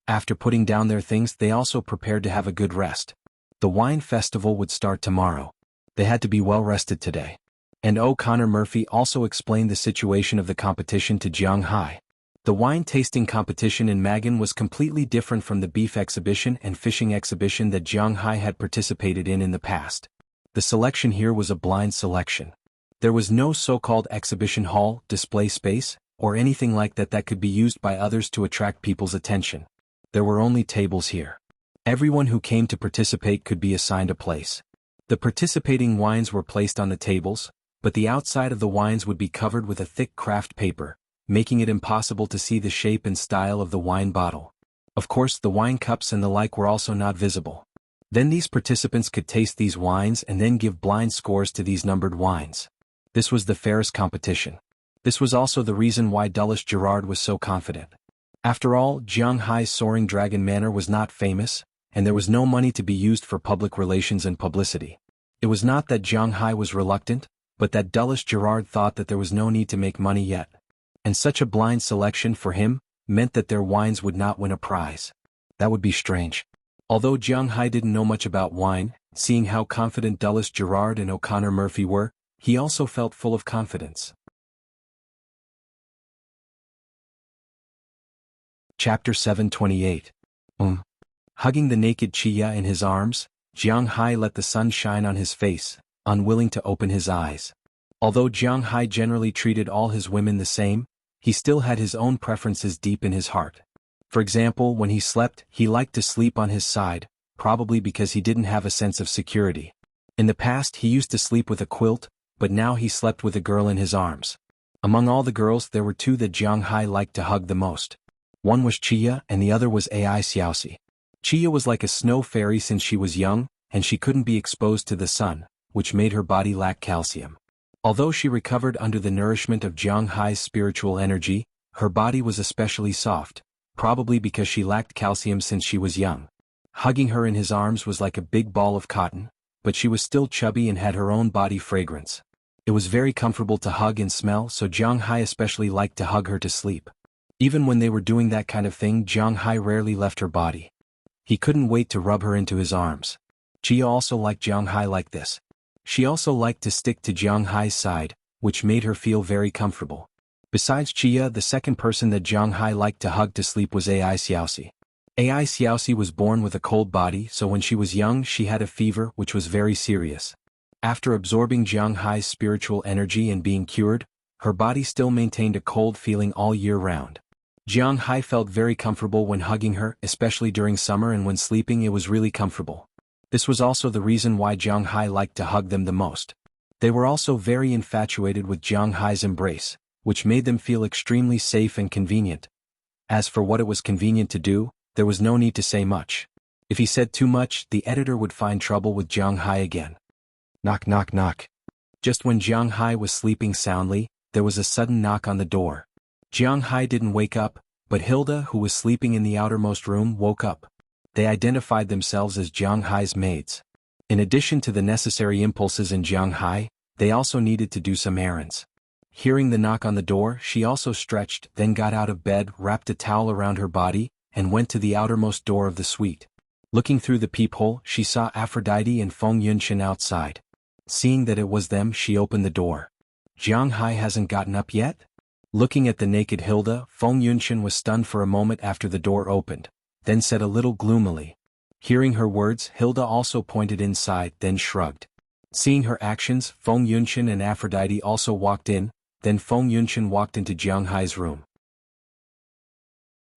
After putting down their things, they also prepared to have a good rest. The wine festival would start tomorrow. They had to be well rested today. And O'Connor Murphy also explained the situation of the competition to Jiang Hai. The wine tasting competition in Magan was completely different from the beef exhibition and fishing exhibition that Jiang Hai had participated in the past. The selection here was a blind selection. There was no so-called exhibition hall, display space, or anything like that that could be used by others to attract people's attention. There were only tables here. Everyone who came to participate could be assigned a place. The participating wines were placed on the tables, but the outside of the wines would be covered with a thick craft paper, making it impossible to see the shape and style of the wine bottle. Of course, the wine cups and the like were also not visible. Then these participants could taste these wines and then give blind scores to these numbered wines. This was the fairest competition. This was also the reason why Dulles Gerard was so confident. After all, Jiang Hai's Soaring Dragon Manor was not famous, and there was no money to be used for public relations and publicity. It was not that Jiang Hai was reluctant, but that Dulles Gerard thought that there was no need to make money yet. And such a blind selection for him meant that their wines would not win a prize. That would be strange. Although Jiang Hai didn't know much about wine, seeing how confident Dulles Gerard and O'Connor Murphy were, he also felt full of confidence. Chapter 728. Hugging the naked Chia in his arms, Jiang Hai let the sun shine on his face, unwilling to open his eyes. Although Jiang Hai generally treated all his women the same, he still had his own preferences deep in his heart. For example, when he slept, he liked to sleep on his side, probably because he didn't have a sense of security. In the past, he used to sleep with a quilt, but now he slept with a girl in his arms. Among all the girls, there were two that Jiang Hai liked to hug the most. One was Chia and the other was Ai Xiaoxi. Chia was like a snow fairy since she was young, and she couldn't be exposed to the sun, which made her body lack calcium. Although she recovered under the nourishment of Jiang Hai's spiritual energy, her body was especially soft, probably because she lacked calcium since she was young. Hugging her in his arms was like a big ball of cotton, but she was still chubby and had her own body fragrance. It was very comfortable to hug and smell, so Jiang Hai especially liked to hug her to sleep. Even when they were doing that kind of thing, Jiang Hai rarely left her body. He couldn't wait to rub her into his arms. Chia also liked Jiang Hai like this. She also liked to stick to Jiang Hai's side, which made her feel very comfortable. Besides Chia, the second person that Jiang Hai liked to hug to sleep was Ai Xiaoxi. Ai Xiaoxi was born with a cold body, so when she was young she had a fever which was very serious. After absorbing Jiang Hai's spiritual energy and being cured, her body still maintained a cold feeling all year round. Jiang Hai felt very comfortable when hugging her, especially during summer, and when sleeping it was really comfortable. This was also the reason why Jiang Hai liked to hug them the most. They were also very infatuated with Jiang Hai's embrace, which made them feel extremely safe and convenient. As for what it was convenient to do, there was no need to say much. If he said too much, the editor would find trouble with Jiang Hai again. Knock knock knock. Just when Jiang Hai was sleeping soundly, there was a sudden knock on the door. Jiang Hai didn't wake up, but Hilda, who was sleeping in the outermost room, woke up. They identified themselves as Jiang Hai's maids. In addition to the necessary impulses in Jiang Hai, they also needed to do some errands. Hearing the knock on the door, she also stretched, then got out of bed, wrapped a towel around her body, and went to the outermost door of the suite. Looking through the peephole, she saw Aphrodite and Feng Yunshan outside. Seeing that it was them, she opened the door. Jiang Hai hasn't gotten up yet? Looking at the naked Hilda, Feng Yunshan was stunned for a moment after the door opened, then said a little gloomily. Hearing her words, Hilda also pointed inside, then shrugged. Seeing her actions, Feng Yunshan and Aphrodite also walked in, then Feng Yunshan walked into Jiang Hai's room.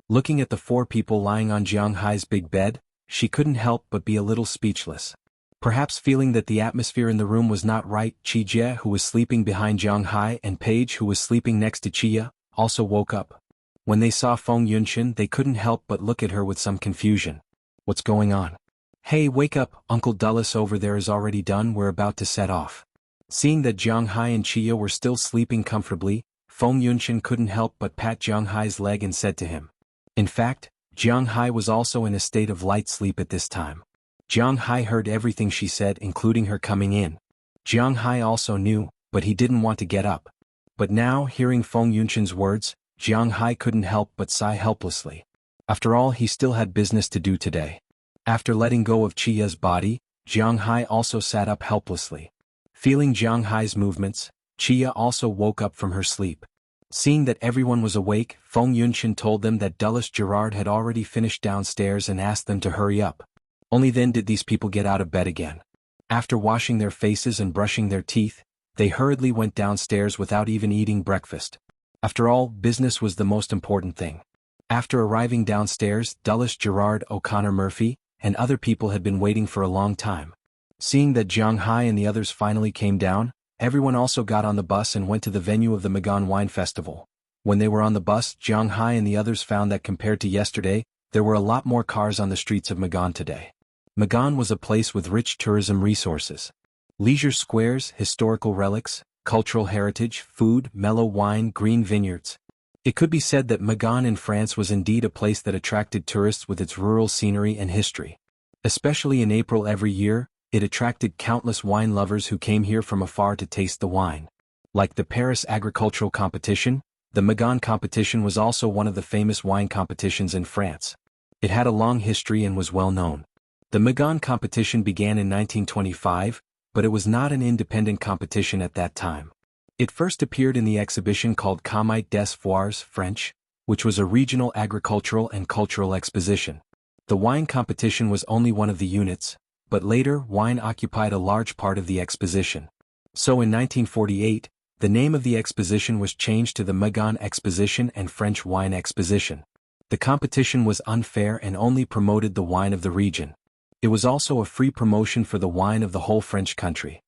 Looking at the four people lying on Jiang Hai's big bed, she couldn't help but be a little speechless. Perhaps feeling that the atmosphere in the room was not right, Qi Jie, who was sleeping behind Jiang Hai, and Paige, who was sleeping next to Qia, also woke up. When they saw Feng Yunshan, they couldn't help but look at her with some confusion. What's going on? Hey, wake up, Uncle Dulles over there is already done, we're about to set off. Seeing that Jiang Hai and Qia were still sleeping comfortably, Feng Yunshan couldn't help but pat Jiang Hai's leg and said to him. In fact, Jiang Hai was also in a state of light sleep at this time. Jiang Hai heard everything she said, including her coming in. Jiang Hai also knew, but he didn't want to get up. But now, hearing Feng Yunshan's words, Jiang Hai couldn't help but sigh helplessly. After all, he still had business to do today. After letting go of Qia's body, Jiang Hai also sat up helplessly. Feeling Jiang Hai's movements, Qia also woke up from her sleep. Seeing that everyone was awake, Feng Yunshan told them that Dulles Gerard had already finished downstairs and asked them to hurry up. Only then did these people get out of bed again. After washing their faces and brushing their teeth, they hurriedly went downstairs without even eating breakfast. After all, business was the most important thing. After arriving downstairs, Dulles Gerard, O'Connor Murphy, and other people had been waiting for a long time. Seeing that Jiang Hai and the others finally came down, everyone also got on the bus and went to the venue of the Magan Wine Festival. When they were on the bus, Jiang Hai and the others found that compared to yesterday, there were a lot more cars on the streets of Magan today. Magan was a place with rich tourism resources. Leisure squares, historical relics, cultural heritage, food, mellow wine, green vineyards. It could be said that Magan in France was indeed a place that attracted tourists with its rural scenery and history. Especially in April every year, it attracted countless wine lovers who came here from afar to taste the wine. Like the Paris agricultural competition, the Magan competition was also one of the famous wine competitions in France. It had a long history and was well known. The Magan competition began in 1925, but it was not an independent competition at that time. It first appeared in the exhibition called Comite des Foires, French, which was a regional agricultural and cultural exposition. The wine competition was only one of the units, but later wine occupied a large part of the exposition. So in 1948, the name of the exposition was changed to the Magan Exposition and French Wine Exposition. The competition was unfair and only promoted the wine of the region. It was also a free promotion for the wine of the whole French country.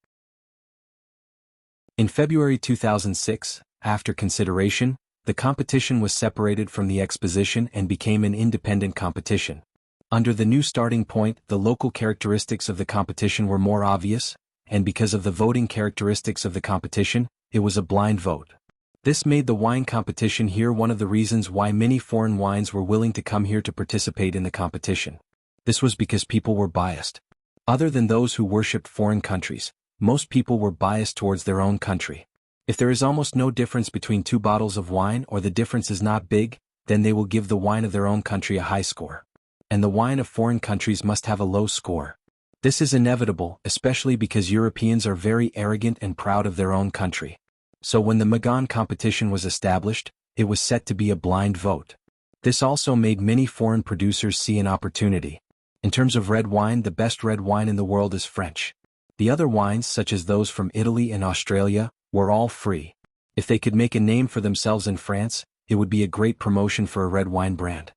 In February 2006, after consideration, the competition was separated from the exposition and became an independent competition. Under the new starting point, the local characteristics of the competition were more obvious, and because of the voting characteristics of the competition, it was a blind vote. This made the wine competition here one of the reasons why many foreign wines were willing to come here to participate in the competition. This was because people were biased. Other than those who worshipped foreign countries, most people were biased towards their own country. If there is almost no difference between two bottles of wine or the difference is not big, then they will give the wine of their own country a high score. And the wine of foreign countries must have a low score. This is inevitable, especially because Europeans are very arrogant and proud of their own country. So when the Magan competition was established, it was set to be a blind vote. This also made many foreign producers see an opportunity. In terms of red wine, the best red wine in the world is French. The other wines, such as those from Italy and Australia, were all free. If they could make a name for themselves in France, it would be a great promotion for a red wine brand.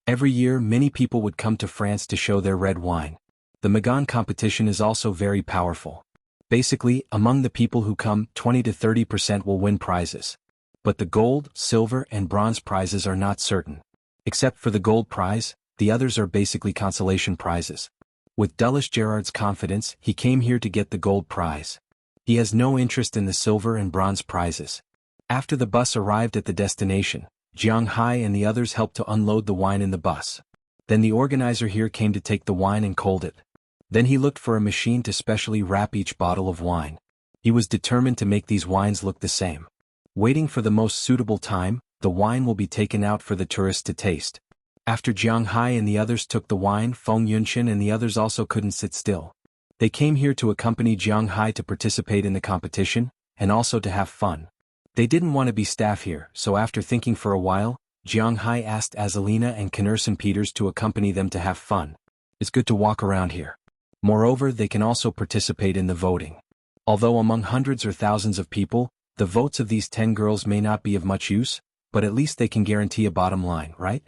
Every year, many people would come to France to show their red wine. The Magan competition is also very powerful. Basically, among the people who come, 20 to 30% will win prizes. But the gold, silver, and bronze prizes are not certain. Except for the gold prize, the others are basically consolation prizes. With Dulles Gerard's confidence, he came here to get the gold prize. He has no interest in the silver and bronze prizes. After the bus arrived at the destination, Jiang Hai and the others helped to unload the wine in the bus. Then the organizer here came to take the wine and cold it. Then he looked for a machine to specially wrap each bottle of wine. He was determined to make these wines look the same. Waiting for the most suitable time, the wine will be taken out for the tourists to taste. After Jiang Hai and the others took the wine, Feng Yunqian and the others also couldn't sit still. They came here to accompany Jiang Hai to participate in the competition, and also to have fun. They didn't want to be staff here, so after thinking for a while, Jiang Hai asked Azalina and Knerson Peters to accompany them to have fun. It's good to walk around here. Moreover, they can also participate in the voting. Although among hundreds or thousands of people, the votes of these 10 girls may not be of much use, but at least they can guarantee a bottom line, right?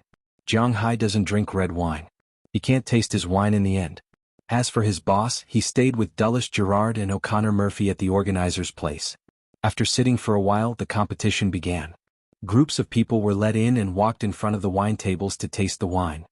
Jiang Hai doesn't drink red wine. He can't taste his wine in the end. As for his boss, he stayed with Dulles Gerard and O'Connor Murphy at the organizer's place. After sitting for a while, the competition began. Groups of people were let in and walked in front of the wine tables to taste the wine.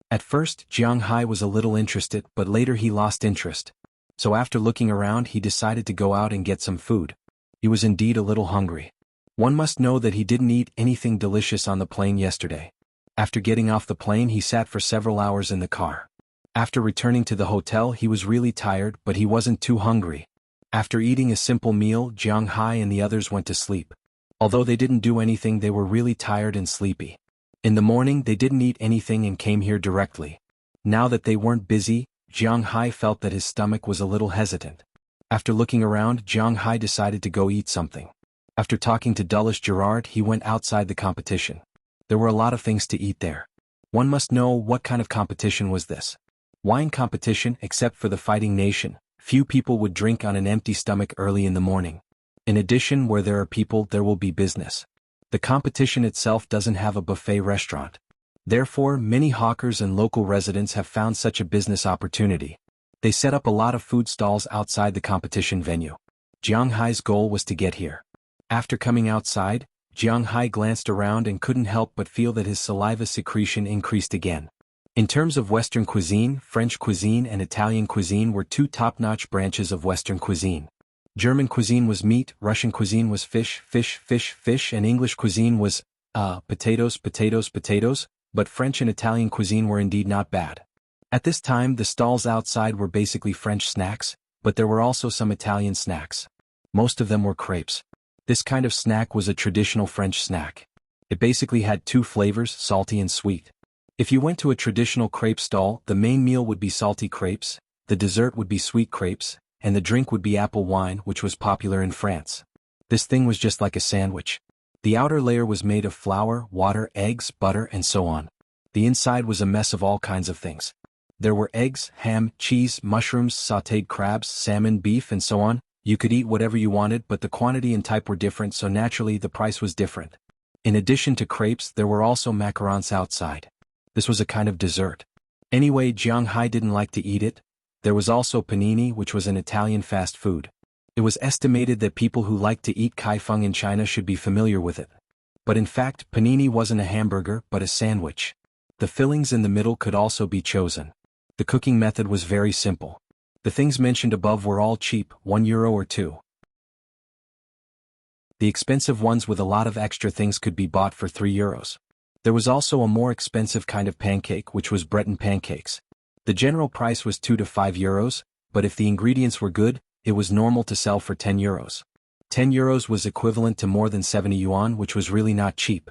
At first, Jiang Hai was a little interested, but later he lost interest. So after looking around, he decided to go out and get some food. He was indeed a little hungry. One must know that he didn't eat anything delicious on the plane yesterday. After getting off the plane, he sat for several hours in the car. After returning to the hotel, he was really tired, but he wasn't too hungry. After eating a simple meal, Jiang Hai and the others went to sleep. Although they didn't do anything, they were really tired and sleepy. In the morning, they didn't eat anything and came here directly. Now that they weren't busy, Jiang Hai felt that his stomach was a little hesitant. After looking around, Jiang Hai decided to go eat something. After talking to Dulles Gerard, he went outside the competition. There were a lot of things to eat there. One must know what kind of competition was this. Wine competition, except for the fighting nation. Few people would drink on an empty stomach early in the morning. In addition, where there are people, there will be business. The competition itself doesn't have a buffet restaurant. Therefore, many hawkers and local residents have found such a business opportunity. They set up a lot of food stalls outside the competition venue. Jiang Hai's goal was to get here. After coming outside, Jiang Hai glanced around and couldn't help but feel that his saliva secretion increased again. In terms of Western cuisine, French cuisine and Italian cuisine were two top-notch branches of Western cuisine. German cuisine was meat, Russian cuisine was fish, and English cuisine was, potatoes, but French and Italian cuisine were indeed not bad. At this time, the stalls outside were basically French snacks, but there were also some Italian snacks. Most of them were crepes. This kind of snack was a traditional French snack. It basically had two flavors, salty and sweet. If you went to a traditional crepe stall, the main meal would be salty crepes, the dessert would be sweet crepes, and the drink would be apple wine, which was popular in France. This thing was just like a sandwich. The outer layer was made of flour, water, eggs, butter, and so on. The inside was a mess of all kinds of things. There were eggs, ham, cheese, mushrooms, sautéed crabs, salmon, beef, and so on. You could eat whatever you wanted, but the quantity and type were different, so naturally the price was different. In addition to crepes, there were also macarons outside. This was a kind of dessert. Anyway, Jiang Hai didn't like to eat it. There was also panini, which was an Italian fast food. It was estimated that people who like to eat kaifeng in China should be familiar with it. But in fact, panini wasn't a hamburger, but a sandwich. The fillings in the middle could also be chosen. The cooking method was very simple. The things mentioned above were all cheap, €1 or €2. The expensive ones with a lot of extra things could be bought for €3. There was also a more expensive kind of pancake, which was Breton pancakes. The general price was €2 to €5, but if the ingredients were good, it was normal to sell for €10. €10 was equivalent to more than 70 yuan, which was really not cheap.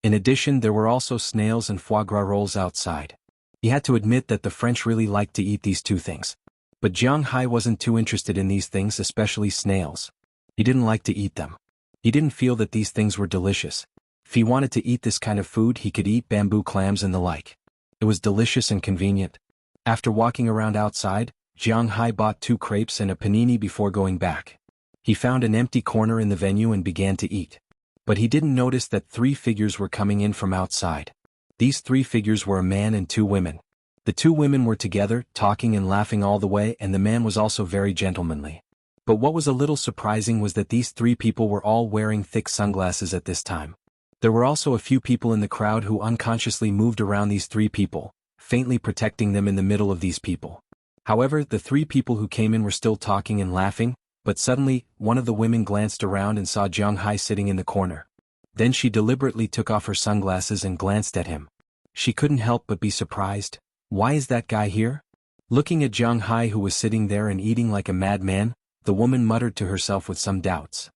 In addition, there were also snails and foie gras rolls outside. He had to admit that the French really liked to eat these two things. But Jiang Hai wasn't too interested in these things, especially snails. He didn't like to eat them. He didn't feel that these things were delicious. If he wanted to eat this kind of food, he could eat bamboo clams and the like. It was delicious and convenient. After walking around outside, Jiang Hai bought 2 crepes and a panini before going back. He found an empty corner in the venue and began to eat. But he didn't notice that 3 figures were coming in from outside. These 3 figures were a man and 2 women. The 2 women were together, talking and laughing all the way, and the man was also very gentlemanly. But what was a little surprising was that these 3 people were all wearing thick sunglasses at this time. There were also a few people in the crowd who unconsciously moved around these 3 people, faintly protecting them in the middle of these people. However, the 3 people who came in were still talking and laughing, but suddenly, one of the women glanced around and saw Jiang Hai sitting in the corner. Then she deliberately took off her sunglasses and glanced at him. She couldn't help but be surprised. Why is that guy here? Looking at Jiang Hai, who was sitting there and eating like a madman, the woman muttered to herself with some doubts.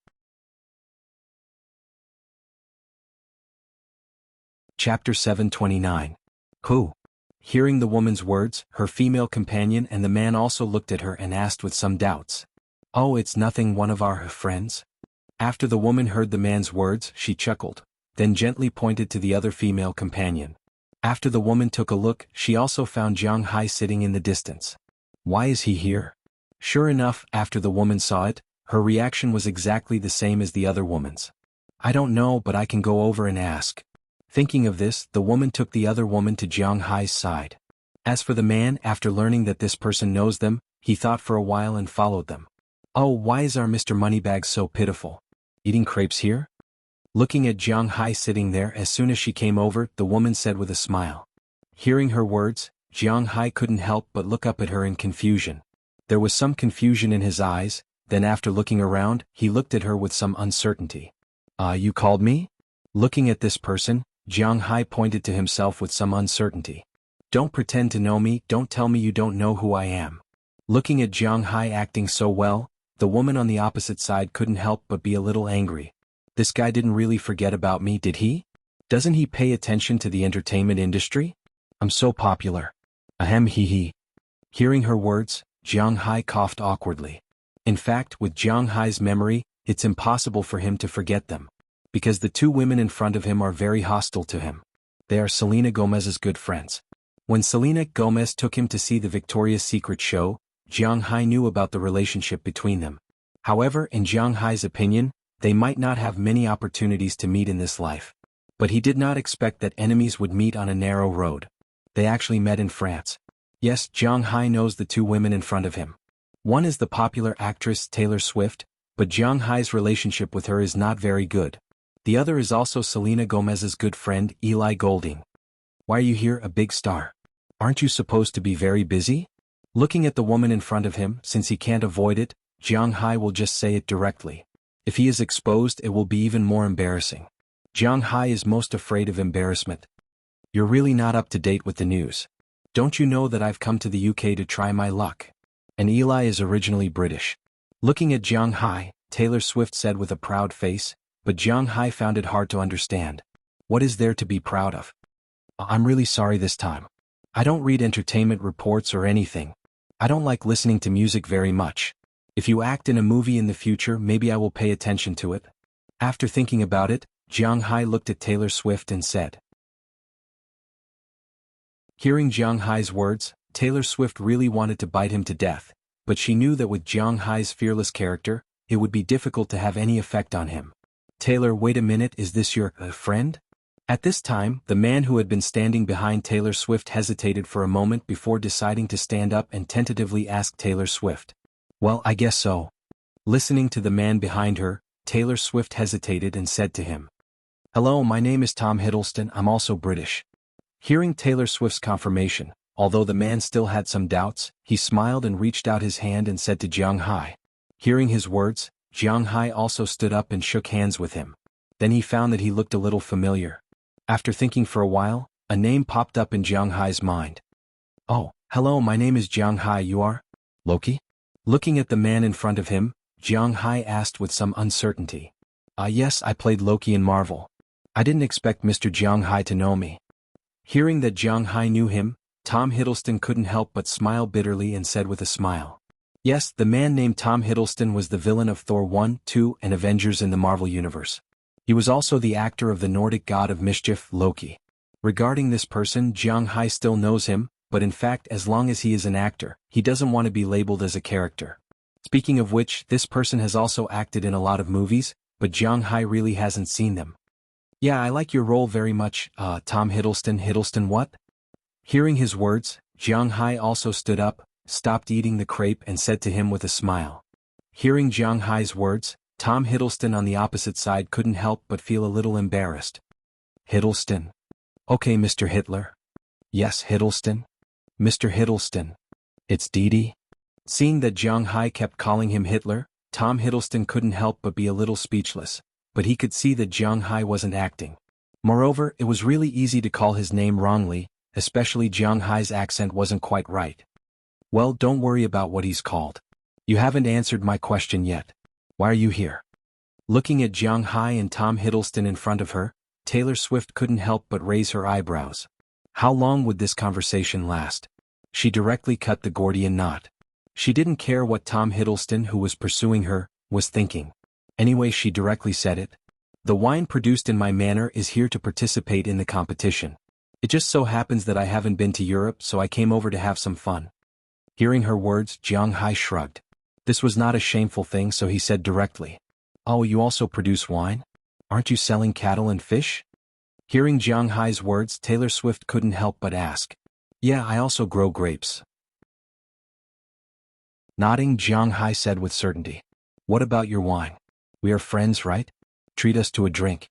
Chapter 729. Who? Hearing the woman's words, her female companion and the man also looked at her and asked with some doubts. Oh, it's nothing, one of our friends? After the woman heard the man's words, she chuckled, then gently pointed to the other female companion. After the woman took a look, she also found Jiang Hai sitting in the distance. Why is he here? Sure enough, after the woman saw it, her reaction was exactly the same as the other woman's. I don't know, but I can go over and ask. Thinking of this, the woman took the other woman to Jiang Hai's side. As for the man, after learning that this person knows them, he thought for a while and followed them. Oh, why is our Mr. Moneybags so pitiful? Eating crepes here? Looking at Jiang Hai sitting there, as soon as she came over, the woman said with a smile. Hearing her words, Jiang Hai couldn't help but look up at her in confusion. There was some confusion in his eyes, then after looking around, he looked at her with some uncertainty. You called me? Looking at this person, Jiang Hai pointed to himself with some uncertainty. Don't pretend to know me, don't tell me you don't know who I am. Looking at Jiang Hai acting so well, the woman on the opposite side couldn't help but be a little angry. This guy didn't really forget about me, did he? Doesn't he pay attention to the entertainment industry? I'm so popular. Ahem, hee hee. Hearing her words, Jiang Hai coughed awkwardly. In fact, with Jiang Hai's memory, it's impossible for him to forget them. Because the two women in front of him are very hostile to him. They are Selena Gomez's good friends. When Selena Gomez took him to see the Victoria's Secret show, Jiang Hai knew about the relationship between them. However, in Jiang Hai's opinion, they might not have many opportunities to meet in this life. But he did not expect that enemies would meet on a narrow road. They actually met in France. Yes, Jiang Hai knows the two women in front of him. One is the popular actress Taylor Swift, but Jiang Hai's relationship with her is not very good. The other is also Selena Gomez's good friend, Eli Golding. Why are you here, a big star? Aren't you supposed to be very busy? Looking at the woman in front of him, since he can't avoid it, Jiang Hai will just say it directly. If he is exposed, it will be even more embarrassing. Jiang Hai is most afraid of embarrassment. You're really not up to date with the news. Don't you know that I've come to the UK to try my luck? And Eli is originally British. Looking at Jiang Hai, Taylor Swift said with a proud face, but Jiang Hai found it hard to understand. What is there to be proud of? I'm really sorry this time. I don't read entertainment reports or anything. I don't like listening to music very much. If you act in a movie in the future, maybe I will pay attention to it. After thinking about it, Jiang Hai looked at Taylor Swift and said. Hearing Jiang Hai's words, Taylor Swift really wanted to bite him to death, but she knew that with Jiang Hai's fearless character, it would be difficult to have any effect on him. Taylor, wait a minute, is this your friend? At this time, the man who had been standing behind Taylor Swift hesitated for a moment before deciding to stand up and tentatively ask Taylor Swift. Well, I guess so. Listening to the man behind her, Taylor Swift hesitated and said to him. Hello, my name is Tom Hiddleston, I'm also British. Hearing Taylor Swift's confirmation, although the man still had some doubts, he smiled and reached out his hand and said to Jiang Hai. Hearing his words, Jiang Hai also stood up and shook hands with him. Then he found that he looked a little familiar. After thinking for a while, a name popped up in Jiang Hai's mind. Oh, hello, my name is Jiang Hai, you are? Loki? Looking at the man in front of him, Jiang Hai asked with some uncertainty. Yes, I played Loki in Marvel. I didn't expect Mr. Jiang Hai to know me. Hearing that Jiang Hai knew him, Tom Hiddleston couldn't help but smile bitterly and said with a smile. Yes, the man named Tom Hiddleston was the villain of Thor 1, 2, and Avengers in the Marvel Universe. He was also the actor of the Nordic god of mischief, Loki. Regarding this person, Jiang Hai still knows him, but in fact, as long as he is an actor, he doesn't want to be labeled as a character. Speaking of which, this person has also acted in a lot of movies, but Jiang Hai really hasn't seen them. Yeah, I like your role very much, Tom Hiddleston. Hiddleston what? Hearing his words, Jiang Hai also stood up, stopped eating the crepe and said to him with a smile. Hearing Jiang Hai's words, Tom Hiddleston on the opposite side couldn't help but feel a little embarrassed. Hiddleston. Okay, Mr. Hitler. Yes, Hiddleston. Mr. Hiddleston. It's Dee Dee. Seeing that Jiang Hai kept calling him Hitler, Tom Hiddleston couldn't help but be a little speechless, but he could see that Jiang Hai wasn't acting. Moreover, it was really easy to call his name wrongly, especially Jiang Hai's accent wasn't quite right. Well, don't worry about what he's called. You haven't answered my question yet. Why are you here? Looking at Jiang Hai and Tom Hiddleston in front of her, Taylor Swift couldn't help but raise her eyebrows. How long would this conversation last? She directly cut the Gordian knot. She didn't care what Tom Hiddleston, who was pursuing her, was thinking. Anyway, she directly said it. The wine produced in my manor is here to participate in the competition. It just so happens that I haven't been to Europe, so I came over to have some fun. Hearing her words, Jiang Hai shrugged. This was not a shameful thing, so he said directly. Oh, you also produce wine? Aren't you selling cattle and fish? Hearing Jiang Hai's words, Taylor Swift couldn't help but ask. Yeah, I also grow grapes. Nodding, Jiang Hai said with certainty. What about your wine? We are friends, right? Treat us to a drink.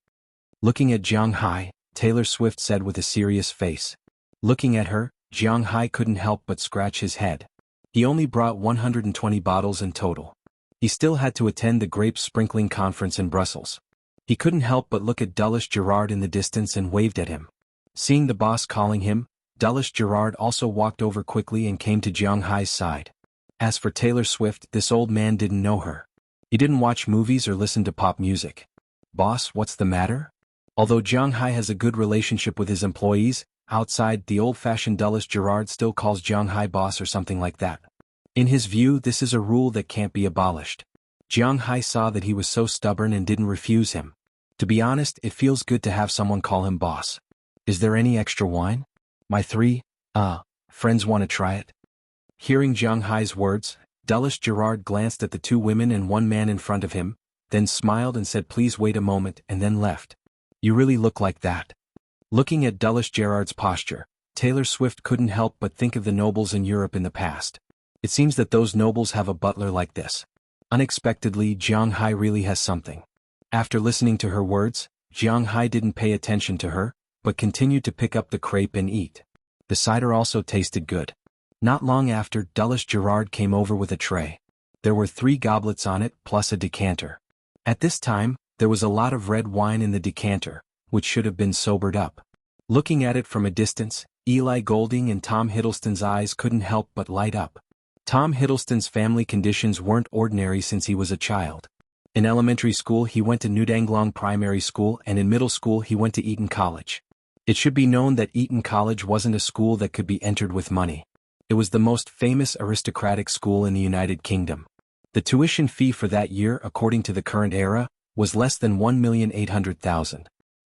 Looking at Jiang Hai, Taylor Swift said with a serious face. Looking at her, Jiang Hai couldn't help but scratch his head. He only brought 120 bottles in total. He still had to attend the grape sprinkling conference in Brussels. He couldn't help but look at Dulles Gerard in the distance and waved at him. Seeing the boss calling him, Dulles Gerard also walked over quickly and came to Jiang Hai's side. As for Taylor Swift, this old man didn't know her. He didn't watch movies or listen to pop music. Boss, what's the matter? Although Jiang Hai has a good relationship with his employees, outside, the old-fashioned Dulles Gerard still calls Jiang Hai boss or something like that. In his view, this is a rule that can't be abolished. Jiang Hai saw that he was so stubborn and didn't refuse him. To be honest, it feels good to have someone call him boss. Is there any extra wine? My three, friends want to try it. Hearing Jiang Hai's words, Dulles Gerard glanced at the two women and one man in front of him, then smiled and said please wait a moment and then left. You really look like that. Looking at Dulles Gerard's posture, Taylor Swift couldn't help but think of the nobles in Europe in the past. It seems that those nobles have a butler like this. Unexpectedly, Jiang Hai really has something. After listening to her words, Jiang Hai didn't pay attention to her, but continued to pick up the crepe and eat. The cider also tasted good. Not long after, Dulles Gerard came over with a tray. There were 3 goblets on it, plus a decanter. At this time, there was a lot of red wine in the decanter, which should have been sobered up. Looking at it from a distance, Eli Golding and Tom Hiddleston's eyes couldn't help but light up. Tom Hiddleston's family conditions weren't ordinary since he was a child. In elementary school he went to Nudanglong Primary School and in middle school he went to Eton College. It should be known that Eton College wasn't a school that could be entered with money. It was the most famous aristocratic school in the United Kingdom. The tuition fee for that year, according to the current era, was less than $1,800,000.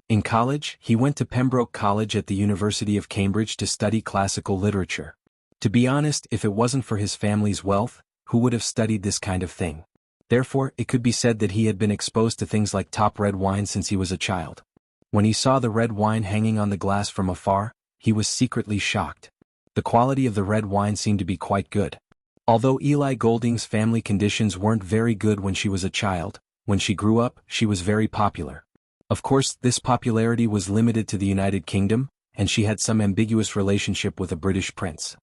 In college, he went to Pembroke College at the University of Cambridge to study classical literature. To be honest, if it wasn't for his family's wealth, who would have studied this kind of thing? Therefore, it could be said that he had been exposed to things like top red wine since he was a child. When he saw the red wine hanging on the glass from afar, he was secretly shocked. The quality of the red wine seemed to be quite good. Although Eli Golding's family conditions weren't very good when she was a child, when she grew up, she was very popular. Of course, this popularity was limited to the United Kingdom, and she had some ambiguous relationship with a British prince.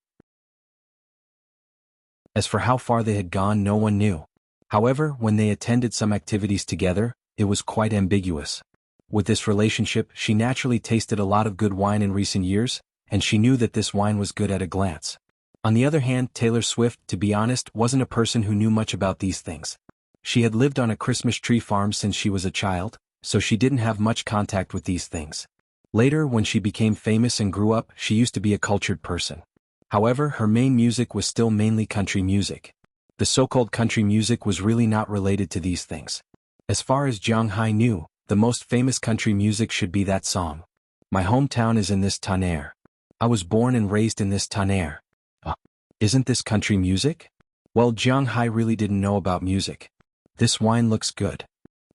As for how far they had gone, no one knew. However, when they attended some activities together, it was quite ambiguous. With this relationship, she naturally tasted a lot of good wine in recent years, and she knew that this wine was good at a glance. On the other hand, Taylor Swift, to be honest, wasn't a person who knew much about these things. She had lived on a Christmas tree farm since she was a child, so she didn't have much contact with these things. Later, when she became famous and grew up, she used to be a cultured person. However, her main music was still mainly country music. The so-called country music was really not related to these things. As far as Jiang Hai knew, the most famous country music should be that song. My hometown is in this tonnerre. I was born and raised in this tonnerre. Isn't this country music? Well, Jiang Hai really didn't know about music. This wine looks good.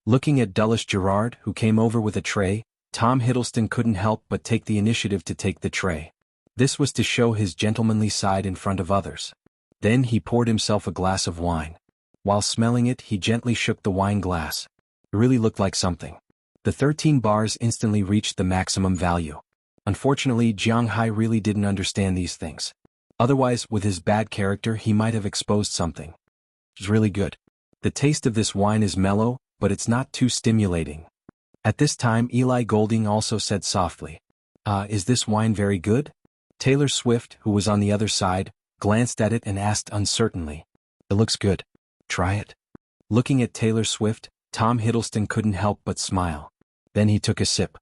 Looking at Dulles Gerard, who came over with a tray, Tom Hiddleston couldn't help but take the initiative to take the tray. This was to show his gentlemanly side in front of others. Then he poured himself a glass of wine. While smelling it, he gently shook the wine glass. It really looked like something. The 13 bars instantly reached the maximum value. Unfortunately, Jiang Hai really didn't understand these things. Otherwise, with his bad character, he might have exposed something. It's really good. The taste of this wine is mellow, but it's not too stimulating. At this time, Eli Golding also said softly, is this wine very good? Taylor Swift, who was on the other side, glanced at it and asked uncertainly, it looks good. Try it. Looking at Taylor Swift, Tom Hiddleston couldn't help but smile. Then he took a sip.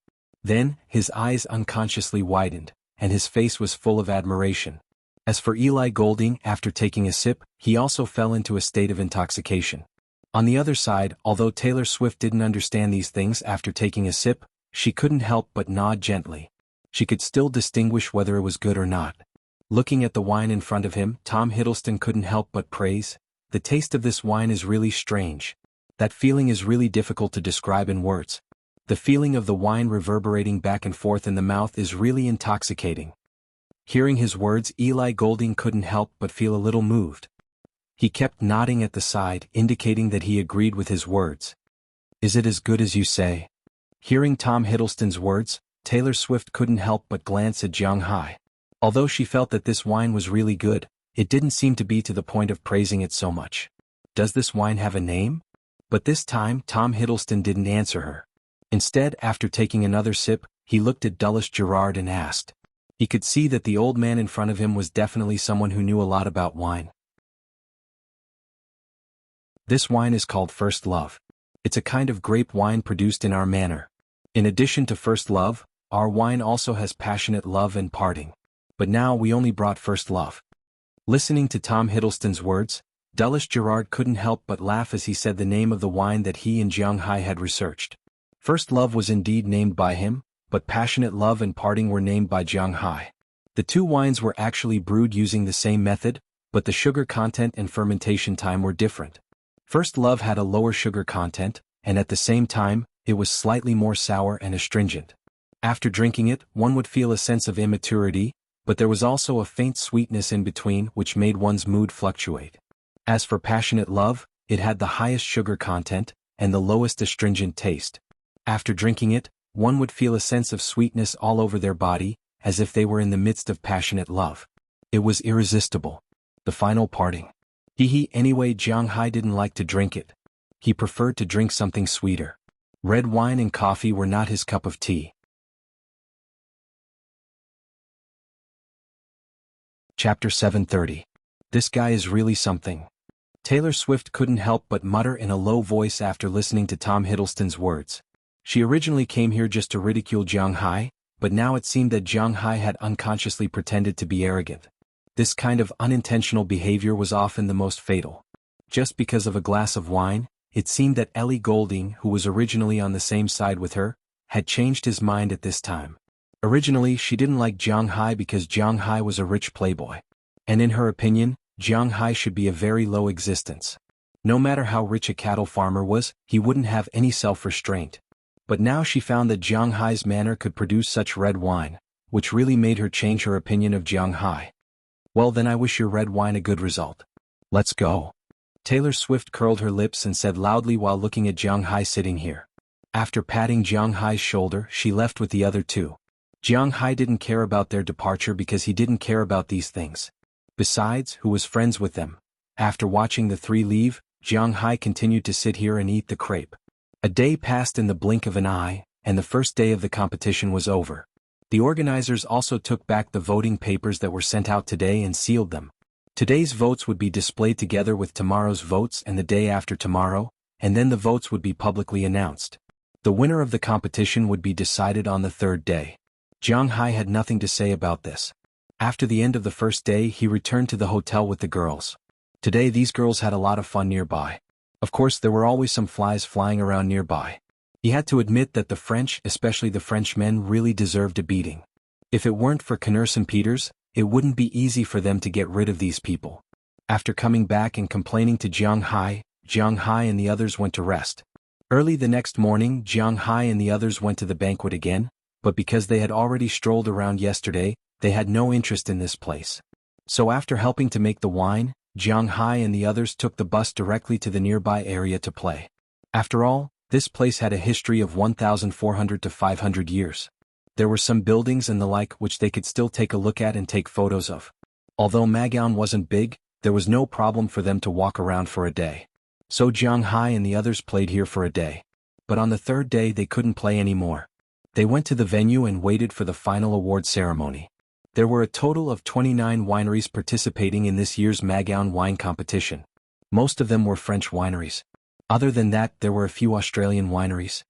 Then, his eyes unconsciously widened, and his face was full of admiration. As for Eli Golding, after taking a sip, he also fell into a state of intoxication. On the other side, although Taylor Swift didn't understand these things after taking a sip, she couldn't help but nod gently. She could still distinguish whether it was good or not. Looking at the wine in front of him, Tom Hiddleston couldn't help but praise, "The taste of this wine is really strange. That feeling is really difficult to describe in words. The feeling of the wine reverberating back and forth in the mouth is really intoxicating." Hearing his words, Eli Golding couldn't help but feel a little moved. He kept nodding at the side, indicating that he agreed with his words. "Is it as good as you say?" Hearing Tom Hiddleston's words, Taylor Swift couldn't help but glance at Jiang Hai. Although she felt that this wine was really good, it didn't seem to be to the point of praising it so much. "Does this wine have a name?" But this time Tom Hiddleston didn't answer her. Instead, after taking another sip, he looked at Dulles Gerard and asked. He could see that the old man in front of him was definitely someone who knew a lot about wine. "This wine is called First Love. It's a kind of grape wine produced in our manner. In addition to First Love, our wine also has Passionate Love and Parting. But now we only brought First Love." Listening to Tom Hiddleston's words, Dulles Gerard couldn't help but laugh as he said the name of the wine that he and Jiang Hai had researched. First Love was indeed named by him, but Passionate Love and Parting were named by Jiang Hai. The two wines were actually brewed using the same method, but the sugar content and fermentation time were different. First Love had a lower sugar content, and at the same time, it was slightly more sour and astringent. After drinking it, one would feel a sense of immaturity, but there was also a faint sweetness in between which made one's mood fluctuate. As for Passionate Love, it had the highest sugar content and the lowest astringent taste. After drinking it, one would feel a sense of sweetness all over their body, as if they were in the midst of passionate love. It was irresistible. The final parting. Anyway, Jiang Hai didn't like to drink it. He preferred to drink something sweeter. Red wine and coffee were not his cup of tea. Chapter 730. This guy is really something. Taylor Swift couldn't help but mutter in a low voice after listening to Tom Hiddleston's words. She originally came here just to ridicule Jiang Hai, but now it seemed that Jiang Hai had unconsciously pretended to be arrogant. This kind of unintentional behavior was often the most fatal. Just because of a glass of wine, it seemed that Ellie Goulding, who was originally on the same side with her, had changed his mind at this time. Originally, she didn't like Jiang Hai because Jiang Hai was a rich playboy. And in her opinion, Jiang Hai should be a very low existence. No matter how rich a cattle farmer was, he wouldn't have any self-restraint. But now she found that Jiang Hai's manner could produce such red wine, which really made her change her opinion of Jiang Hai. "Well then I wish your red wine a good result. Let's go." Taylor Swift curled her lips and said loudly while looking at Jiang Hai sitting here. After patting Jiang Hai's shoulder, she left with the other two. Jiang Hai didn't care about their departure because he didn't care about these things. Besides, who was friends with them? After watching the three leave, Jiang Hai continued to sit here and eat the crepe. A day passed in the blink of an eye, and the first day of the competition was over. The organizers also took back the voting papers that were sent out today and sealed them. Today's votes would be displayed together with tomorrow's votes and the day after tomorrow, and then the votes would be publicly announced. The winner of the competition would be decided on the third day. Jiang Hai had nothing to say about this. After the end of the first day, he returned to the hotel with the girls. Today these girls had a lot of fun nearby. Of course, there were always some flies flying around nearby. He had to admit that the French, especially the Frenchmen, really deserved a beating. If it weren't for Kners and Peters, it wouldn't be easy for them to get rid of these people. After coming back and complaining to Jiang Hai and the others went to rest. Early the next morning, Jiang Hai and the others went to the banquet again, but because they had already strolled around yesterday, they had no interest in this place. So after helping to make the wine, Jiang Hai and the others took the bus directly to the nearby area to play. After all, this place had a history of 1,400 to 500 years. There were some buildings and the like which they could still take a look at and take photos of. Although Magaon wasn't big, there was no problem for them to walk around for a day. So Jiang Hai and the others played here for a day. But on the third day they couldn't play anymore. They went to the venue and waited for the final award ceremony. There were a total of 29 wineries participating in this year's Magaon wine competition. Most of them were French wineries. Other than that, there were a few Australian wineries.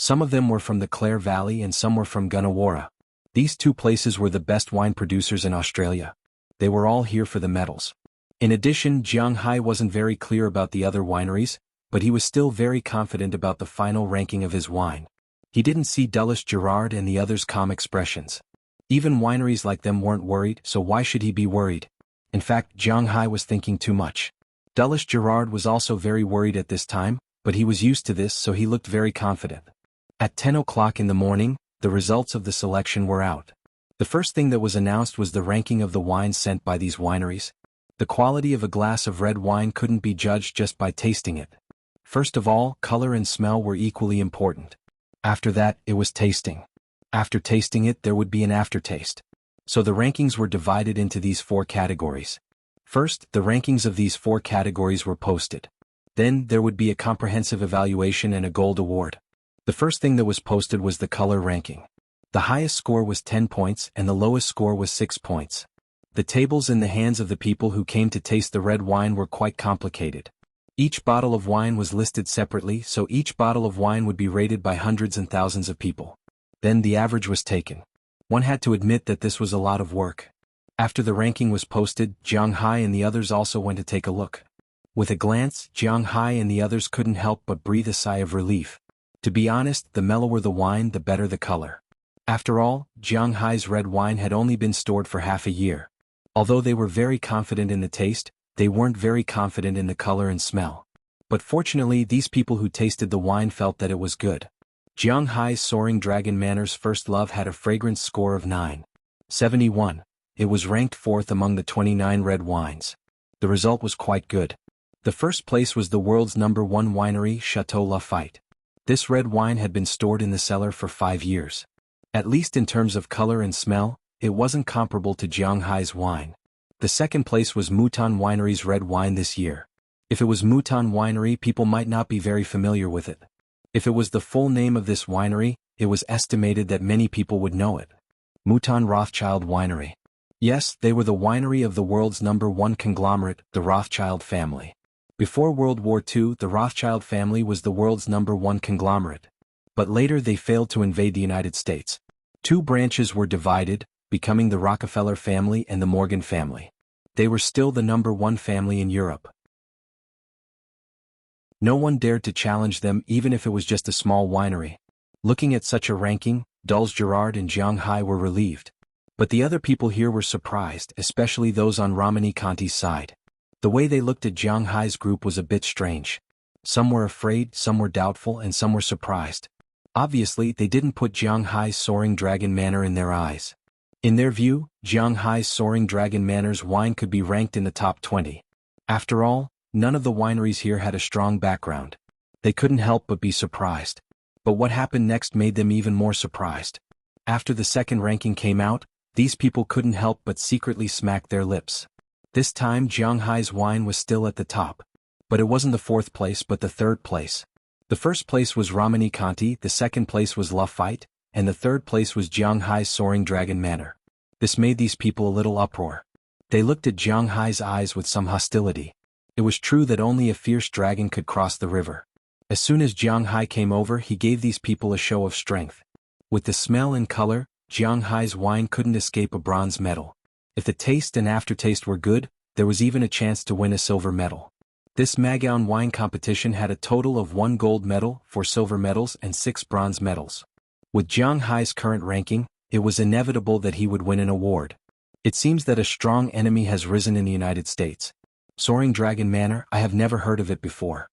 Some of them were from the Clare Valley and some were from Gunnawara. These two places were the best wine producers in Australia. They were all here for the medals. In addition, Jiang Hai wasn't very clear about the other wineries, but he was still very confident about the final ranking of his wine. He didn't see Dulles Gerard and the others' calm expressions. Even wineries like them weren't worried, so why should he be worried? In fact, Jiang Hai was thinking too much. Dulles Gerard was also very worried at this time, but he was used to this, so he looked very confident. At 10 o'clock in the morning, the results of the selection were out. The first thing that was announced was the ranking of the wines sent by these wineries. The quality of a glass of red wine couldn't be judged just by tasting it. First of all, color and smell were equally important. After that, it was tasting. After tasting it, there would be an aftertaste. So the rankings were divided into these 4 categories. First, the rankings of these 4 categories were posted. Then, there would be a comprehensive evaluation and a gold award. The first thing that was posted was the color ranking. The highest score was 10 points and the lowest score was 6 points. The tables in the hands of the people who came to taste the red wine were quite complicated. Each bottle of wine was listed separately, so each bottle of wine would be rated by hundreds and thousands of people. Then the average was taken. One had to admit that this was a lot of work. After the ranking was posted, Jiang Hai and the others also went to take a look. With a glance, Jiang Hai and the others couldn't help but breathe a sigh of relief. To be honest, the mellower the wine, the better the color. After all, Jiang Hai's red wine had only been stored for half a year. Although they were very confident in the taste, they weren't very confident in the color and smell. But fortunately, these people who tasted the wine felt that it was good. Jiang Hai's Soaring Dragon Manor's First Love had a fragrance score of 9.71. It was ranked 4th among the 29 red wines. The result was quite good. The first place was the world's #1 winery, Chateau Lafite. This red wine had been stored in the cellar for 5 years. At least in terms of color and smell, it wasn't comparable to Jiang Hai's wine. The second place was Mouton Winery's red wine this year. If it was Mouton Winery, people might not be very familiar with it. If it was the full name of this winery, it was estimated that many people would know it. Mouton Rothschild Winery. Yes, they were the winery of the world's #1 conglomerate, the Rothschild family. Before World War II, the Rothschild family was the world's #1 conglomerate. But later they failed to invade the United States. 2 branches were divided, becoming the Rockefeller family and the Morgan family. They were still the #1 family in Europe. No one dared to challenge them even if it was just a small winery. Looking at such a ranking, Dulles Gerard and Jiang Hai were relieved. But the other people here were surprised, especially those on Ramani Conti's side. The way they looked at Jiang Hai's group was a bit strange. Some were afraid, some were doubtful, and some were surprised. Obviously, they didn't put Jiang Hai's Soaring Dragon Manor in their eyes. In their view, Jiang Hai's Soaring Dragon Manor's wine could be ranked in the top 20. After all, none of the wineries here had a strong background. They couldn't help but be surprised. But what happened next made them even more surprised. After the second ranking came out, these people couldn't help but secretly smack their lips. This time Jiang Hai's wine was still at the top. But it wasn't the 4th place but the 3rd place. The first place was Ramani Conti, the second place was Lafite, and the third place was Jiang Hai's Soaring Dragon Manor. This made these people a little uproar. They looked at Jiang Hai's eyes with some hostility. It was true that only a fierce dragon could cross the river. As soon as Jiang Hai came over, he gave these people a show of strength. With the smell and color, Jiang Hai's wine couldn't escape a bronze medal. If the taste and aftertaste were good, there was even a chance to win a silver medal. This Magaon wine competition had a total of 1 gold medal, 4 silver medals, and 6 bronze medals. With Jiang Hai's current ranking, it was inevitable that he would win an award. It seems that a strong enemy has risen in the United States. Soaring Dragon Manor, I have never heard of it before.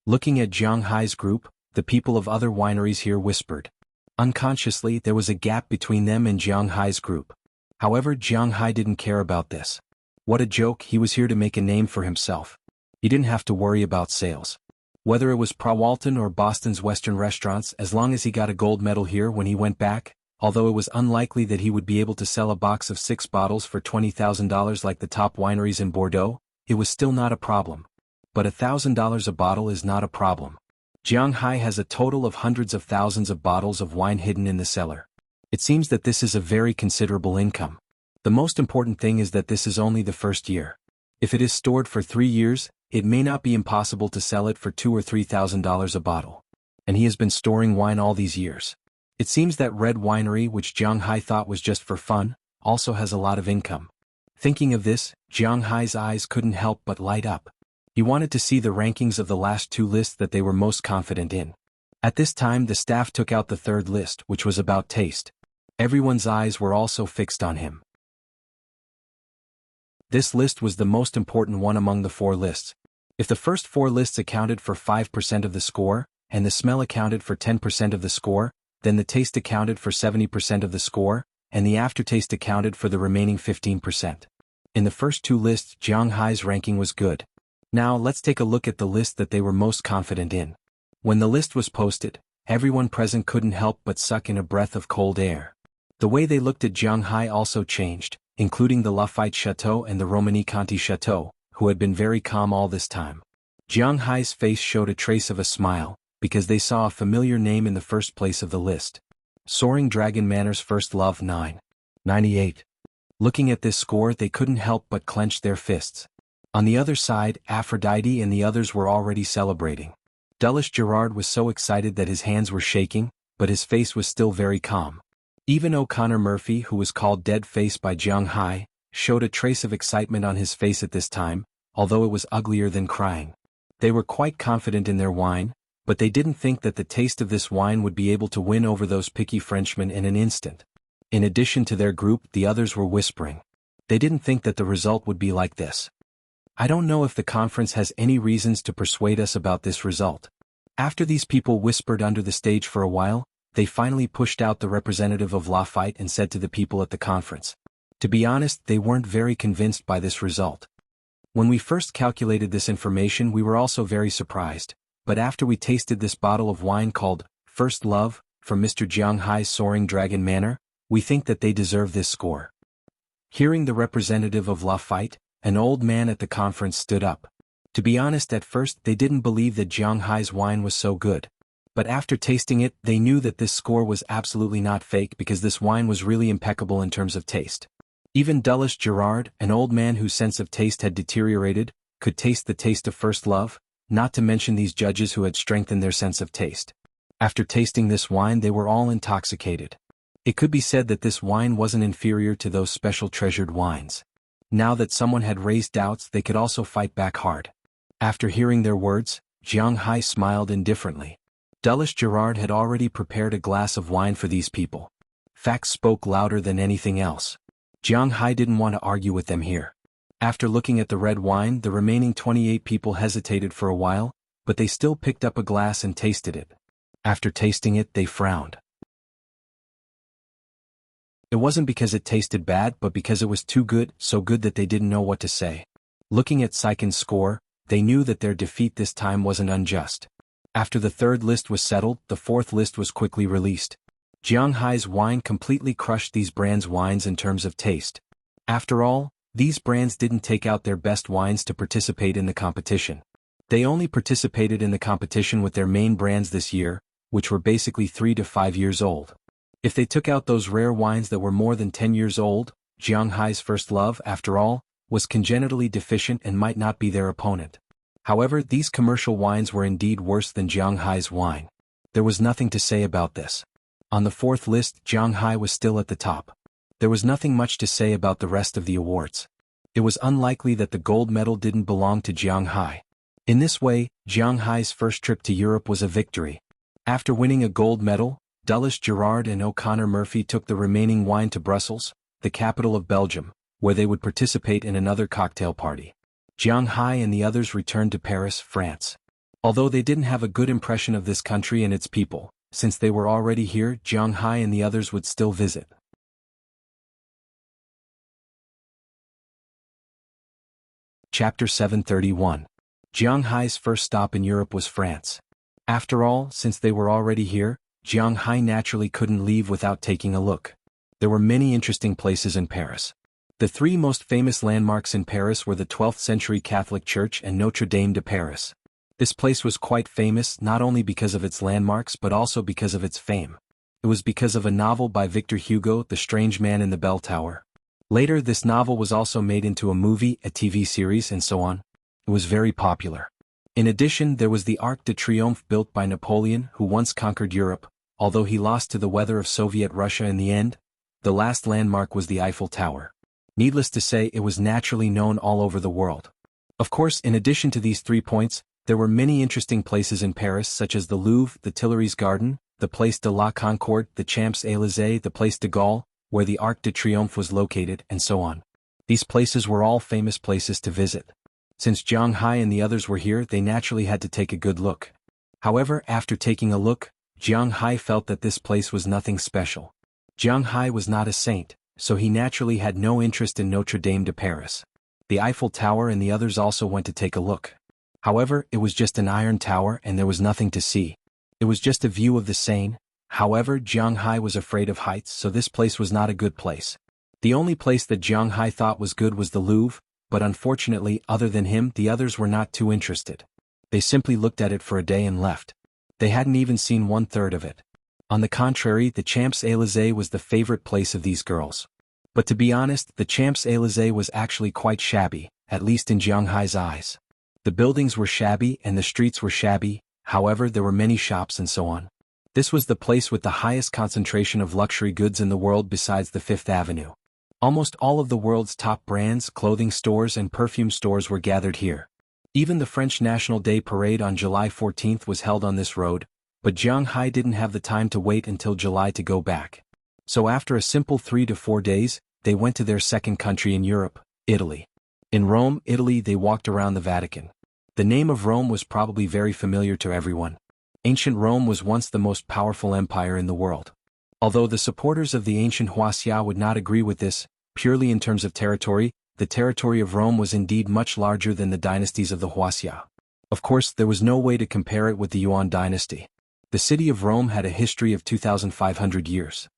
Looking at Jiang Hai's group, the people of other wineries here whispered. Unconsciously, there was a gap between them and Jiang Hai's group. However, Jiang Hai didn't care about this. What a joke, he was here to make a name for himself. He didn't have to worry about sales. Whether it was Prawalton or Boston's Western restaurants, as long as he got a gold medal here when he went back, although it was unlikely that he would be able to sell a box of 6 bottles for $20,000 like the top wineries in Bordeaux, it was still not a problem. But $1,000 a bottle is not a problem. Jiang Hai has a total of hundreds of thousands of bottles of wine hidden in the cellar. It seems that this is a very considerable income. The most important thing is that this is only the first year. If it is stored for 3 years, it may not be impossible to sell it for $2,000 or $3,000 a bottle. and he has been storing wine all these years. It seems that red winery, which Jiang Hai thought was just for fun, also has a lot of income. Thinking of this, Jiang Hai's eyes couldn't help but light up. He wanted to see the rankings of the last two lists that they were most confident in. At this time the staff took out the third list, which was about taste. Everyone's eyes were also fixed on him. This list was the most important one among the four lists. If the first four lists accounted for 5% of the score, and the smell accounted for 10% of the score, then the taste accounted for 70% of the score, and the aftertaste accounted for the remaining 15%. In the first two lists, Jiang Hai's ranking was good. Now let's take a look at the list that they were most confident in. When the list was posted, everyone present couldn't help but suck in a breath of cold air. The way they looked at Jiang Hai also changed, including the Lafite Chateau and the Romani-Conti Chateau, who had been very calm all this time. Jiang Hai's face showed a trace of a smile, because they saw a familiar name in the first place of the list. Soaring Dragon Manor's First Love 998. Looking at this score they couldn't help but clench their fists. On the other side, Aphrodite and the others were already celebrating. Dulles Gerard was so excited that his hands were shaking, but his face was still very calm. Even O'Connor Murphy, who was called Dead Face by Jiang Hai, showed a trace of excitement on his face at this time, although it was uglier than crying. They were quite confident in their wine, but they didn't think that the taste of this wine would be able to win over those picky Frenchmen in an instant. In addition to their group, the others were whispering. They didn't think that the result would be like this. I don't know if the conference has any reasons to persuade us about this result. After these people whispered under the stage for a while, they finally pushed out the representative of Lafite and said to the people at the conference. To be honest, they weren't very convinced by this result. When we first calculated this information we were also very surprised, but after we tasted this bottle of wine called First Love, from Mr. Jiang Hai's Soaring Dragon Manor, we think that they deserve this score. Hearing the representative of Lafite, an old man at the conference stood up. To be honest, at first they didn't believe that Jiang Hai's wine was so good. But after tasting it, they knew that this score was absolutely not fake because this wine was really impeccable in terms of taste. Even Dulles Gerard, an old man whose sense of taste had deteriorated, could taste the taste of First Love, not to mention these judges who had strengthened their sense of taste. After tasting this wine they were all intoxicated. It could be said that this wine wasn't inferior to those special treasured wines. Now that someone had raised doubts they could also fight back hard. After hearing their words, Jiang Hai smiled indifferently. Dulles Gerard had already prepared a glass of wine for these people. Facts spoke louder than anything else. Jiang Hai didn't want to argue with them here. After looking at the red wine, the remaining 28 people hesitated for a while, but they still picked up a glass and tasted it. After tasting it, they frowned. It wasn't because it tasted bad, but because it was too good, so good that they didn't know what to say. Looking at Saiken's score, they knew that their defeat this time wasn't unjust. After the third list was settled, the fourth list was quickly released. Jiang Hai's wine completely crushed these brands' wines in terms of taste. After all, these brands didn't take out their best wines to participate in the competition. They only participated in the competition with their main brands this year, which were basically 3 to 5 years old. If they took out those rare wines that were more than 10 years old, Jiang Hai's First Love, after all, was congenitally deficient and might not be their opponent. However, these commercial wines were indeed worse than Jiang Hai's wine. There was nothing to say about this. On the fourth list, Jiang Hai was still at the top. There was nothing much to say about the rest of the awards. It was unlikely that the gold medal didn't belong to Jiang Hai. In this way, Jiang Hai's first trip to Europe was a victory. After winning a gold medal, Dulles Gerard and O'Connor Murphy took the remaining wine to Brussels, the capital of Belgium, where they would participate in another cocktail party. Jiang Hai and the others returned to Paris, France. Although they didn't have a good impression of this country and its people, since they were already here, Jiang Hai and the others would still visit. Chapter 731. Jiang Hai's first stop in Europe was France. After all, since they were already here, Jiang Hai naturally couldn't leave without taking a look. There were many interesting places in Paris. The three most famous landmarks in Paris were the 12th century Catholic Church and Notre Dame de Paris. This place was quite famous not only because of its landmarks but also because of its fame. It was because of a novel by Victor Hugo, The Strange Man in the Bell Tower. Later this novel was also made into a movie, a TV series, and so on. It was very popular. In addition, there was the Arc de Triomphe built by Napoleon, who once conquered Europe. Although he lost to the weather of Soviet Russia in the end, the last landmark was the Eiffel Tower. Needless to say, it was naturally known all over the world. Of course, in addition to these 3 points, there were many interesting places in Paris such as the Louvre, the Tuileries Garden, the Place de la Concorde, the Champs-Élysées, the Place de Gaulle, where the Arc de Triomphe was located, and so on. These places were all famous places to visit. Since Jiang Hai and the others were here, they naturally had to take a good look. However, after taking a look, Jiang Hai felt that this place was nothing special. Jiang Hai was not a saint, so he naturally had no interest in Notre Dame de Paris. The Eiffel Tower and the others also went to take a look. However, it was just an iron tower and there was nothing to see. It was just a view of the Seine. However, Jiang Hai was afraid of heights, so this place was not a good place. The only place that Jiang Hai thought was good was the Louvre, but unfortunately, other than him, the others were not too interested. They simply looked at it for a day and left. They hadn't even seen 1/3 of it. On the contrary, the Champs-Élysées was the favorite place of these girls. But to be honest, the Champs-Élysées was actually quite shabby, at least in Jiang Hai's eyes. The buildings were shabby and the streets were shabby, however there were many shops and so on. This was the place with the highest concentration of luxury goods in the world besides the Fifth Avenue. Almost all of the world's top brands, clothing stores and perfume stores were gathered here. Even the French National Day Parade on July 14th was held on this road, but Jiang Hai didn't have the time to wait until July to go back. So after a simple 3 to 4 days, they went to their second country in Europe, Italy. In Rome, Italy, they walked around the Vatican. The name of Rome was probably very familiar to everyone. Ancient Rome was once the most powerful empire in the world. Although the supporters of the ancient Wuxia would not agree with this, purely in terms of territory, the territory of Rome was indeed much larger than the dynasties of the Wuxia. Of course, there was no way to compare it with the Yuan dynasty. The city of Rome had a history of 2,500 years.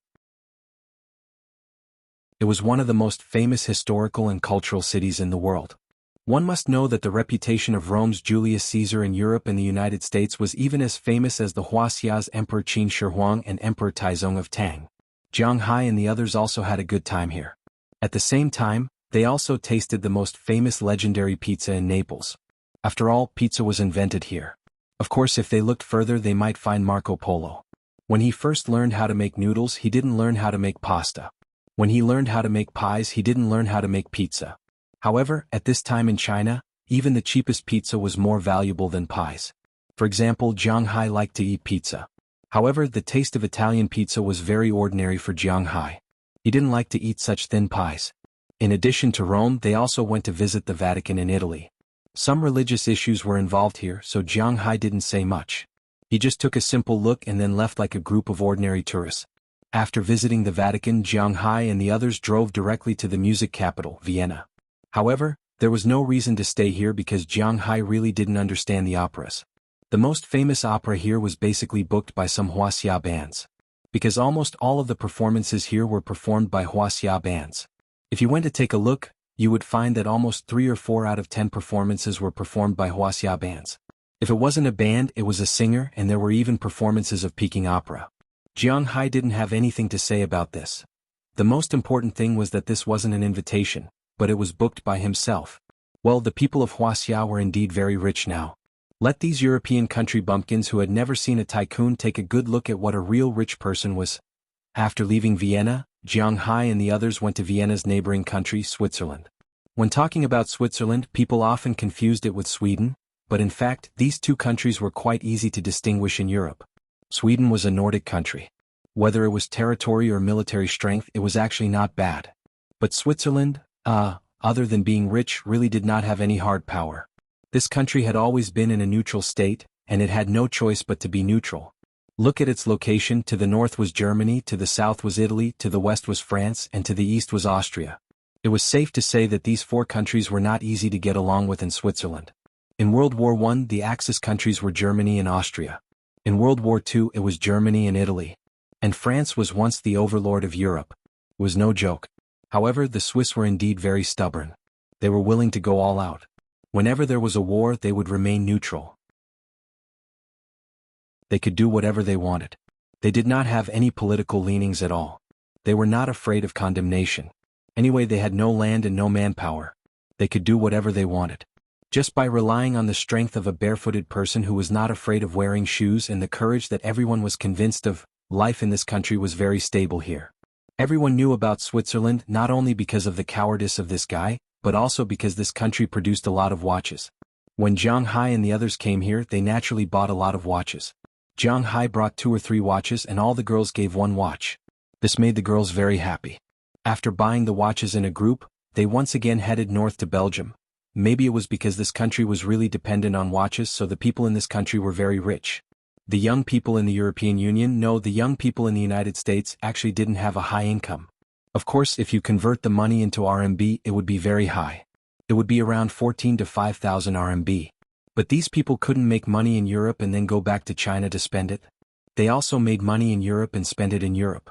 It was one of the most famous historical and cultural cities in the world. One must know that the reputation of Rome's Julius Caesar in Europe and the United States was even as famous as the Huaxia's Emperor Qin Shi Huang and Emperor Taizong of Tang. Jiang Hai and the others also had a good time here. At the same time, they also tasted the most famous legendary pizza in Naples. After all, pizza was invented here. Of course, if they looked further, they might find Marco Polo. When he first learned how to make noodles, he didn't learn how to make pasta. When he learned how to make pies, he didn't learn how to make pizza. However, at this time in China, even the cheapest pizza was more valuable than pies. For example, Jiang Hai liked to eat pizza. However, the taste of Italian pizza was very ordinary for Jiang Hai. He didn't like to eat such thin pies. In addition to Rome, they also went to visit the Vatican in Italy. Some religious issues were involved here, so Jiang Hai didn't say much. He just took a simple look and then left like a group of ordinary tourists. After visiting the Vatican, Jiang Hai and the others drove directly to the music capital, Vienna. However, there was no reason to stay here because Jiang Hai really didn't understand the operas. The most famous opera here was basically booked by some Huaxia bands. Because almost all of the performances here were performed by Huaxia bands. If you went to take a look, you would find that almost 3 or 4 out of 10 performances were performed by Huaxia bands. If it wasn't a band, it was a singer, and there were even performances of Peking opera. Jiang Hai didn't have anything to say about this. The most important thing was that this wasn't an invitation, but it was booked by himself. Well, the people of Huaxia were indeed very rich now. Let these European country bumpkins who had never seen a tycoon take a good look at what a real rich person was. After leaving Vienna, Jiang Hai and the others went to Vienna's neighboring country, Switzerland. When talking about Switzerland, people often confused it with Sweden, but in fact, these two countries were quite easy to distinguish in Europe. Sweden was a Nordic country. Whether it was territory or military strength, it was actually not bad. But Switzerland, other than being rich, really did not have any hard power. This country had always been in a neutral state, and it had no choice but to be neutral. Look at its location. To the north was Germany, to the south was Italy, to the west was France, and to the east was Austria. It was safe to say that these 4 countries were not easy to get along with in Switzerland. In World War I, the Axis countries were Germany and Austria. In World War II, it was Germany and Italy. And France was once the overlord of Europe. It was no joke. However, the Swiss were indeed very stubborn. They were willing to go all out. Whenever there was a war, they would remain neutral. They could do whatever they wanted. They did not have any political leanings at all. They were not afraid of condemnation. Anyway, they had no land and no manpower. They could do whatever they wanted. Just by relying on the strength of a barefooted person who was not afraid of wearing shoes and the courage that everyone was convinced of, life in this country was very stable here. Everyone knew about Switzerland not only because of the cowardice of this guy, but also because this country produced a lot of watches. When Zhang Hai and the others came here, they naturally bought a lot of watches. Zhang Hai brought 2 or 3 watches and all the girls gave 1 watch. This made the girls very happy. After buying the watches in a group, they once again headed north to Belgium. Maybe it was because this country was really dependent on watches, so the people in this country were very rich. The young people in the European Union know the young people in the United States actually didn't have a high income. Of course, if you convert the money into RMB, it would be very high. It would be around 14 to 5,000 RMB. But these people couldn't make money in Europe and then go back to China to spend it. They also made money in Europe and spent it in Europe.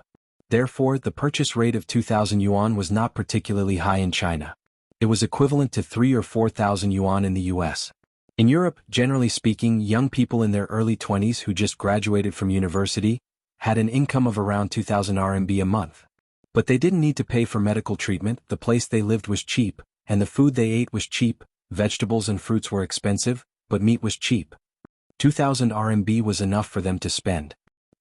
Therefore, the purchase rate of 2,000 yuan was not particularly high in China. It was equivalent to 3,000 or 4,000 yuan in the US. In Europe, generally speaking, young people in their early 20s who just graduated from university had an income of around 2,000 RMB a month. But they didn't need to pay for medical treatment, the place they lived was cheap, and the food they ate was cheap, vegetables and fruits were expensive, but meat was cheap. 2,000 RMB was enough for them to spend.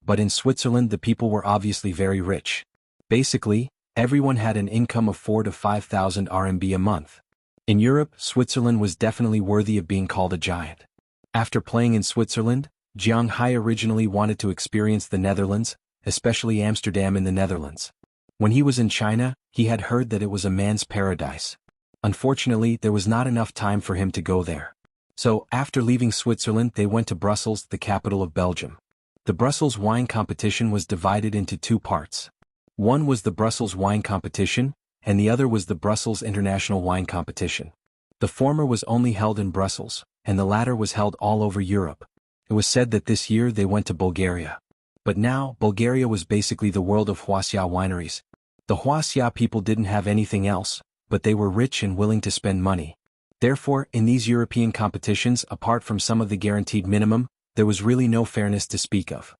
But in Switzerland the people were obviously very rich. Basically, everyone had an income of 4,000 to 5,000 RMB a month. In Europe, Switzerland was definitely worthy of being called a giant. After playing in Switzerland, Zhang Hai originally wanted to experience the Netherlands, especially Amsterdam in the Netherlands. When he was in China, he had heard that it was a man's paradise. Unfortunately, there was not enough time for him to go there. So, after leaving Switzerland, they went to Brussels, the capital of Belgium. The Brussels wine competition was divided into 2 parts. One was the Brussels wine competition, and the other was the Brussels International Wine Competition. The former was only held in Brussels, and the latter was held all over Europe. It was said that this year they went to Bulgaria. But now, Bulgaria was basically the world of Wuxia wineries. The Wuxia people didn't have anything else, but they were rich and willing to spend money. Therefore, in these European competitions, apart from some of the guaranteed minimum, there was really no fairness to speak of.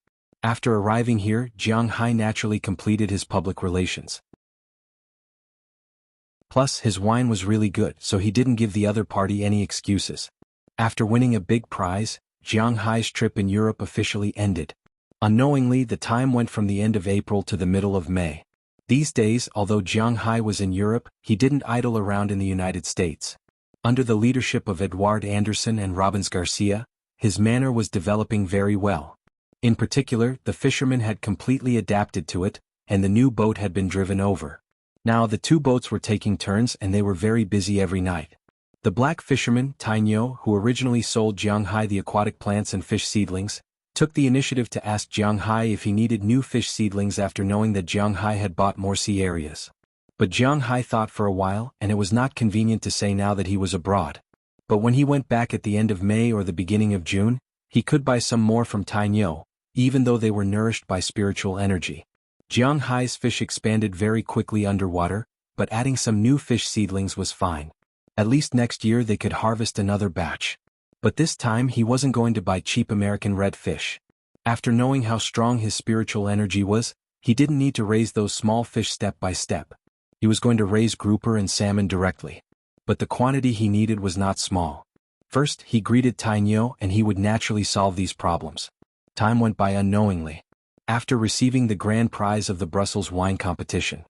After arriving here, Zhang Hai naturally completed his public relations. Plus, his wine was really good, so he didn't give the other party any excuses. After winning a big prize, Zhang Hai's trip in Europe officially ended. Unknowingly, the time went from the end of April to the middle of May. These days, although Zhang Hai was in Europe, he didn't idle around in the United States. Under the leadership of Eduard Anderson and Robins Garcia, his manner was developing very well. In particular, the fishermen had completely adapted to it, and the new boat had been driven over. Now the 2 boats were taking turns and they were very busy every night. The black fisherman, Tainyo, who originally sold Zhang Hai the aquatic plants and fish seedlings, took the initiative to ask Zhang Hai if he needed new fish seedlings after knowing that Zhang Hai had bought more sea areas. But Zhang Hai thought for a while, and it was not convenient to say now that he was abroad. But when he went back at the end of May or the beginning of June, he could buy some more from Tainyo, even though they were nourished by spiritual energy. Zhang Hai's fish expanded very quickly underwater, but adding some new fish seedlings was fine. At least next year they could harvest another batch. But this time he wasn't going to buy cheap American red fish. After knowing how strong his spiritual energy was, he didn't need to raise those small fish step by step. He was going to raise grouper and salmon directly. But the quantity he needed was not small. First, he greeted Tainyo and he would naturally solve these problems. Time went by unknowingly. After receiving the grand prize of the Brussels wine competition,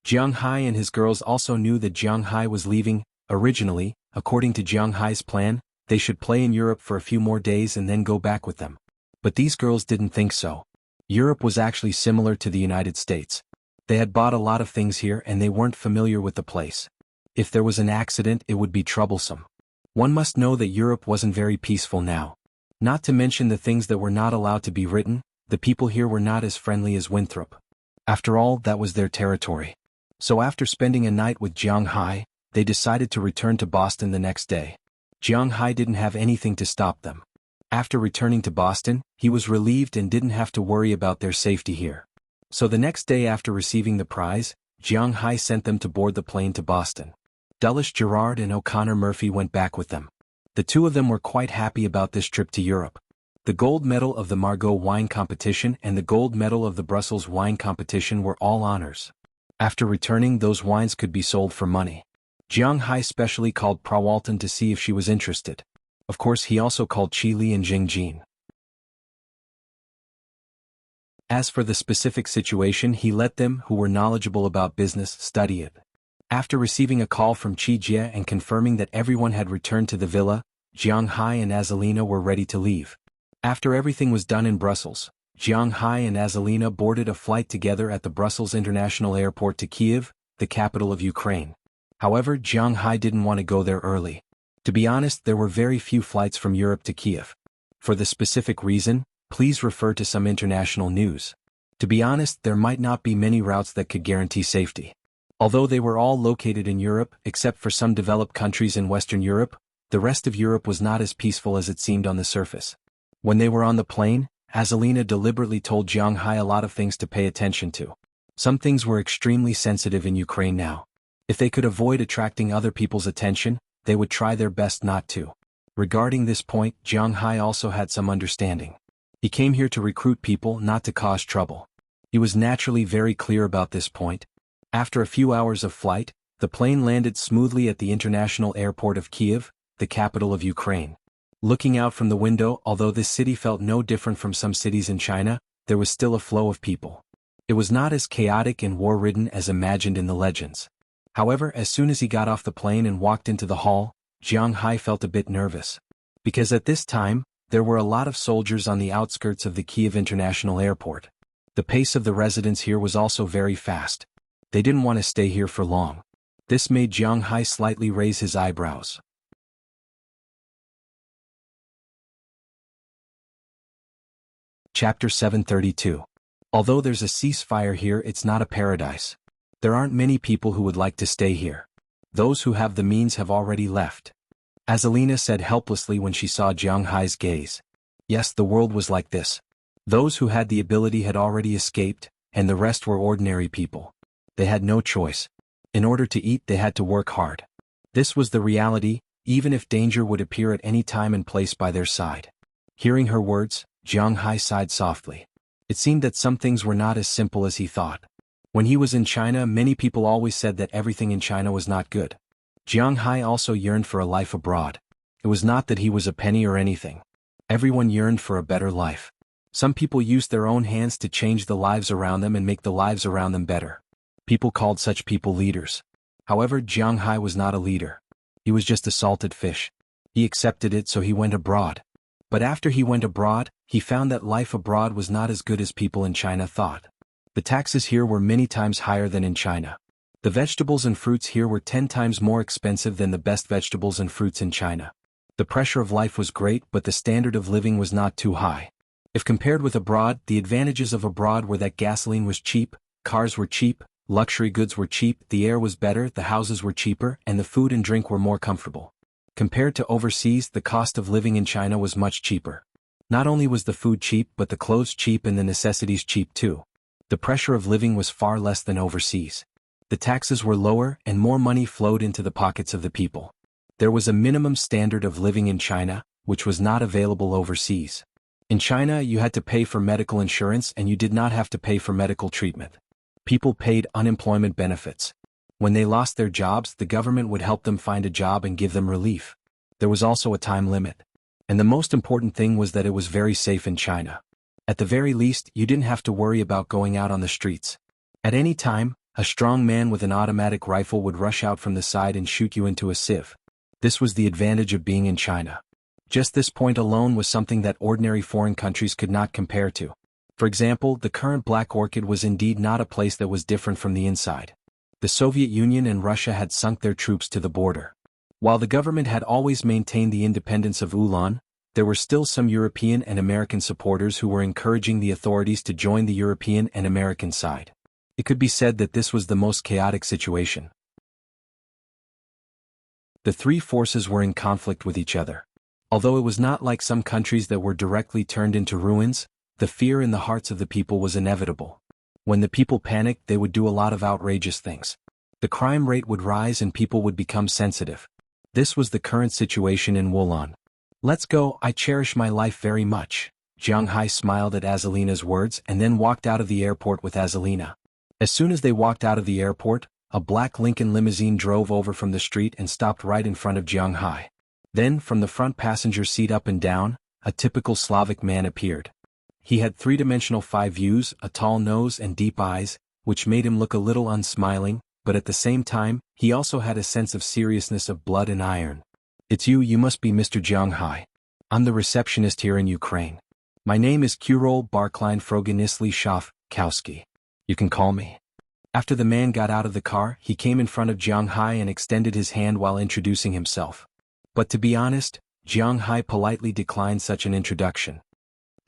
Zhang Hai and his girls also knew that Zhang Hai was leaving. Originally, according to Zhang Hai's plan, they should play in Europe for a few more days and then go back with them. But these girls didn't think so. Europe was actually similar to the United States. They had bought a lot of things here and they weren't familiar with the place. If there was an accident, it would be troublesome. One must know that Europe wasn't very peaceful now. Not to mention the things that were not allowed to be written, the people here were not as friendly as Winthrop. After all, that was their territory. So after spending a night with Zhang Hai, they decided to return to Boston the next day. Zhang Hai didn't have anything to stop them. After returning to Boston, he was relieved and didn't have to worry about their safety here. So the next day after receiving the prize, Zhang Hai sent them to board the plane to Boston. Dulles Gerard and O'Connor Murphy went back with them. The 2 of them were quite happy about this trip to Europe. The gold medal of the Margaux wine competition and the gold medal of the Brussels wine competition were all honors. After returning, those wines could be sold for money. Jiang Hai specially called Prawalton to see if she was interested. Of course he also called Qi Li and Jing Jin. As for the specific situation, he let them, who were knowledgeable about business, study it. After receiving a call from Qi Jie and confirming that everyone had returned to the villa, Jiang Hai and Azalina were ready to leave. After everything was done in Brussels, Jiang Hai and Azalina boarded a flight together at the Brussels International Airport to Kiev, the capital of Ukraine. However, Jiang Hai didn't want to go there early. To be honest, there were very few flights from Europe to Kiev. For the specific reason, please refer to some international news. To be honest, there might not be many routes that could guarantee safety. Although they were all located in Europe, except for some developed countries in Western Europe, the rest of Europe was not as peaceful as it seemed on the surface. When they were on the plane, Azalina deliberately told Jiang Hai a lot of things to pay attention to. Some things were extremely sensitive in Ukraine now. If they could avoid attracting other people's attention, they would try their best not to. Regarding this point, Jiang Hai also had some understanding. He came here to recruit people, not to cause trouble. He was naturally very clear about this point. After a few hours of flight, the plane landed smoothly at the international airport of Kiev, the capital of Ukraine. Looking out from the window, although this city felt no different from some cities in China, there was still a flow of people. It was not as chaotic and war-ridden as imagined in the legends. However, as soon as he got off the plane and walked into the hall, Jiang Hai felt a bit nervous. Because at this time, there were a lot of soldiers on the outskirts of the Kiev International Airport. The pace of the residents here was also very fast. They didn't want to stay here for long. This made Jiang Hai slightly raise his eyebrows. Chapter 732. Although there's a ceasefire here, it's not a paradise. There aren't many people who would like to stay here. Those who have the means have already left. Azalina said helplessly when she saw Jiang Hai's gaze. Yes, the world was like this. Those who had the ability had already escaped, and the rest were ordinary people. They had no choice. In order to eat, they had to work hard. This was the reality, even if danger would appear at any time and place by their side. Hearing her words, Jiang Hai sighed softly. It seemed that some things were not as simple as he thought. When he was in China, many people always said that everything in China was not good. Jiang Hai also yearned for a life abroad. It was not that he was a penny or anything. Everyone yearned for a better life. Some people used their own hands to change the lives around them and make the lives around them better. People called such people leaders. However, Jiang Hai was not a leader. He was just a salted fish. He accepted it, so he went abroad. But after he went abroad, he found that life abroad was not as good as people in China thought. The taxes here were many times higher than in China. The vegetables and fruits here were 10 times more expensive than the best vegetables and fruits in China. The pressure of life was great, but the standard of living was not too high. If compared with abroad, the advantages of abroad were that gasoline was cheap, cars were cheap, luxury goods were cheap, the air was better, the houses were cheaper, and the food and drink were more comfortable. Compared to overseas, the cost of living in China was much cheaper. Not only was the food cheap, but the clothes cheap and the necessities cheap too. The pressure of living was far less than overseas. The taxes were lower and more money flowed into the pockets of the people. There was a minimum standard of living in China, which was not available overseas. In China, you had to pay for medical insurance and you did not have to pay for medical treatment. People paid unemployment benefits. When they lost their jobs, the government would help them find a job and give them relief. There was also a time limit. And the most important thing was that it was very safe in China. At the very least, you didn't have to worry about going out on the streets. At any time, a strong man with an automatic rifle would rush out from the side and shoot you into a sieve. This was the advantage of being in China. Just this point alone was something that ordinary foreign countries could not compare to. For example, the current Black Orchid was indeed not a place that was different from the inside. The Soviet Union and Russia had sunk their troops to the border. While the government had always maintained the independence of Ulan, there were still some European and American supporters who were encouraging the authorities to join the European and American side. It could be said that this was the most chaotic situation. The three forces were in conflict with each other. Although it was not like some countries that were directly turned into ruins, the fear in the hearts of the people was inevitable. When the people panicked, they would do a lot of outrageous things. The crime rate would rise and people would become sensitive. This was the current situation in Wulan. Let's go, I cherish my life very much. Jiang Hai smiled at Azalina's words and then walked out of the airport with Azalina. As soon as they walked out of the airport, a black Lincoln limousine drove over from the street and stopped right in front of Jiang Hai. Then, from the front passenger seat up and down, a typical Slavic man appeared. He had three-dimensional 5 views, a tall nose and deep eyes, which made him look a little unsmiling, but at the same time, he also had a sense of seriousness of blood and iron. "It's you must be Mr. Jiang Hai. I'm the receptionist here in Ukraine. My name is Kurol Barkline Froganisly Kowski. You can call me." After the man got out of the car, he came in front of Jiang Hai and extended his hand while introducing himself. But to be honest, Jiang Hai politely declined such an introduction.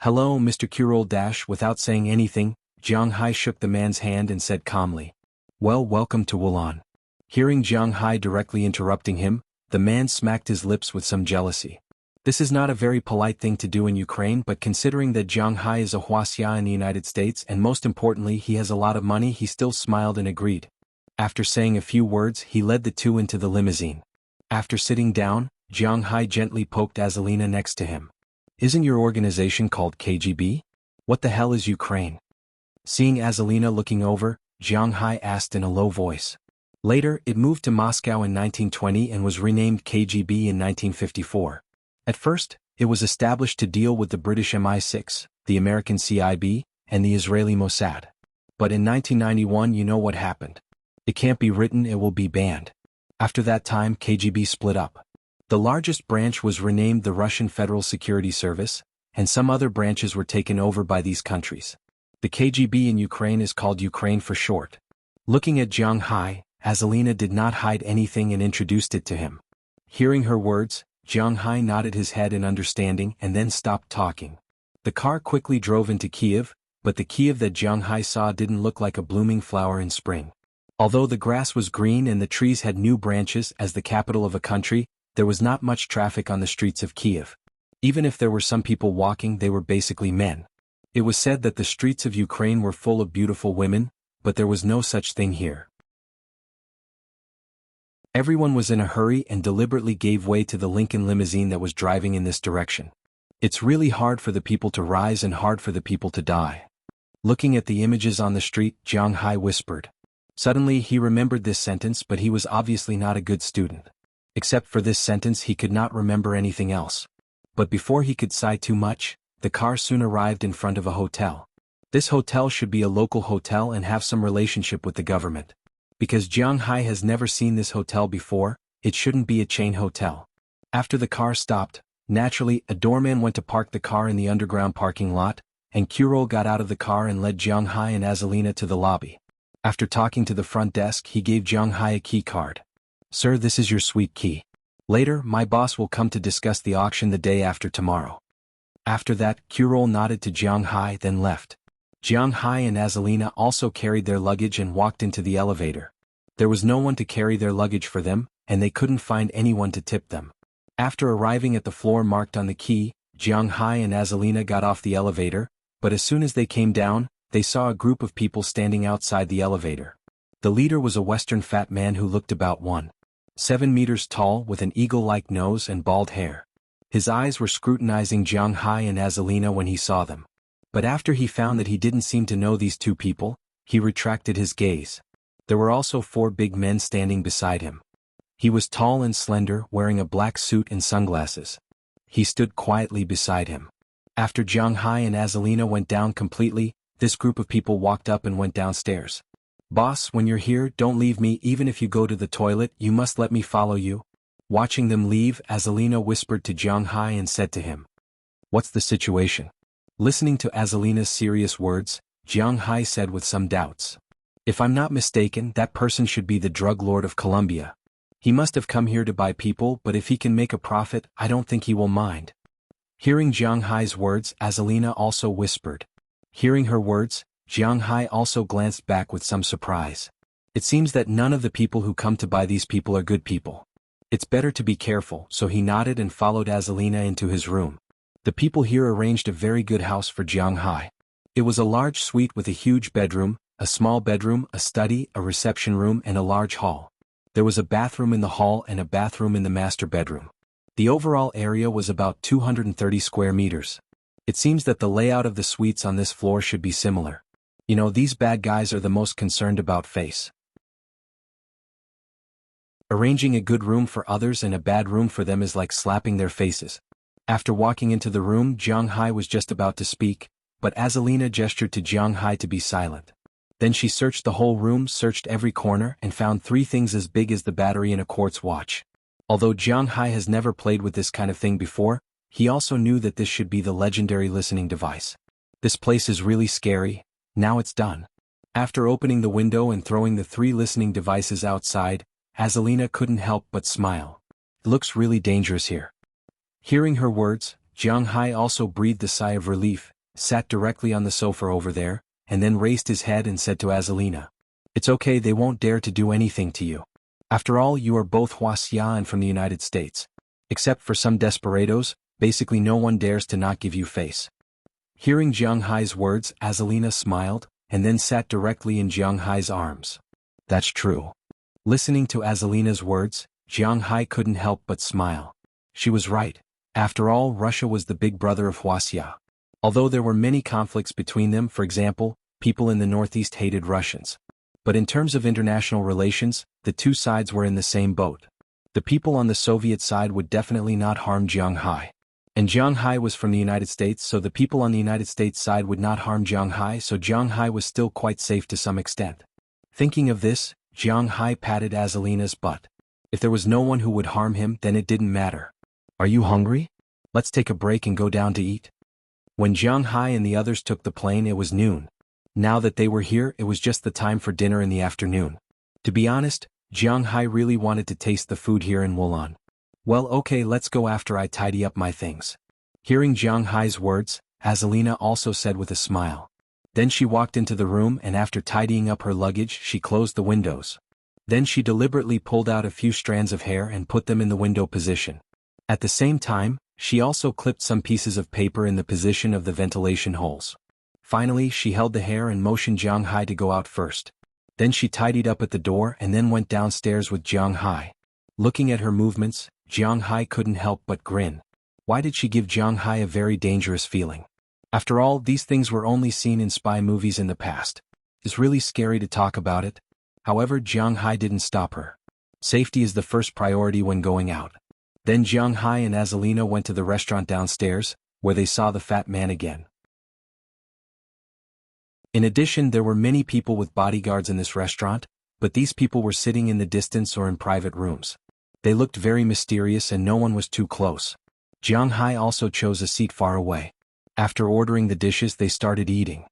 "Hello, Mr. Kurol." Without saying anything, Jiang Hai shook the man's hand and said calmly, "Well, welcome to Wulan." Hearing Jiang Hai directly interrupting him, the man smacked his lips with some jealousy. This is not a very polite thing to do in Ukraine, but considering that Jiang Hai is a Wuxia in the United States and most importantly he has a lot of money, he still smiled and agreed. After saying a few words, he led the two into the limousine. After sitting down, Jiang Hai gently poked Azalina next to him. "Isn't your organization called KGB? What the hell is Ukraine?" Seeing Azalina looking over, Jiang Hai asked in a low voice. Later, it moved to Moscow in 1920 and was renamed KGB in 1954. At first, it was established to deal with the British MI6, the American CIB, and the Israeli Mossad. But in 1991, you know what happened. It can't be written, it will be banned. After that time, KGB split up. The largest branch was renamed the Russian Federal Security Service, and some other branches were taken over by these countries. The KGB in Ukraine is called Ukraine for short. Looking at Jiang Hai, Azalina did not hide anything and introduced it to him. Hearing her words, Jiang Hai nodded his head in understanding and then stopped talking. The car quickly drove into Kiev, but the Kiev that Jiang Hai saw didn't look like a blooming flower in spring. Although the grass was green and the trees had new branches as the capital of a country, there was not much traffic on the streets of Kiev. Even if there were some people walking, they were basically men. It was said that the streets of Ukraine were full of beautiful women, but there was no such thing here. Everyone was in a hurry and deliberately gave way to the Lincoln limousine that was driving in this direction. "It's really hard for the people to rise and hard for the people to die." Looking at the images on the street, Jiang Hai whispered. Suddenly he remembered this sentence, but he was obviously not a good student. Except for this sentence he could not remember anything else. But before he could sigh too much, the car soon arrived in front of a hotel. This hotel should be a local hotel and have some relationship with the government. Because Jiang Hai has never seen this hotel before, it shouldn't be a chain hotel. After the car stopped, naturally, a doorman went to park the car in the underground parking lot, and Kurol got out of the car and led Jiang Hai and Azalina to the lobby. After talking to the front desk, he gave Jiang Hai a key card. "Sir, this is your suite key. Later, my boss will come to discuss the auction the day after tomorrow." After that, Kurol nodded to Jiang Hai, then left. Jiang Hai and Azalina also carried their luggage and walked into the elevator. There was no one to carry their luggage for them, and they couldn't find anyone to tip them. After arriving at the floor marked on the key, Jiang Hai and Azalina got off the elevator, but as soon as they came down, they saw a group of people standing outside the elevator. The leader was a Western fat man who looked about 1.7 meters tall with an eagle-like nose and bald hair. His eyes were scrutinizing Jiang Hai and Azalina when he saw them. But after he found that he didn't seem to know these two people, he retracted his gaze. There were also 4 big men standing beside him. He was tall and slender, wearing a black suit and sunglasses. He stood quietly beside him. After Jiang Hai and Azalina went down completely, this group of people walked up and went downstairs. "Boss, when you're here, don't leave me. Even if you go to the toilet, you must let me follow you." Watching them leave, Azalina whispered to Jiang Hai and said to him, "What's the situation?" Listening to Azalina's serious words, Jiang Hai said with some doubts, "If I'm not mistaken, that person should be the drug lord of Colombia. He must have come here to buy people, but if he can make a profit, I don't think he will mind." Hearing Jiang Hai's words, Azalina also whispered. Hearing her words, Jiang Hai also glanced back with some surprise. It seems that none of the people who come to buy these people are good people. It's better to be careful, so he nodded and followed Azalina into his room. The people here arranged a very good house for Jiang Hai. It was a large suite with a huge bedroom, a small bedroom, a study, a reception room and a large hall. There was a bathroom in the hall and a bathroom in the master bedroom. The overall area was about 230 square meters. It seems that the layout of the suites on this floor should be similar. You know, these bad guys are the most concerned about face. Arranging a good room for others and a bad room for them is like slapping their faces. After walking into the room, Jiang Hai was just about to speak, but Azalina gestured to Jiang Hai to be silent. Then she searched the whole room, searched every corner, and found 3 things as big as the battery in a quartz watch. Although Jiang Hai has never played with this kind of thing before, he also knew that this should be the legendary listening device. This place is really scary. Now it's done. After opening the window and throwing the 3 listening devices outside, Azalina couldn't help but smile. It looks really dangerous here. Hearing her words, Jiang Hai also breathed a sigh of relief, sat directly on the sofa over there, and then raised his head and said to Azalina, "It's okay, they won't dare to do anything to you. After all, you are both Wuxia and from the United States. Except for some desperados, basically no one dares to not give you face." Hearing Jiang Hai's words, Azalina smiled, and then sat directly in Jiang Hai's arms. That's true. Listening to Azalina's words, Jiang Hai couldn't help but smile. She was right. After all, Russia was the big brother of Wuxia. Although there were many conflicts between them, for example, people in the northeast hated Russians. But in terms of international relations, the 2 sides were in the same boat. The people on the Soviet side would definitely not harm Jiang Hai. And Jiang Hai was from the United States, so the people on the United States side would not harm Jiang Hai, so Jiang Hai was still quite safe to some extent. Thinking of this, Jiang Hai patted Azalina's butt. If there was no one who would harm him, then it didn't matter. Are you hungry? Let's take a break and go down to eat. When Jiang Hai and the others took the plane, it was noon. Now that they were here, it was just the time for dinner in the afternoon. To be honest, Jiang Hai really wanted to taste the food here in Wulan. Well, okay, let's go after I tidy up my things. Hearing Jiang Hai's words, Azalina also said with a smile. Then she walked into the room and after tidying up her luggage, she closed the windows. Then she deliberately pulled out a few strands of hair and put them in the window position. At the same time, she also clipped some pieces of paper in the position of the ventilation holes. Finally, she held the hair and motioned Jiang Hai to go out first. Then she tidied up at the door and then went downstairs with Jiang Hai. Looking at her movements, Jiang Hai couldn't help but grin. Why did she give Jiang Hai a very dangerous feeling? After all, these things were only seen in spy movies in the past. It's really scary to talk about it. However, Jiang Hai didn't stop her. Safety is the first priority when going out. Then Jiang Hai and Azalina went to the restaurant downstairs, where they saw the fat man again. In addition, there were many people with bodyguards in this restaurant, but these people were sitting in the distance or in private rooms. They looked very mysterious and no one was too close. Jiang Hai also chose a seat far away. After ordering the dishes, they started eating.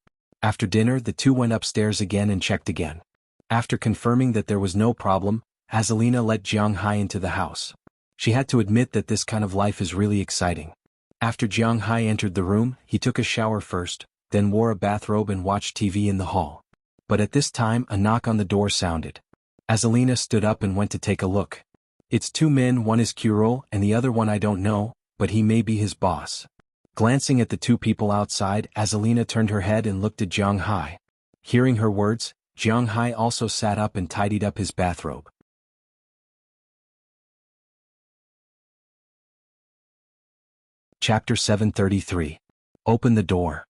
After dinner, the 2 went upstairs again and checked again. After confirming that there was no problem, Azalina let Jiang Hai into the house. She had to admit that this kind of life is really exciting. After Jiang Hai entered the room, he took a shower first, then wore a bathrobe and watched TV in the hall. But at this time, a knock on the door sounded. Azalina stood up and went to take a look. It's 2 men, one is Kuro and the other one I don't know, but he may be his boss. Glancing at the 2 people outside, Azalina turned her head and looked at Jiang Hai. Hearing her words, Jiang Hai also sat up and tidied up his bathrobe. Chapter 733. Open the door.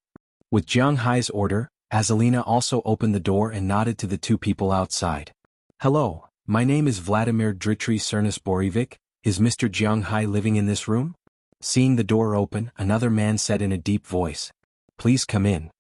With Jiang Hai's order, Azalina also opened the door and nodded to the 2 people outside. Hello, my name is Vladimir Dmitry Cernus-Borevich. Is Mr. Jiang Hai living in this room? Seeing the door open, another man said in a deep voice. Please come in.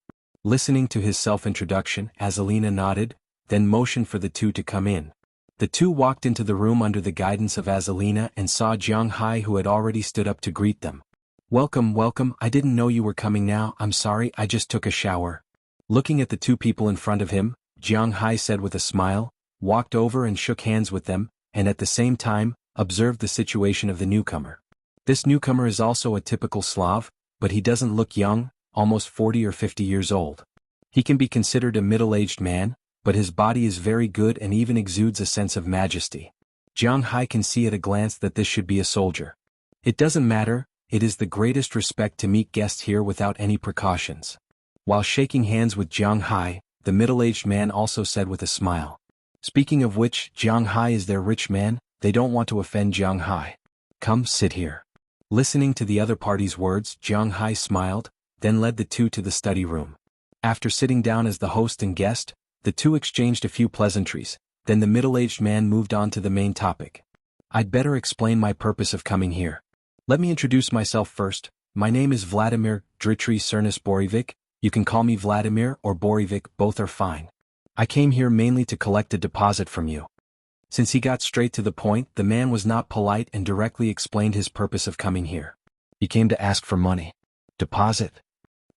Listening to his self-introduction, Azalina nodded, then motioned for the 2 to come in. The 2 walked into the room under the guidance of Azalina and saw Jiang Hai, who had already stood up to greet them. Welcome, welcome, I didn't know you were coming now, I'm sorry, I just took a shower. Looking at the 2 people in front of him, Jiang Hai said with a smile, walked over and shook hands with them, and at the same time, observed the situation of the newcomer. This newcomer is also a typical Slav, but he doesn't look young, almost 40 or 50 years old. He can be considered a middle-aged man, but his body is very good and even exudes a sense of majesty. Jiang Hai can see at a glance that this should be a soldier. It doesn't matter, it is the greatest respect to meet guests here without any precautions. While shaking hands with Jiang Hai, the middle-aged man also said with a smile. Speaking of which, Jiang Hai is their rich man, they don't want to offend Jiang Hai. Come, sit here. Listening to the other party's words, Jiang Hai smiled, then led the 2 to the study room. After sitting down as the host and guest, the 2 exchanged a few pleasantries, Then the middle-aged man moved on to the main topic. I'd better explain my purpose of coming here. Let me introduce myself first. My name is Vladimir Dmitry Cernus Borevik. You can call me Vladimir or Borevik, both are fine. I came here mainly to collect a deposit from you. Since he got straight to the point, the man was not polite and directly explained his purpose of coming here. He came to ask for money. Deposit?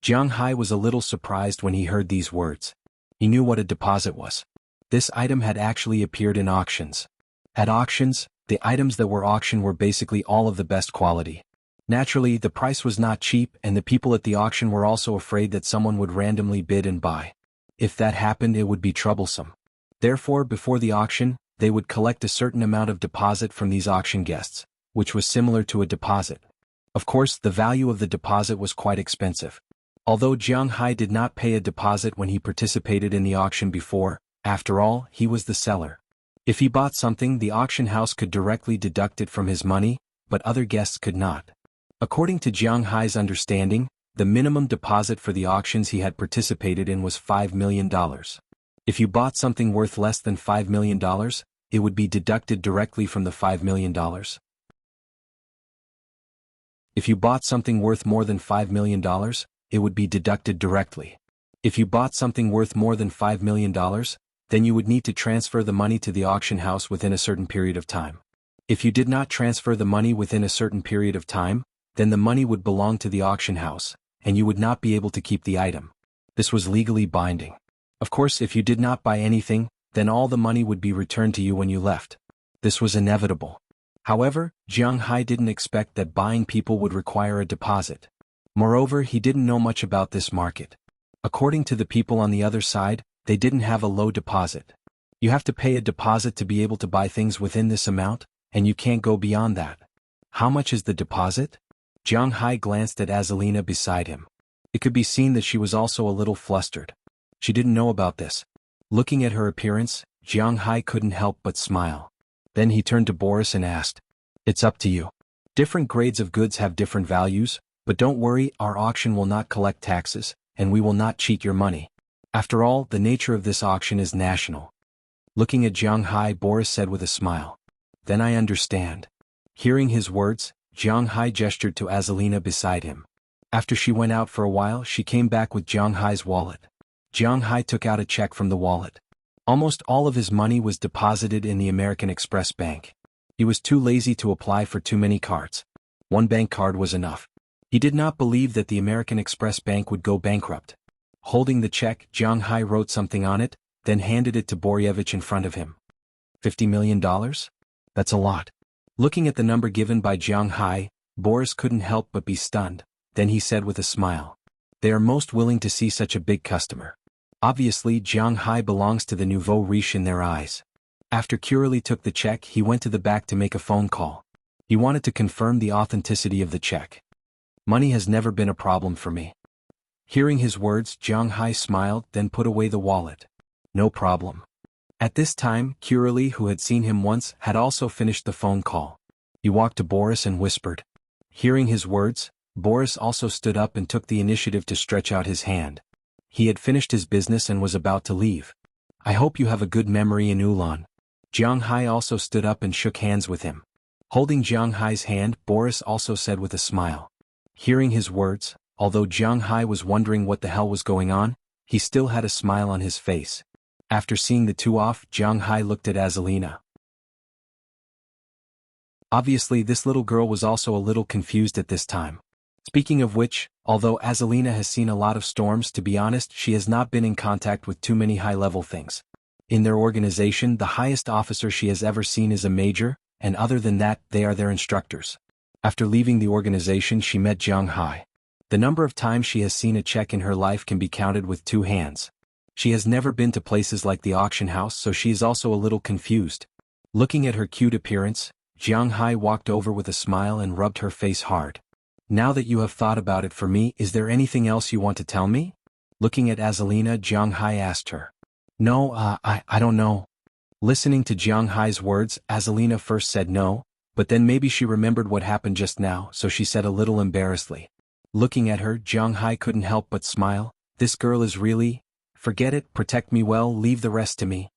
Jiang Hai was a little surprised when he heard these words. He knew what a deposit was. This item had actually appeared in auctions. At auctions, the items that were auctioned were basically all of the best quality. Naturally, the price was not cheap, and the people at the auction were also afraid that someone would randomly bid and buy. If that happened, it would be troublesome. Therefore, before the auction, they would collect a certain amount of deposit from these auction guests, which was similar to a deposit. Of course, the value of the deposit was quite expensive. Although Jiang Hai did not pay a deposit when he participated in the auction before, after all, he was the seller. If he bought something, the auction house could directly deduct it from his money, but other guests could not. According to Jiang Hai's understanding, the minimum deposit for the auctions he had participated in was $5 million. If you bought something worth less than $5 million, it would be deducted directly from the $5 million. If you bought something worth more than $5 million, it would be deducted directly. If you bought something worth more than $5 million, then you would need to transfer the money to the auction house within a certain period of time. If you did not transfer the money within a certain period of time, then the money would belong to the auction house, and you would not be able to keep the item. This was legally binding. Of course, if you did not buy anything, then all the money would be returned to you when you left. This was inevitable. However, Jiang Hai didn't expect that buying people would require a deposit. Moreover, he didn't know much about this market. According to the people on the other side, they didn't have a low deposit. You have to pay a deposit to be able to buy things within this amount, and you can't go beyond that. How much is the deposit? Jiang Hai glanced at Azalina beside him. It could be seen that she was also a little flustered. She didn't know about this. Looking at her appearance, Jiang Hai couldn't help but smile. Then he turned to Boris and asked, "It's up to you. Different grades of goods have different values, but don't worry, our auction will not collect taxes, and we will not cheat your money. After all, the nature of this auction is national." Looking at Jiang Hai, Boris said with a smile, "Then I understand." Hearing his words, Jiang Hai gestured to Azalina beside him. After she went out for a while, she came back with Jiang Hai's wallet. Jiang Hai took out a check from the wallet. Almost all of his money was deposited in the American Express Bank. He was too lazy to apply for too many cards. One bank card was enough. He did not believe that the American Express Bank would go bankrupt. Holding the check, Jiang Hai wrote something on it, then handed it to Boryevich in front of him. $50 million? That's a lot. Looking at the number given by Jiang Hai, Boris couldn't help but be stunned. Then he said with a smile, "They are most willing to see such a big customer." Obviously, Jiang Hai belongs to the nouveau riche in their eyes. After Curly took the check, he went to the back to make a phone call. He wanted to confirm the authenticity of the check. "Money has never been a problem for me." Hearing his words, Jiang Hai smiled, then put away the wallet. "No problem." At this time, Curly, who had seen him once, had also finished the phone call. He walked to Boris and whispered. Hearing his words, Boris also stood up and took the initiative to stretch out his hand. He had finished his business and was about to leave. "I hope you have a good memory in Ulan." Jiang Hai also stood up and shook hands with him. Holding Jiang Hai's hand, Boris also said with a smile. Hearing his words, although Jiang Hai was wondering what the hell was going on, he still had a smile on his face. After seeing the two off, Jiang Hai looked at Azalina. Obviously, this little girl was also a little confused at this time. Speaking of which, although Azalina has seen a lot of storms, to be honest, she has not been in contact with too many high-level things. In their organization, the highest officer she has ever seen is a major, and other than that, they are their instructors. After leaving the organization, she met Jiang Hai. The number of times she has seen a check in her life can be counted with two hands. She has never been to places like the auction house, so she is also a little confused. Looking at her cute appearance, Jiang Hai walked over with a smile and rubbed her face hard. "Now that you have thought about it for me, is there anything else you want to tell me?" Looking at Azalina, Jiang Hai asked her. "No, I don't know." Listening to Jiang Hai's words, Azalina first said no, but then maybe she remembered what happened just now, so she said a little embarrassedly. Looking at her, Jiang Hai couldn't help but smile. "This girl is really... Forget it, protect me well, leave the rest to me."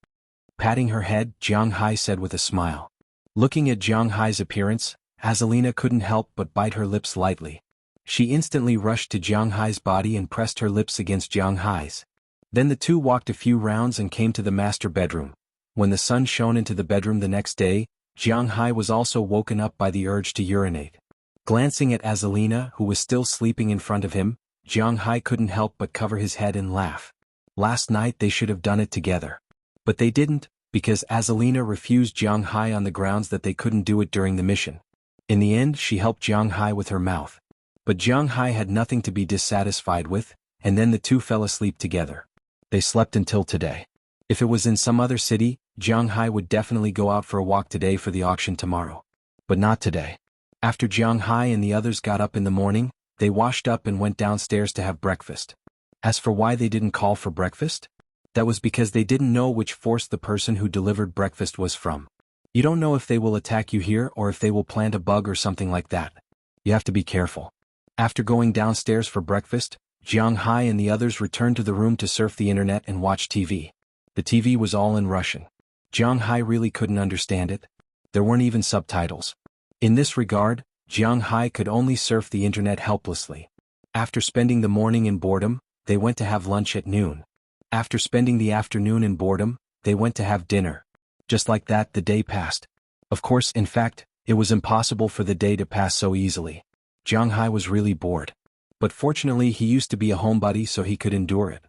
Patting her head, Jiang Hai said with a smile. Looking at Jiang Hai's appearance, Azalina couldn't help but bite her lips lightly. She instantly rushed to Jiang Hai's body and pressed her lips against Jiang Hai's. Then the two walked a few rounds and came to the master bedroom. When the sun shone into the bedroom the next day, Jiang Hai was also woken up by the urge to urinate. Glancing at Azalina, who was still sleeping in front of him, Jiang Hai couldn't help but cover his head and laugh. Last night they should have done it together. But they didn't, because Azalina refused Jiang Hai on the grounds that they couldn't do it during the mission. In the end, she helped Jiang Hai with her mouth. But Jiang Hai had nothing to be dissatisfied with, and then the two fell asleep together. They slept until today. If it was in some other city, Jiang Hai would definitely go out for a walk today for the auction tomorrow. But not today. After Jiang Hai and the others got up in the morning, they washed up and went downstairs to have breakfast. As for why they didn't call for breakfast? That was because they didn't know which force the person who delivered breakfast was from. You don't know if they will attack you here or if they will plant a bug or something like that. You have to be careful. After going downstairs for breakfast, Jiang Hai and the others returned to the room to surf the internet and watch TV. The TV was all in Russian. Jiang Hai really couldn't understand it. There weren't even subtitles. In this regard, Jiang Hai could only surf the internet helplessly. After spending the morning in boredom, they went to have lunch at noon. After spending the afternoon in boredom, they went to have dinner. Just like that, the day passed. Of course, in fact, it was impossible for the day to pass so easily. Jiang Hai was really bored. But fortunately he used to be a homebody so he could endure it.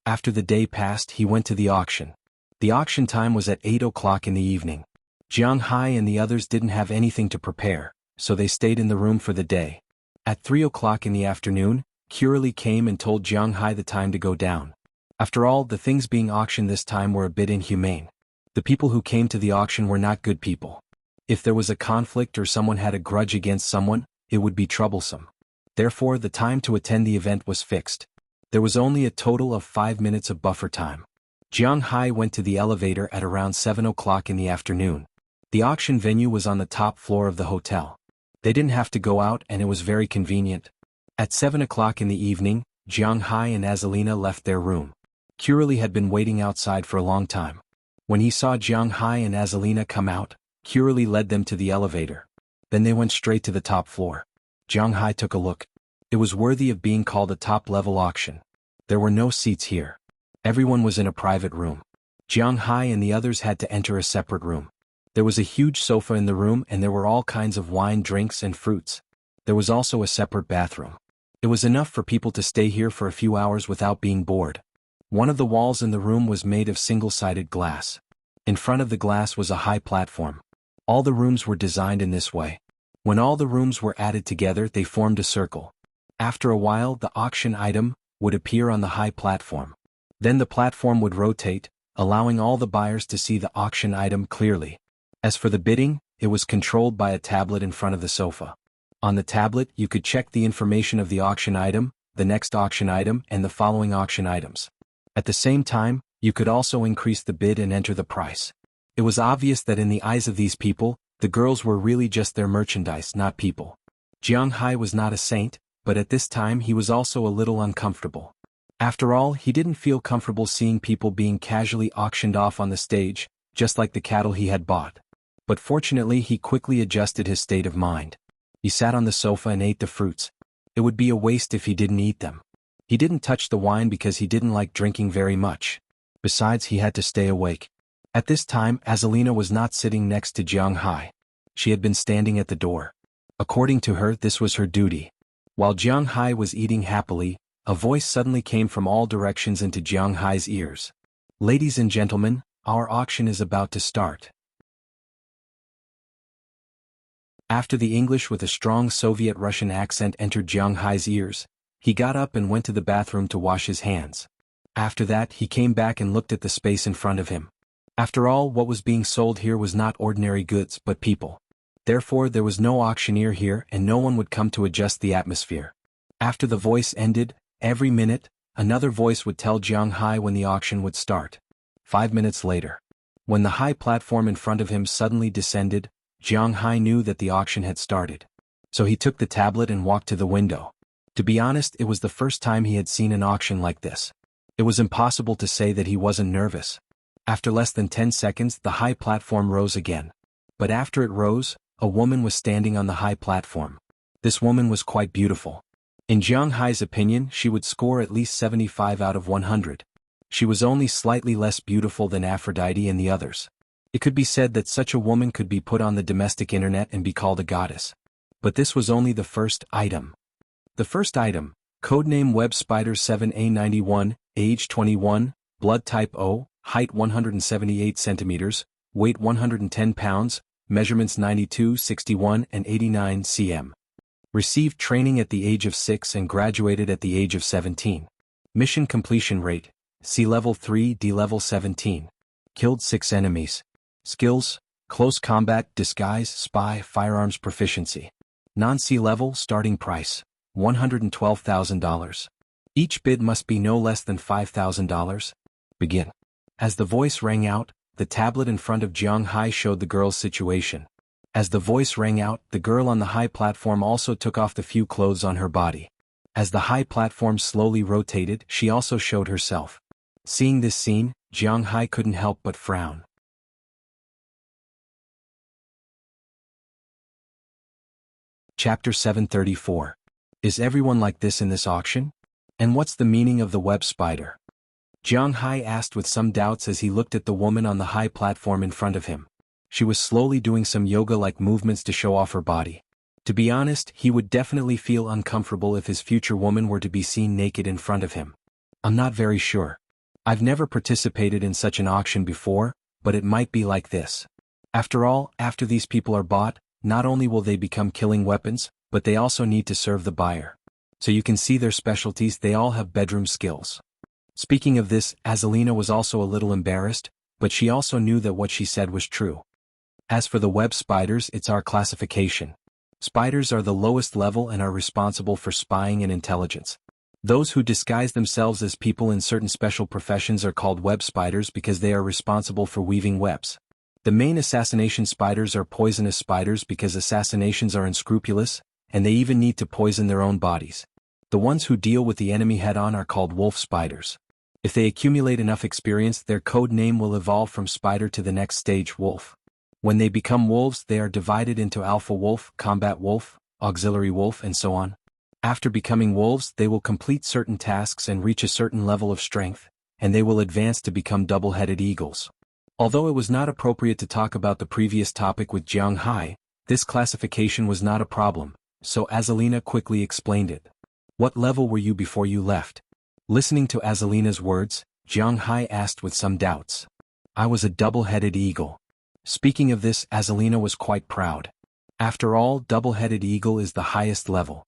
After the day passed, he went to the auction. The auction time was at 8 o'clock in the evening. Jiang Hai and the others didn't have anything to prepare, so they stayed in the room for the day. At 3 o'clock in the afternoon, Curly came and told Jiang Hai the time to go down. After all, the things being auctioned this time were a bit inhumane. The people who came to the auction were not good people. If there was a conflict or someone had a grudge against someone, it would be troublesome. Therefore, the time to attend the event was fixed. There was only a total of 5 minutes of buffer time. Jiang Hai went to the elevator at around 7 o'clock in the afternoon. The auction venue was on the top floor of the hotel. They didn't have to go out and it was very convenient. At 7 o'clock in the evening, Jiang Hai and Azalina left their room. Curly had been waiting outside for a long time. When he saw Jiang Hai and Azalina come out, Curly led them to the elevator. Then they went straight to the top floor. Jiang Hai took a look. It was worthy of being called a top-level auction. There were no seats here. Everyone was in a private room. Jiang Hai and the others had to enter a separate room. There was a huge sofa in the room and there were all kinds of wine, drinks, and fruits. There was also a separate bathroom. It was enough for people to stay here for a few hours without being bored. One of the walls in the room was made of single-sided glass. In front of the glass was a high platform. All the rooms were designed in this way. When all the rooms were added together, they formed a circle. After a while, the auction item would appear on the high platform. Then the platform would rotate, allowing all the buyers to see the auction item clearly. As for the bidding, it was controlled by a tablet in front of the sofa. On the tablet, you could check the information of the auction item, the next auction item, and the following auction items. At the same time, you could also increase the bid and enter the price. It was obvious that in the eyes of these people, the girls were really just their merchandise, not people. Jiang Hai was not a saint, but at this time he was also a little uncomfortable. After all, he didn't feel comfortable seeing people being casually auctioned off on the stage, just like the cattle he had bought. But fortunately he quickly adjusted his state of mind. He sat on the sofa and ate the fruits. It would be a waste if he didn't eat them. He didn't touch the wine because he didn't like drinking very much. Besides, he had to stay awake. At this time, Azalina was not sitting next to Jiang Hai. She had been standing at the door. According to her, this was her duty. While Jiang Hai was eating happily, a voice suddenly came from all directions into Jiang Hai's ears. "Ladies and gentlemen, our auction is about to start." After the English with a strong Soviet-Russian accent entered Jiang Hai's ears, he got up and went to the bathroom to wash his hands. After that, he came back and looked at the space in front of him. After all, what was being sold here was not ordinary goods but people. Therefore, there was no auctioneer here and no one would come to adjust the atmosphere. After the voice ended, every minute, another voice would tell Jiang Hai when the auction would start. 5 minutes later, when the high platform in front of him suddenly descended, Jiang Hai knew that the auction had started. So he took the tablet and walked to the window. To be honest, it was the first time he had seen an auction like this. It was impossible to say that he wasn't nervous. After less than 10 seconds, the high platform rose again. But after it rose, a woman was standing on the high platform. This woman was quite beautiful. In Jiang Hai's opinion, she would score at least 75 out of 100. She was only slightly less beautiful than Aphrodite and the others. It could be said that such a woman could be put on the domestic internet and be called a goddess. But this was only the first item. The first item, codename Web Spider 7A91, age 21, blood type O, height 178 centimeters, weight 110 pounds, measurements 92, 61 and 89 cm. Received training at the age of 6 and graduated at the age of 17. Mission completion rate, C level 3, D level 17. Killed 6 enemies. Skills, close combat, disguise, spy, firearms proficiency. Non-C level, starting price, $112,000. Each bid must be no less than $5,000. Begin. As the voice rang out, the tablet in front of Jiang Hai showed the girl's situation. As the voice rang out, the girl on the high platform also took off the few clothes on her body. As the high platform slowly rotated, she also showed herself. Seeing this scene, Jiang Hai couldn't help but frown. Chapter 734. Is everyone like this in this auction? And what's the meaning of the web spider? Jiang Hai asked with some doubts as he looked at the woman on the high platform in front of him. She was slowly doing some yoga-like movements to show off her body. To be honest, he would definitely feel uncomfortable if his future woman were to be seen naked in front of him. I'm not very sure. I've never participated in such an auction before, but it might be like this. After all, after these people are bought, not only will they become killing weapons, but they also need to serve the buyer. So you can see their specialties, they all have bedroom skills. Speaking of this, Azalina was also a little embarrassed, but she also knew that what she said was true. As for the web spiders, it's our classification. Spiders are the lowest level and are responsible for spying and intelligence. Those who disguise themselves as people in certain special professions are called web spiders because they are responsible for weaving webs. The main assassination spiders are poisonous spiders because assassinations are unscrupulous, and they even need to poison their own bodies. The ones who deal with the enemy head-on are called wolf spiders. If they accumulate enough experience, their code name will evolve from spider to the next stage, wolf. When they become wolves, they are divided into alpha wolf, combat wolf, auxiliary wolf, and so on. After becoming wolves, they will complete certain tasks and reach a certain level of strength, and they will advance to become double-headed eagles. Although it was not appropriate to talk about the previous topic with Jiang Hai, this classification was not a problem, so Azalina quickly explained it. What level were you before you left? Listening to Azalina's words, Jiang Hai asked with some doubts. I was a double-headed eagle. Speaking of this, Azalina was quite proud. After all, double-headed eagle is the highest level.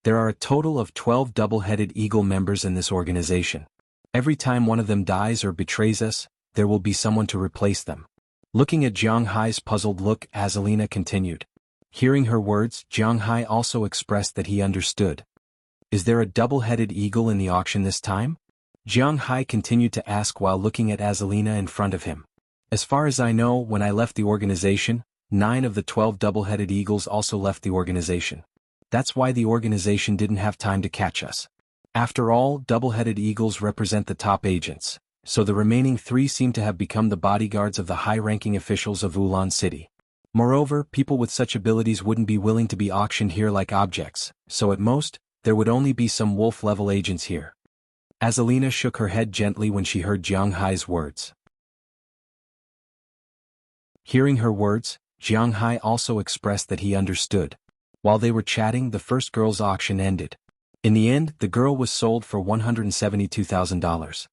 There are a total of 12 double-headed eagle members in this organization. Every time one of them dies or betrays us, there will be someone to replace them. Looking at Jiang Hai's puzzled look, Azalina continued. Hearing her words, Jiang Hai also expressed that he understood. Is there a double-headed eagle in the auction this time? Jiang Hai continued to ask while looking at Azalina in front of him. As far as I know, when I left the organization, 9 of the 12 double-headed eagles also left the organization. That's why the organization didn't have time to catch us. After all, double-headed eagles represent the top agents, so the remaining 3 seem to have become the bodyguards of the high-ranking officials of Wulan City. Moreover, people with such abilities wouldn't be willing to be auctioned here like objects, so at most, there would only be some wolf-level agents here. Azalina shook her head gently when she heard Jiang Hai's words. Hearing her words, Jiang Hai also expressed that he understood. While they were chatting, the first girl's auction ended. In the end, the girl was sold for $172,000.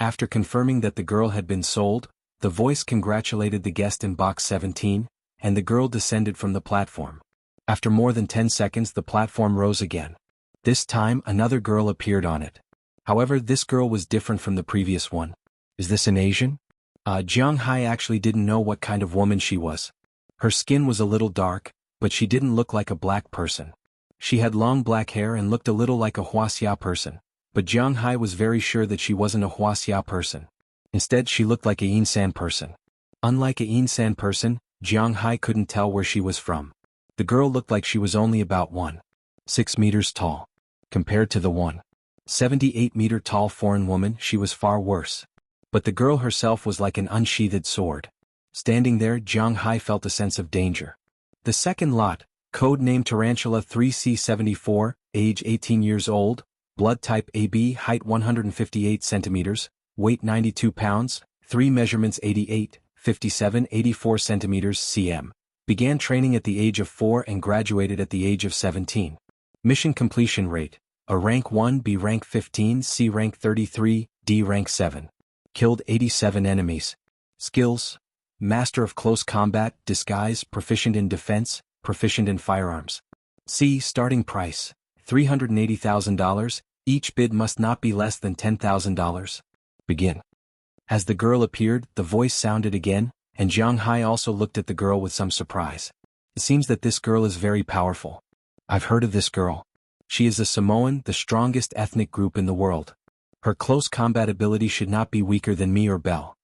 After confirming that the girl had been sold, the voice congratulated the guest in box 17, and the girl descended from the platform. After more than 10 seconds, the platform rose again. This time, another girl appeared on it. However, this girl was different from the previous one. Is this an Asian? Jiang Hai actually didn't know what kind of woman she was. Her skin was a little dark, but she didn't look like a black person. She had long black hair and looked a little like a Wuxia person, but Jiang Hai was very sure that she wasn't a Wuxia person. Instead, she looked like a Yinsan person. Unlike a Yinsan person, Jiang Hai couldn't tell where she was from. The girl looked like she was only about 1.6 meters tall. Compared to the 1.6 78-meter-tall foreign woman, she was far worse. But the girl herself was like an unsheathed sword. Standing there, Jiang Hai felt a sense of danger. The second lot, code-named Tarantula 3C74, age 18 years old, blood type AB, height 158 centimeters, weight 92 pounds, 3 measurements 88, 57, 84 centimeters cm. Began training at the age of 4 and graduated at the age of 17. Mission completion rate: A rank 1, B rank 15, C rank 33, D rank 7. Killed 87 enemies. Skills: Master of Close Combat, Disguise, Proficient in Defense, Proficient in Firearms. C. Starting price: $380,000, each bid must not be less than $10,000. Begin. As the girl appeared, the voice sounded again, and Jiang Hai also looked at the girl with some surprise. It seems that this girl is very powerful. I've heard of this girl. She is a Samoan, the strongest ethnic group in the world. Her close combat ability should not be weaker than me or Bell.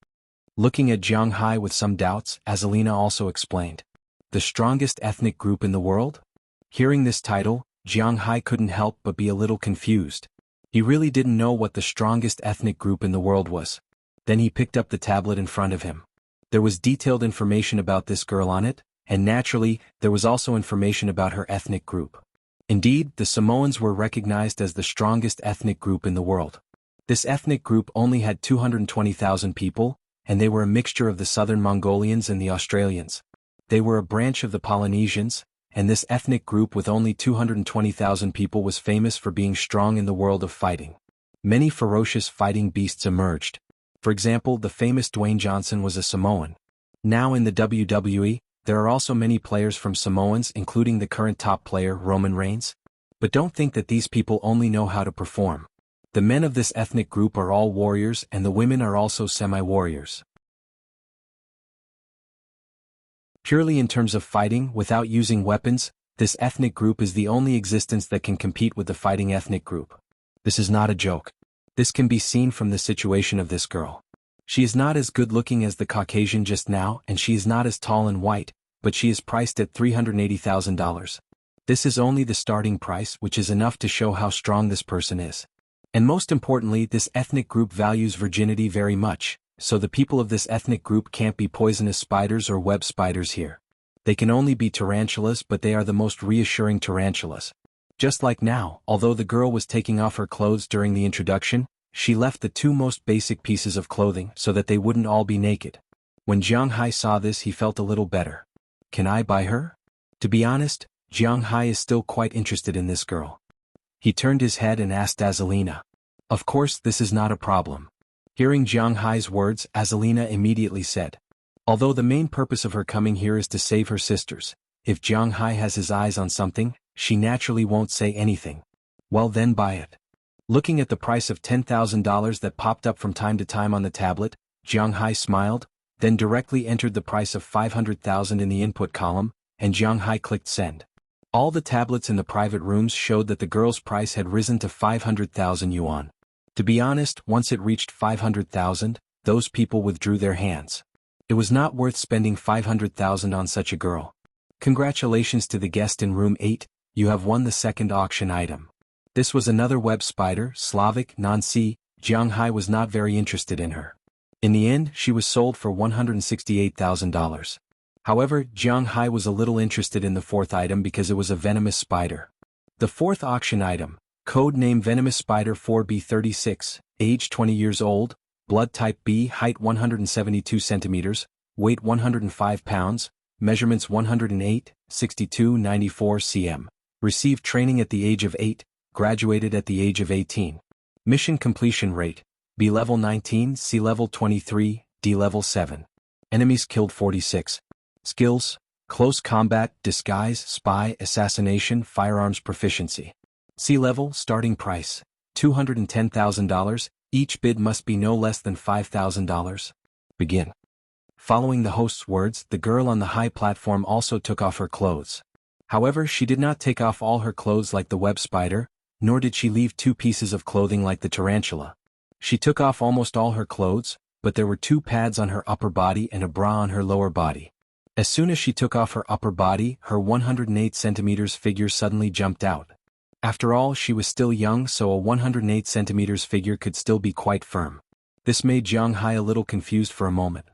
Looking at Jiang Hai with some doubts, Azalina also explained. The strongest ethnic group in the world? Hearing this title, Jiang Hai couldn't help but be a little confused. He really didn't know what the strongest ethnic group in the world was. Then he picked up the tablet in front of him. There was detailed information about this girl on it, and naturally, there was also information about her ethnic group. Indeed, the Samoans were recognized as the strongest ethnic group in the world. This ethnic group only had 220,000 people, and they were a mixture of the Southern Mongolians and the Australians. They were a branch of the Polynesians, and this ethnic group with only 220,000 people was famous for being strong in the world of fighting. Many ferocious fighting beasts emerged. For example, the famous Dwayne Johnson was a Samoan. Now in the WWE, there are also many players from Samoans, including the current top player, Roman Reigns. But don't think that these people only know how to perform. The men of this ethnic group are all warriors, and the women are also semi-warriors. Purely in terms of fighting, without using weapons, this ethnic group is the only existence that can compete with the fighting ethnic group. This is not a joke. This can be seen from the situation of this girl. She is not as good-looking as the Caucasian just now, and she is not as tall and white, but she is priced at $380,000. This is only the starting price, which is enough to show how strong this person is. And most importantly, this ethnic group values virginity very much, so the people of this ethnic group can't be poisonous spiders or web spiders here. They can only be tarantulas, but they are the most reassuring tarantulas. Just like now, although the girl was taking off her clothes during the introduction, she left the two most basic pieces of clothing so that they wouldn't all be naked. When Jiang Hai saw this, he felt a little better. Can I buy her? To be honest, Jiang Hai is still quite interested in this girl. He turned his head and asked Azalina. Of course, this is not a problem. Hearing Jiang Hai's words, Azalina immediately said. Although the main purpose of her coming here is to save her sisters, if Jiang Hai has his eyes on something, she naturally won't say anything. Well then buy it. Looking at the price of $10,000 that popped up from time to time on the tablet, Jiang Hai smiled, then directly entered the price of $500,000 in the input column, and Jiang Hai clicked send. All the tablets in the private rooms showed that the girl's price had risen to 500,000 yuan. To be honest, once it reached 500,000, those people withdrew their hands. It was not worth spending 500,000 on such a girl. Congratulations to the guest in room 8, you have won the second auction item. This was another web spider, Slavic, non-C. Jiang Hai was not very interested in her. In the end, she was sold for $168,000. However, Jiang Hai was a little interested in the fourth item because it was a venomous spider. The fourth auction item, code name Venomous Spider 4B36, age 20 years old, blood type B, height 172 centimeters, weight 105 pounds, measurements 108, 62, 94 cm. Received training at the age of 8, graduated at the age of 18. Mission completion rate, B level 19, C level 23, D level 7. Enemies killed 46. Skills: Close Combat, Disguise, Spy, Assassination, Firearms Proficiency. C level, starting price, $210,000, each bid must be no less than $5,000. Begin. Following the host's words, the girl on the high platform also took off her clothes. However, she did not take off all her clothes like the web spider, nor did she leave two pieces of clothing like the tarantula. She took off almost all her clothes, but there were two pads on her upper body and a bra on her lower body. As soon as she took off her upper body, her 108 centimeters figure suddenly jumped out. After all, she was still young, so a 108 centimeters figure could still be quite firm. This made Jiang Hai a little confused for a moment.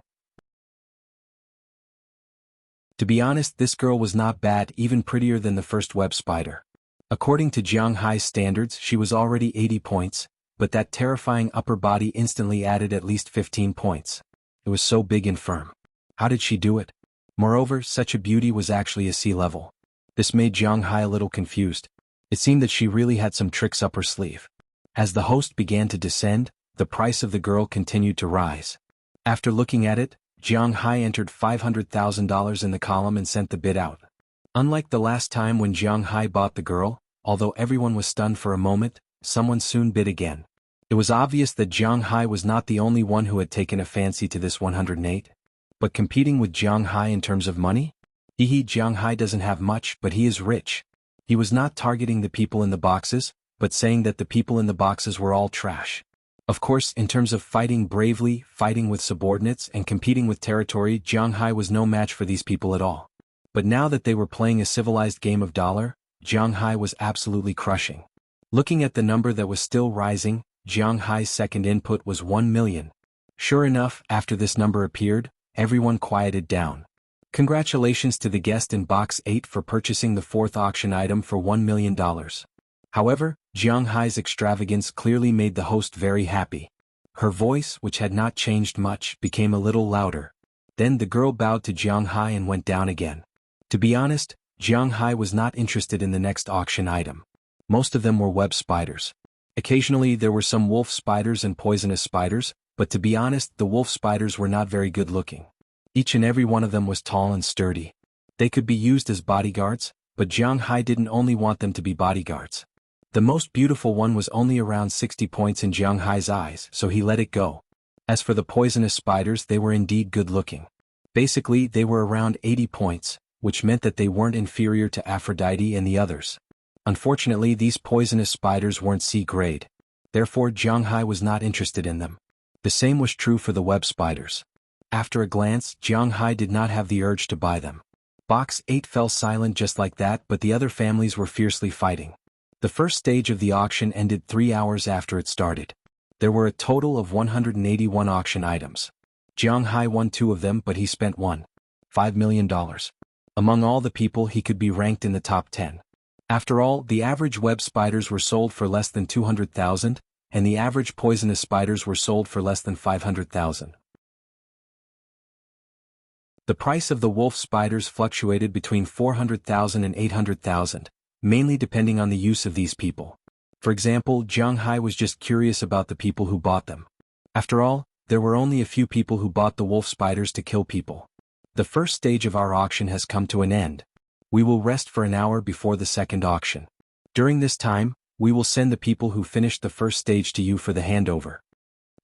To be honest, this girl was not bad, even prettier than the first web spider. According to Jiang Hai's standards, she was already 80 points, but that terrifying upper body instantly added at least 15 points. It was so big and firm. How did she do it? Moreover, such a beauty was actually a sea level. This made Jiang Hai a little confused. It seemed that she really had some tricks up her sleeve. As the host began to descend, the price of the girl continued to rise. After looking at it, Jiang Hai entered $500,000 in the column and sent the bid out. Unlike the last time when Jiang Hai bought the girl, although everyone was stunned for a moment, someone soon bid again. It was obvious that Jiang Hai was not the only one who had taken a fancy to this 108. But competing with Jiang Hai in terms of money? Jiang Hai doesn't have much, but he is rich. He was not targeting the people in the boxes, but saying that the people in the boxes were all trash. Of course, in terms of fighting bravely, fighting with subordinates, and competing with territory, Jiang Hai was no match for these people at all. But now that they were playing a civilized game of dollar, Jiang Hai was absolutely crushing. Looking at the number that was still rising, Jiang Hai's second input was 1 million. Sure enough, after this number appeared, everyone quieted down. Congratulations to the guest in Box 8 for purchasing the fourth auction item for $1 million. However, Jiang Hai's extravagance clearly made the host very happy. Her voice, which had not changed much, became a little louder. Then the girl bowed to Jiang Hai and went down again. To be honest, Jiang Hai was not interested in the next auction item. Most of them were web spiders. Occasionally there were some wolf spiders and poisonous spiders, but to be honest, the wolf spiders were not very good looking. Each and every one of them was tall and sturdy. They could be used as bodyguards, but Jiang Hai didn't only want them to be bodyguards. The most beautiful one was only around 60 points in Jiang Hai's eyes, so he let it go. As for the poisonous spiders, they were indeed good looking. Basically, they were around 80 points, which meant that they weren't inferior to Aphrodite and the others. Unfortunately, these poisonous spiders weren't C grade. Therefore, Jiang Hai was not interested in them. The same was true for the web spiders. After a glance, Jiang Hai did not have the urge to buy them. Box 8 fell silent just like that, but the other families were fiercely fighting. The first stage of the auction ended 3 hours after it started. There were a total of 181 auction items. Jiang Hai won 2 of them, but he spent $1.5 million. Among all the people, he could be ranked in the top 10. After all, the average web spiders were sold for less than 200,000, and the average poisonous spiders were sold for less than 500,000. The price of the wolf spiders fluctuated between 400,000 and 800,000. Mainly depending on the use of these people. For example, Jiang Hai was just curious about the people who bought them. After all, there were only a few people who bought the wolf spiders to kill people. The first stage of our auction has come to an end. We will rest for an hour before the second auction. During this time, we will send the people who finished the first stage to you for the handover.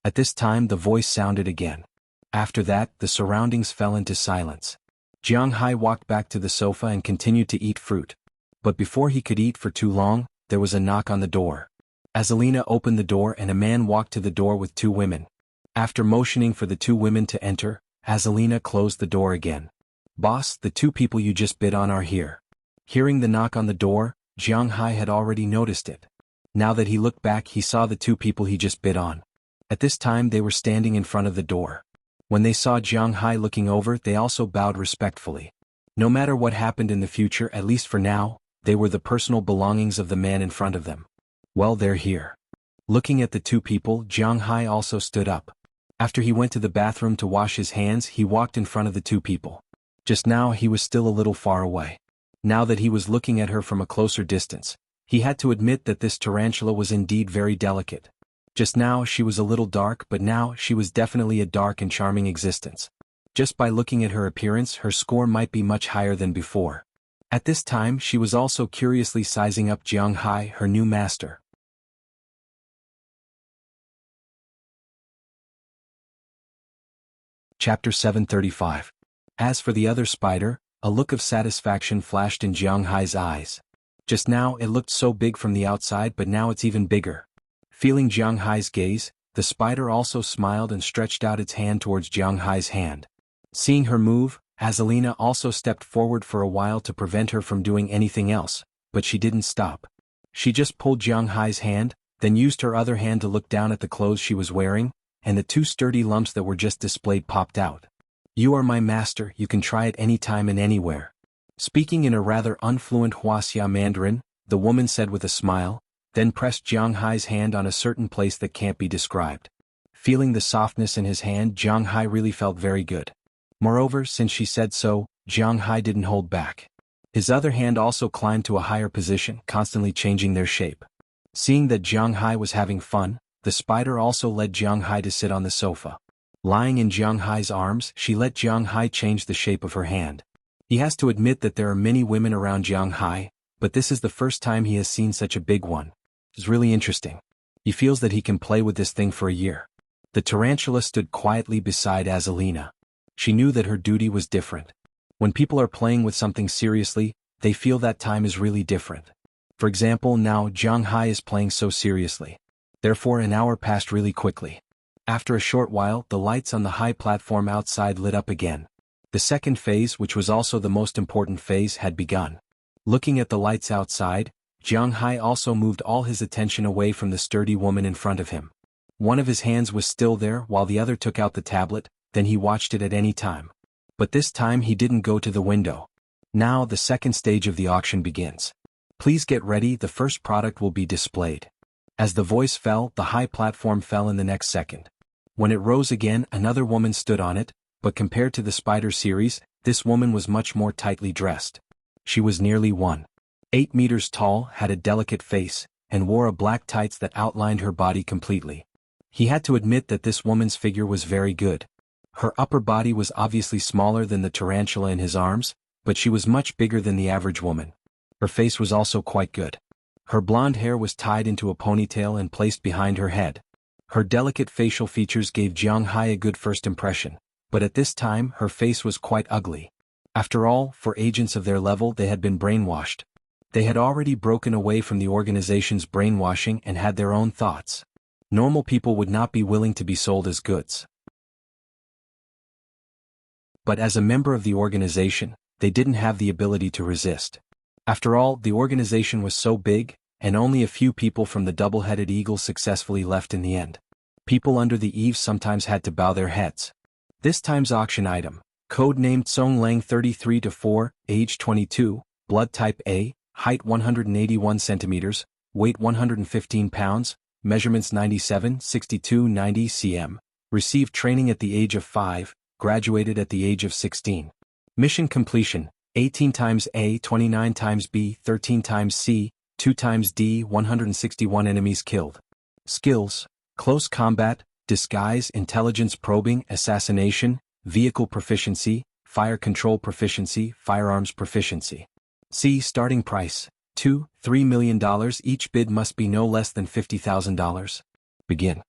At this time the voice sounded again. After that, the surroundings fell into silence. Jiang Hai walked back to the sofa and continued to eat fruit. But before he could eat for too long, there was a knock on the door. Azalina opened the door and a man walked to the door with 2 women. After motioning for the 2 women to enter, Azalina closed the door again. "Boss, the 2 people you just bid on are here." Hearing the knock on the door, Jiang Hai had already noticed it. Now that he looked back, he saw the 2 people he just bid on. At this time they were standing in front of the door. When they saw Jiang Hai looking over, they also bowed respectfully. No matter what happened in the future, at least for now, they were the personal belongings of the man in front of them. Well, they're here. Looking at the 2 people, Jiang Hai also stood up. After he went to the bathroom to wash his hands, he walked in front of the 2 people. Just now he was still a little far away. Now that he was looking at her from a closer distance, he had to admit that this tarantula was indeed very delicate. Just now she was a little dark, but now she was definitely a dark and charming existence. Just by looking at her appearance, her score might be much higher than before. At this time she was also curiously sizing up Jiang Hai, her new master. Chapter 735. As for the other spider, a look of satisfaction flashed in Jiang Hai's eyes. Just now it looked so big from the outside, but now it's even bigger. Feeling Jiang Hai's gaze, the spider also smiled and stretched out its hand towards Jiang Hai's hand. Seeing her move, Azalina also stepped forward for a while to prevent her from doing anything else, but she didn't stop. She just pulled Jiang Hai's hand, then used her other hand to look down at the clothes she was wearing, and the two sturdy lumps that were just displayed popped out. You are my master, you can try it any time and anywhere. Speaking in a rather unfluent Wuxia Mandarin, the woman said with a smile, then pressed Jiang Hai's hand on a certain place that can't be described. Feeling the softness in his hand, Jiang Hai really felt very good. Moreover, since she said so, Jiang Hai didn't hold back. His other hand also climbed to a higher position, constantly changing their shape. Seeing that Jiang Hai was having fun, the spider also led Jiang Hai to sit on the sofa. Lying in Jiang Hai's arms, she let Jiang Hai change the shape of her hand. He has to admit that there are many women around Jiang Hai, but this is the first time he has seen such a big one. It's really interesting. He feels that he can play with this thing for a year. The tarantula stood quietly beside Azalina. She knew that her duty was different. When people are playing with something seriously, they feel that time is really different. For example, now Jiang Hai is playing so seriously. Therefore an hour passed really quickly. After a short while, the lights on the high platform outside lit up again. The second phase, which was also the most important phase, had begun. Looking at the lights outside, Jiang Hai also moved all his attention away from the sturdy woman in front of him. One of his hands was still there while the other took out the tablet, then he watched it at any time. But this time he didn't go to the window. Now the second stage of the auction begins. Please get ready, the first product will be displayed. As the voice fell, the high platform fell in the next second. When it rose again, another woman stood on it, but compared to the spider series, this woman was much more tightly dressed. She was nearly 1.8 meters tall, had a delicate face, and wore a black tights that outlined her body completely. He had to admit that this woman's figure was very good. Her upper body was obviously smaller than the tarantula in his arms, but she was much bigger than the average woman. Her face was also quite good. Her blonde hair was tied into a ponytail and placed behind her head. Her delicate facial features gave Jiang Hai a good first impression, but at this time her face was quite ugly. After all, for agents of their level they had been brainwashed. They had already broken away from the organization's brainwashing and had their own thoughts. Normal people would not be willing to be sold as goods. But as a member of the organization, they didn't have the ability to resist. After all, the organization was so big, and only a few people from the double-headed eagle successfully left in the end. People under the eaves sometimes had to bow their heads. This time's auction item, code-named Song Lang 33-4, age 22, blood type A, height 181 centimeters, weight 115 pounds, measurements 97, 62, 90 cm, received training at the age of 5, graduated at the age of 16. Mission completion, 18 times A, 29 times B, 13 times C, 2 times D, 161 enemies killed. Skills, close combat, disguise, intelligence probing, assassination, vehicle proficiency, fire control proficiency, firearms proficiency. C. Starting price, $2-3 million, each bid must be no less than $50,000. Begin.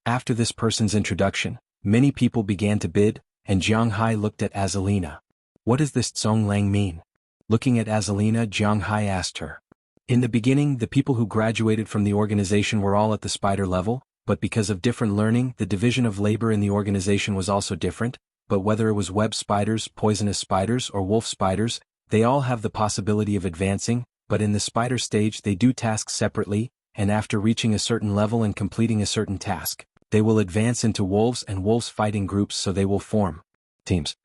After this person's introduction, many people began to bid, and Jiang Hai looked at Azalina. What does this Song Lang mean? Looking at Azalina, Jiang Hai asked her. In the beginning, the people who graduated from the organization were all at the spider level, but because of different learning, the division of labor in the organization was also different, but whether it was web spiders, poisonous spiders, or wolf spiders, they all have the possibility of advancing, but in the spider stage they do tasks separately, and after reaching a certain level and completing a certain task, they will advance into wolves and wolves fighting groups, so they will form teams.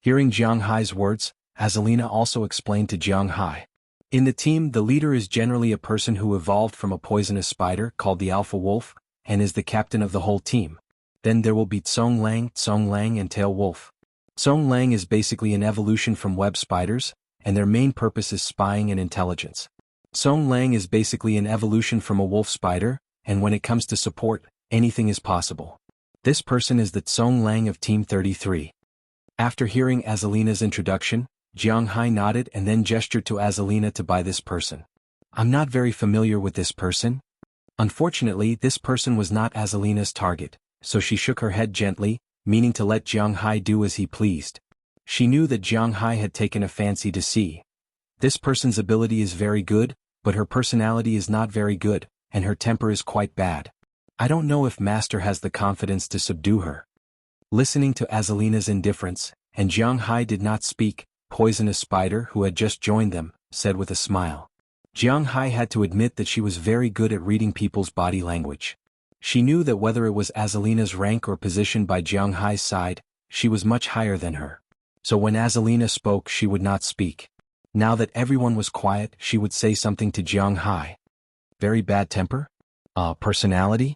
Hearing Jiang Hai's words, Azalina also explained to Jiang Hai. In the team, the leader is generally a person who evolved from a poisonous spider called the alpha wolf, and is the captain of the whole team. Then there will be Song Lang, and tail wolf. Song Lang is basically an evolution from web spiders, and their main purpose is spying and intelligence. Song Lang is basically an evolution from a wolf spider, and when it comes to support, anything is possible. This person is the Song Lang of Team 33. After hearing Azalina's introduction, Jiang Hai nodded and then gestured to Azalina to buy this person. I'm not very familiar with this person. Unfortunately, this person was not Azalina's target, so she shook her head gently, meaning to let Jiang Hai do as he pleased. She knew that Jiang Hai had taken a fancy to see. This person's ability is very good, but her personality is not very good, and her temper is quite bad. I don't know if Master has the confidence to subdue her. Listening to Azalina's indifference, and Jiang Hai did not speak, Poisonous Spider, who had just joined them, said with a smile. Jiang Hai had to admit that she was very good at reading people's body language. She knew that whether it was Azalina's rank or position by Jiang Hai's side, she was much higher than her. So when Azalina spoke, she would not speak. Now that everyone was quiet, she would say something to Jiang Hai. Very bad temper? Personality?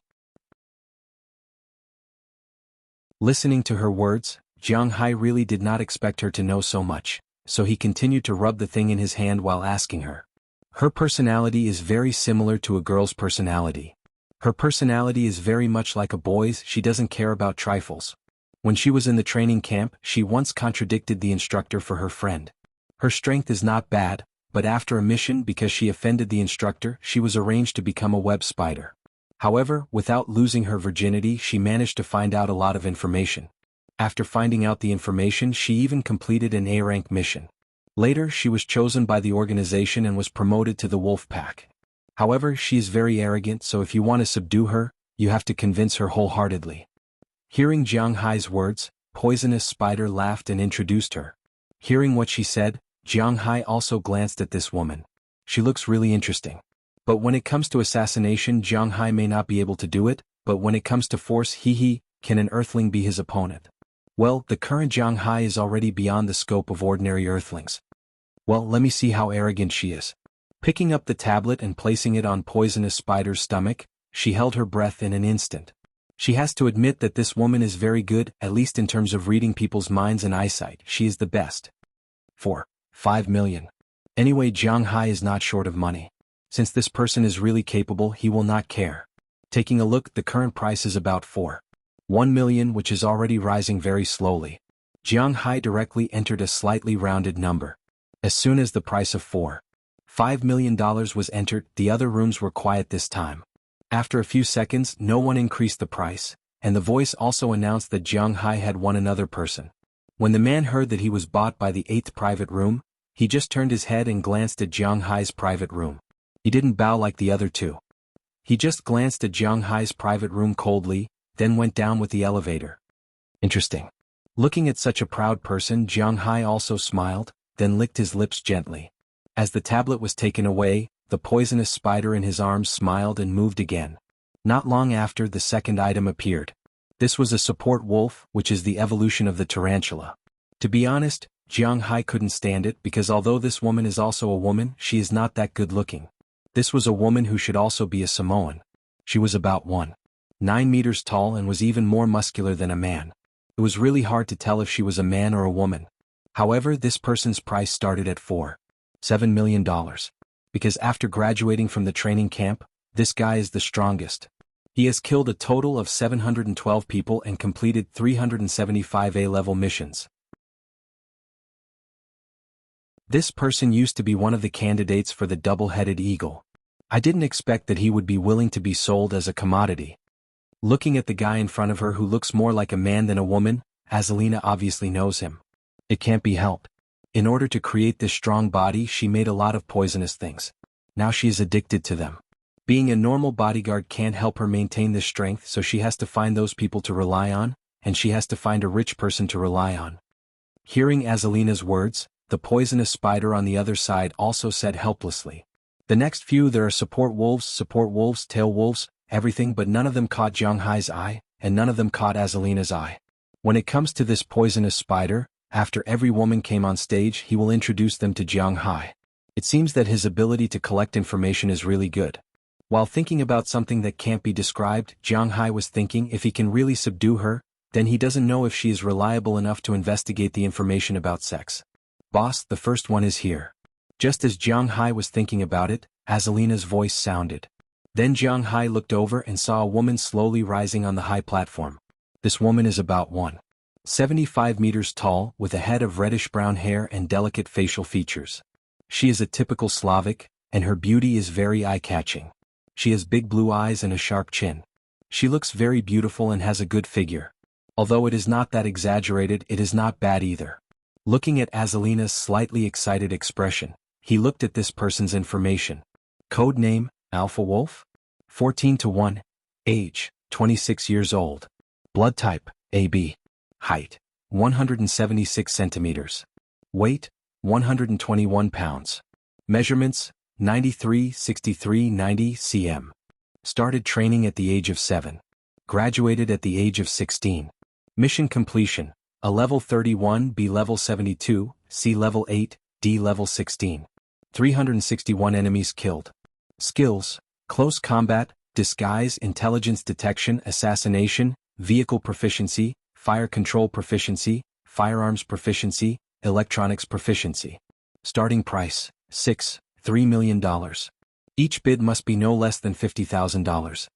Listening to her words, Jiang Hai really did not expect her to know so much, so he continued to rub the thing in his hand while asking her. Her personality is very similar to a girl's personality. Her personality is very much like a boy's. She doesn't care about trifles. When she was in the training camp, she once contradicted the instructor for her friend. Her strength is not bad, but after a mission because she offended the instructor, she was arranged to become a web spider. However, without losing her virginity, she managed to find out a lot of information. After finding out the information, she even completed an A-rank mission. Later, she was chosen by the organization and was promoted to the wolf pack. However, she is very arrogant, so if you want to subdue her, you have to convince her wholeheartedly. Hearing Jiang Hai's words, Poisonous Spider laughed and introduced her. Hearing what she said, Jiang Hai also glanced at this woman. She looks really interesting. But when it comes to assassination, Jiang Hai may not be able to do it, but when it comes to force, can an earthling be his opponent? Well, the current Jiang Hai is already beyond the scope of ordinary earthlings. Well, let me see how arrogant she is. Picking up the tablet and placing it on Poisonous Spider's stomach, she held her breath in an instant. She has to admit that this woman is very good, at least in terms of reading people's minds and eyesight. She is the best. 5 million. Anyway, Jiang Hai is not short of money. Since this person is really capable, he will not care. Taking a look, the current price is about 1 million, which is already rising very slowly. Jiang Hai directly entered a slightly rounded number. As soon as the price of $5 million was entered, the other rooms were quiet this time. After a few seconds, no one increased the price, and the voice also announced that Jiang Hai had won another person. When the man heard that he was bought by the 8th private room, he just turned his head and glanced at Jiang Hai's private room. He didn't bow like the other two. He just glanced at Jiang Hai's private room coldly, then went down with the elevator. Interesting. Looking at such a proud person, Jiang Hai also smiled, then licked his lips gently. As the tablet was taken away, the poisonous spider in his arms smiled and moved again. Not long after, the second item appeared. This was a support wolf, which is the evolution of the tarantula. To be honest, Jiang Hai couldn't stand it because although this woman is also a woman, she is not that good looking. This was a woman who should also be a Samoan. She was about 1.9 meters tall and was even more muscular than a man. It was really hard to tell if she was a man or a woman. However, this person's price started at $7 million. Because after graduating from the training camp, this guy is the strongest. He has killed a total of 712 people and completed 375 A-level missions. This person used to be one of the candidates for the double-headed eagle. I didn't expect that he would be willing to be sold as a commodity. Looking at the guy in front of her who looks more like a man than a woman, Azalina obviously knows him. It can't be helped. In order to create this strong body, she made a lot of poisonous things. Now she is addicted to them. Being a normal bodyguard can't help her maintain this strength, so she has to find those people to rely on, and she has to find a rich person to rely on. Hearing Azalina's words, the poisonous spider on the other side also said helplessly. The next few there are support wolves, tail wolves, everything, but none of them caught Jiang Hai's eye, and none of them caught Azalina's eye. When it comes to this poisonous spider, after every woman came on stage, he will introduce them to Jiang Hai. It seems that his ability to collect information is really good. While thinking about something that can't be described, Jiang Hai was thinking if he can really subdue her, then he doesn't know if she is reliable enough to investigate the information about sex. Boss, the first one is here. Just as Jiang Hai was thinking about it, Azalina's voice sounded. Then Jiang Hai looked over and saw a woman slowly rising on the high platform. This woman is about 1.75 meters tall, with a head of reddish-brown hair and delicate facial features. She is a typical Slavic, and her beauty is very eye-catching. She has big blue eyes and a sharp chin. She looks very beautiful and has a good figure. Although it is not that exaggerated, it is not bad either. Looking at Azalina's slightly excited expression, he looked at this person's information. Code name, Alpha Wolf? 14-1. Age, 26 years old. Blood type, AB. Height, 176 centimeters. Weight, 121 pounds. Measurements, 93, 63, 90 cm. Started training at the age of 7. Graduated at the age of 16. Mission completion: A level 31, B level 72, C level 8, D level 16. 361 enemies killed. Skills: Close combat, disguise, intelligence detection, assassination, vehicle proficiency, fire control proficiency, firearms proficiency, electronics proficiency. Starting price: $3 million. Each bid must be no less than $50,000.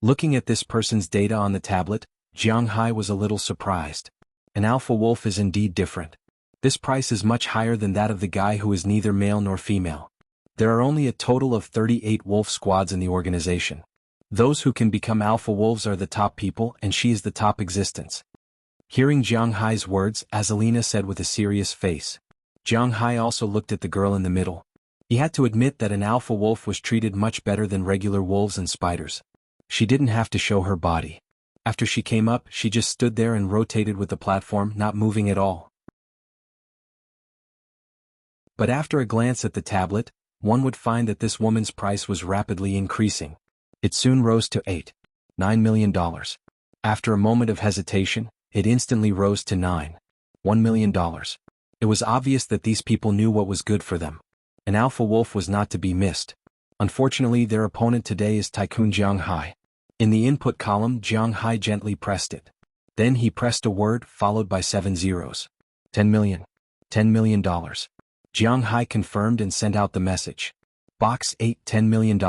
Looking at this person's data on the tablet, Jiang Hai was a little surprised. An alpha wolf is indeed different. This price is much higher than that of the guy who is neither male nor female. There are only a total of 38 wolf squads in the organization. Those who can become alpha wolves are the top people, and she is the top existence. Hearing Jiang Hai's words, Azalina said with a serious face. Jiang Hai also looked at the girl in the middle. He had to admit that an alpha wolf was treated much better than regular wolves and spiders. She didn't have to show her body. After she came up, she just stood there and rotated with the platform, not moving at all. But after a glance at the tablet, one would find that this woman's price was rapidly increasing. It soon rose to $9 million. After a moment of hesitation, it instantly rose to $1 million. It was obvious that these people knew what was good for them. An alpha wolf was not to be missed. Unfortunately, their opponent today is Tycoon Jiang Hai. In the input column, Jiang Hai gently pressed it. Then he pressed a word followed by 7 zeros. 10 million. $10 million. Jiang Hai confirmed and sent out the message. Box 8, $10 million.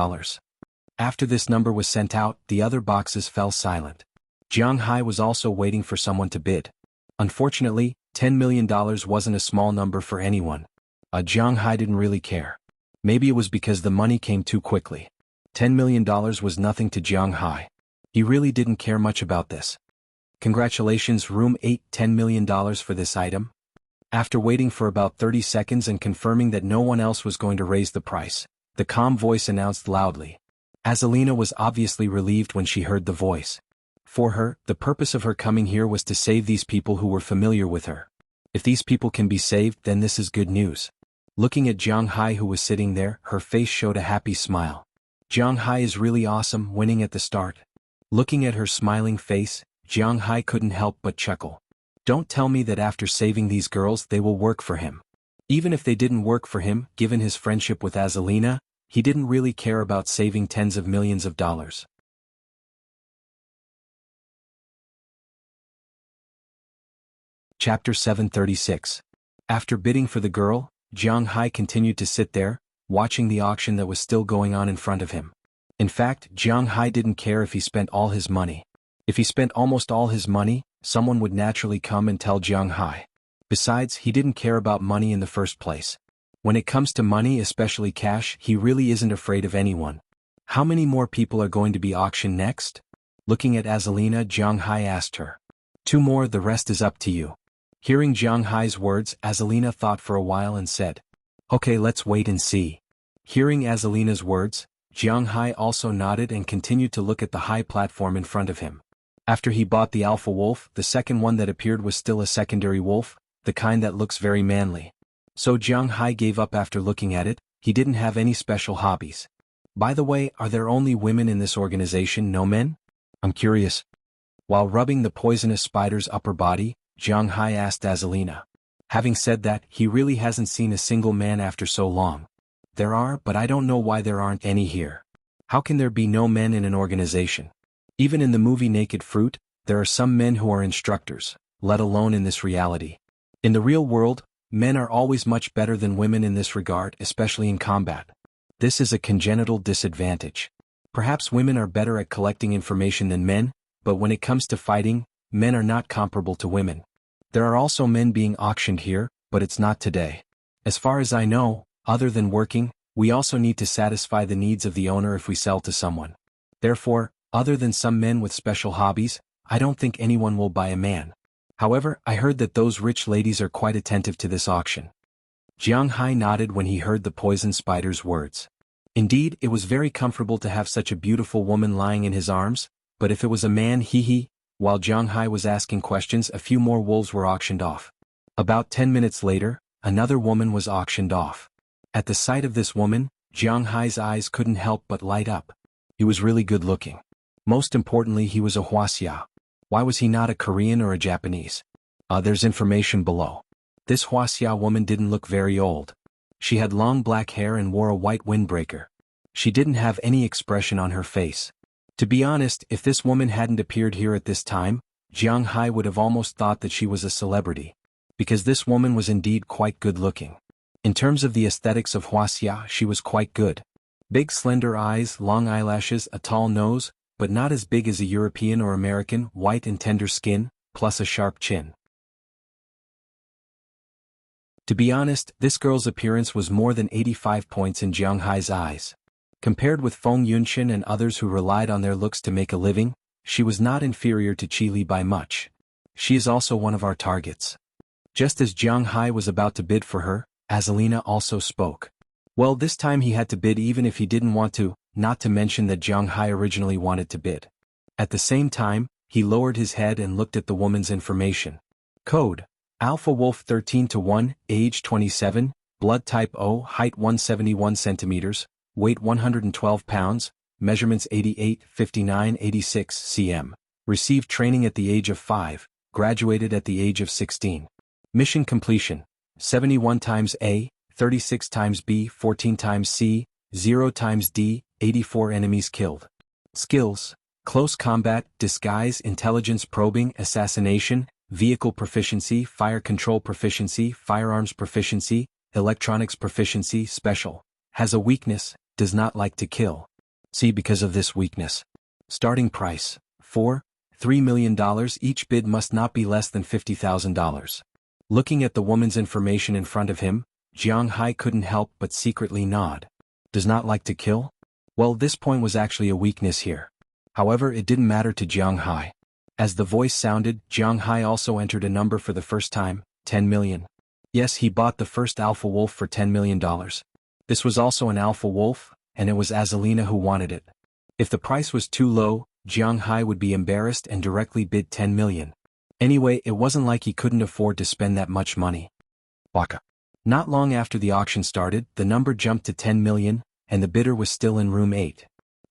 After this number was sent out, the other boxes fell silent. Jiang Hai was also waiting for someone to bid. Unfortunately, $10 million wasn't a small number for anyone. Jiang Hai didn't really care. Maybe it was because the money came too quickly. $10 million was nothing to Jiang Hai. He really didn't care much about this. Congratulations, room 8, $10 million for this item. After waiting for about 30 seconds and confirming that no one else was going to raise the price, the calm voice announced loudly. Azalina was obviously relieved when she heard the voice. For her, the purpose of her coming here was to save these people who were familiar with her. If these people can be saved, then this is good news. Looking at Jiang Hai, who was sitting there, her face showed a happy smile. Jiang Hai is really awesome, winning at the start. Looking at her smiling face, Jiang Hai couldn't help but chuckle. Don't tell me that after saving these girls they will work for him. Even if they didn't work for him, given his friendship with Azalina, he didn't really care about saving tens of millions of dollars. Chapter 736. After bidding for the girl, Jiang Hai continued to sit there, watching the auction that was still going on in front of him. In fact, Jiang Hai didn't care if he spent all his money. If he spent almost all his money, someone would naturally come and tell Jiang Hai. Besides, he didn't care about money in the first place. When it comes to money, especially cash, he really isn't afraid of anyone. How many more people are going to be auctioned next? Looking at Azalina, Jiang Hai asked her. 2 more, the rest is up to you. Hearing Jiang Hai's words, Azalina thought for a while and said, Okay, let's wait and see. Hearing Azalina's words, Jiang Hai also nodded and continued to look at the high platform in front of him. After he bought the alpha wolf, the second one that appeared was still a secondary wolf, the kind that looks very manly. So Jiang Hai gave up after looking at it. He didn't have any special hobbies. By the way, are there only women in this organization, no men? I'm curious. While rubbing the poisonous spider's upper body, Jiang Hai asked Azalina. Having said that, he really hasn't seen a single man after so long. There are, but I don't know why there aren't any here. How can there be no men in an organization? Even in the movie Naked Fruit, there are some men who are instructors, let alone in this reality. In the real world, men are always much better than women in this regard, especially in combat. This is a congenital disadvantage. Perhaps women are better at collecting information than men, but when it comes to fighting, men are not comparable to women. There are also men being auctioned here, but it's not today. As far as I know, other than working, we also need to satisfy the needs of the owner if we sell to someone. Therefore, other than some men with special hobbies, I don't think anyone will buy a man. However, I heard that those rich ladies are quite attentive to this auction. Jiang Hai nodded when he heard the poison spider's words. Indeed, it was very comfortable to have such a beautiful woman lying in his arms, but if it was a man, he. While Jiang Hai was asking questions, a few more wolves were auctioned off. About 10 minutes later, another woman was auctioned off. At the sight of this woman, Jiang Hai's eyes couldn't help but light up. He was really good looking. Most importantly, he was a Wuxia. Why was he not a Korean or a Japanese? There's information below. This Wuxia woman didn't look very old. She had long black hair and wore a white windbreaker. She didn't have any expression on her face. To be honest, if this woman hadn't appeared here at this time, Jiang Hai would have almost thought that she was a celebrity. Because this woman was indeed quite good looking. In terms of the aesthetics of Wuxia, she was quite good. Big slender eyes, long eyelashes, a tall nose, but not as big as a European or American, white and tender skin, plus a sharp chin. To be honest, this girl's appearance was more than 85 points in Jiang Hai's eyes. Compared with Feng Yunxin and others who relied on their looks to make a living, she was not inferior to Qi Li by much. She is also one of our targets. Just as Jiang Hai was about to bid for her, Azalina also spoke. Well, this time he had to bid even if he didn't want to, not to mention that Jiang Hai originally wanted to bid. At the same time, he lowered his head and looked at the woman's information. Code: Alpha Wolf 13-1, age 27, blood type O, height 171 centimeters, weight 112 pounds, measurements 88, 59, 86 cm. Received training at the age of 5, graduated at the age of 16. Mission completion: 71 times A, 36 times B, 14 times C, 0 times D, 84 enemies killed. Skills: close combat, disguise, intelligence probing, assassination, vehicle proficiency, fire control proficiency, firearms proficiency, electronics proficiency, special. Has a weakness, does not like to kill. See, because of this weakness. Starting price: $3 million. Each bid must not be less than $50,000. Looking at the woman's information in front of him, Jiang Hai couldn't help but secretly nod. Does not like to kill? Well, this point was actually a weakness here. However, it didn't matter to Jiang Hai. As the voice sounded, Jiang Hai also entered a number for the first time, 10 million. Yes, he bought the first Alpha Wolf for $10 million. This was also an Alpha Wolf, and it was Azalina who wanted it. If the price was too low, Jiang Hai would be embarrassed and directly bid 10 million. Anyway, it wasn't like he couldn't afford to spend that much money. Waka. Not long after the auction started, the number jumped to 10 million, and the bidder was still in room 8.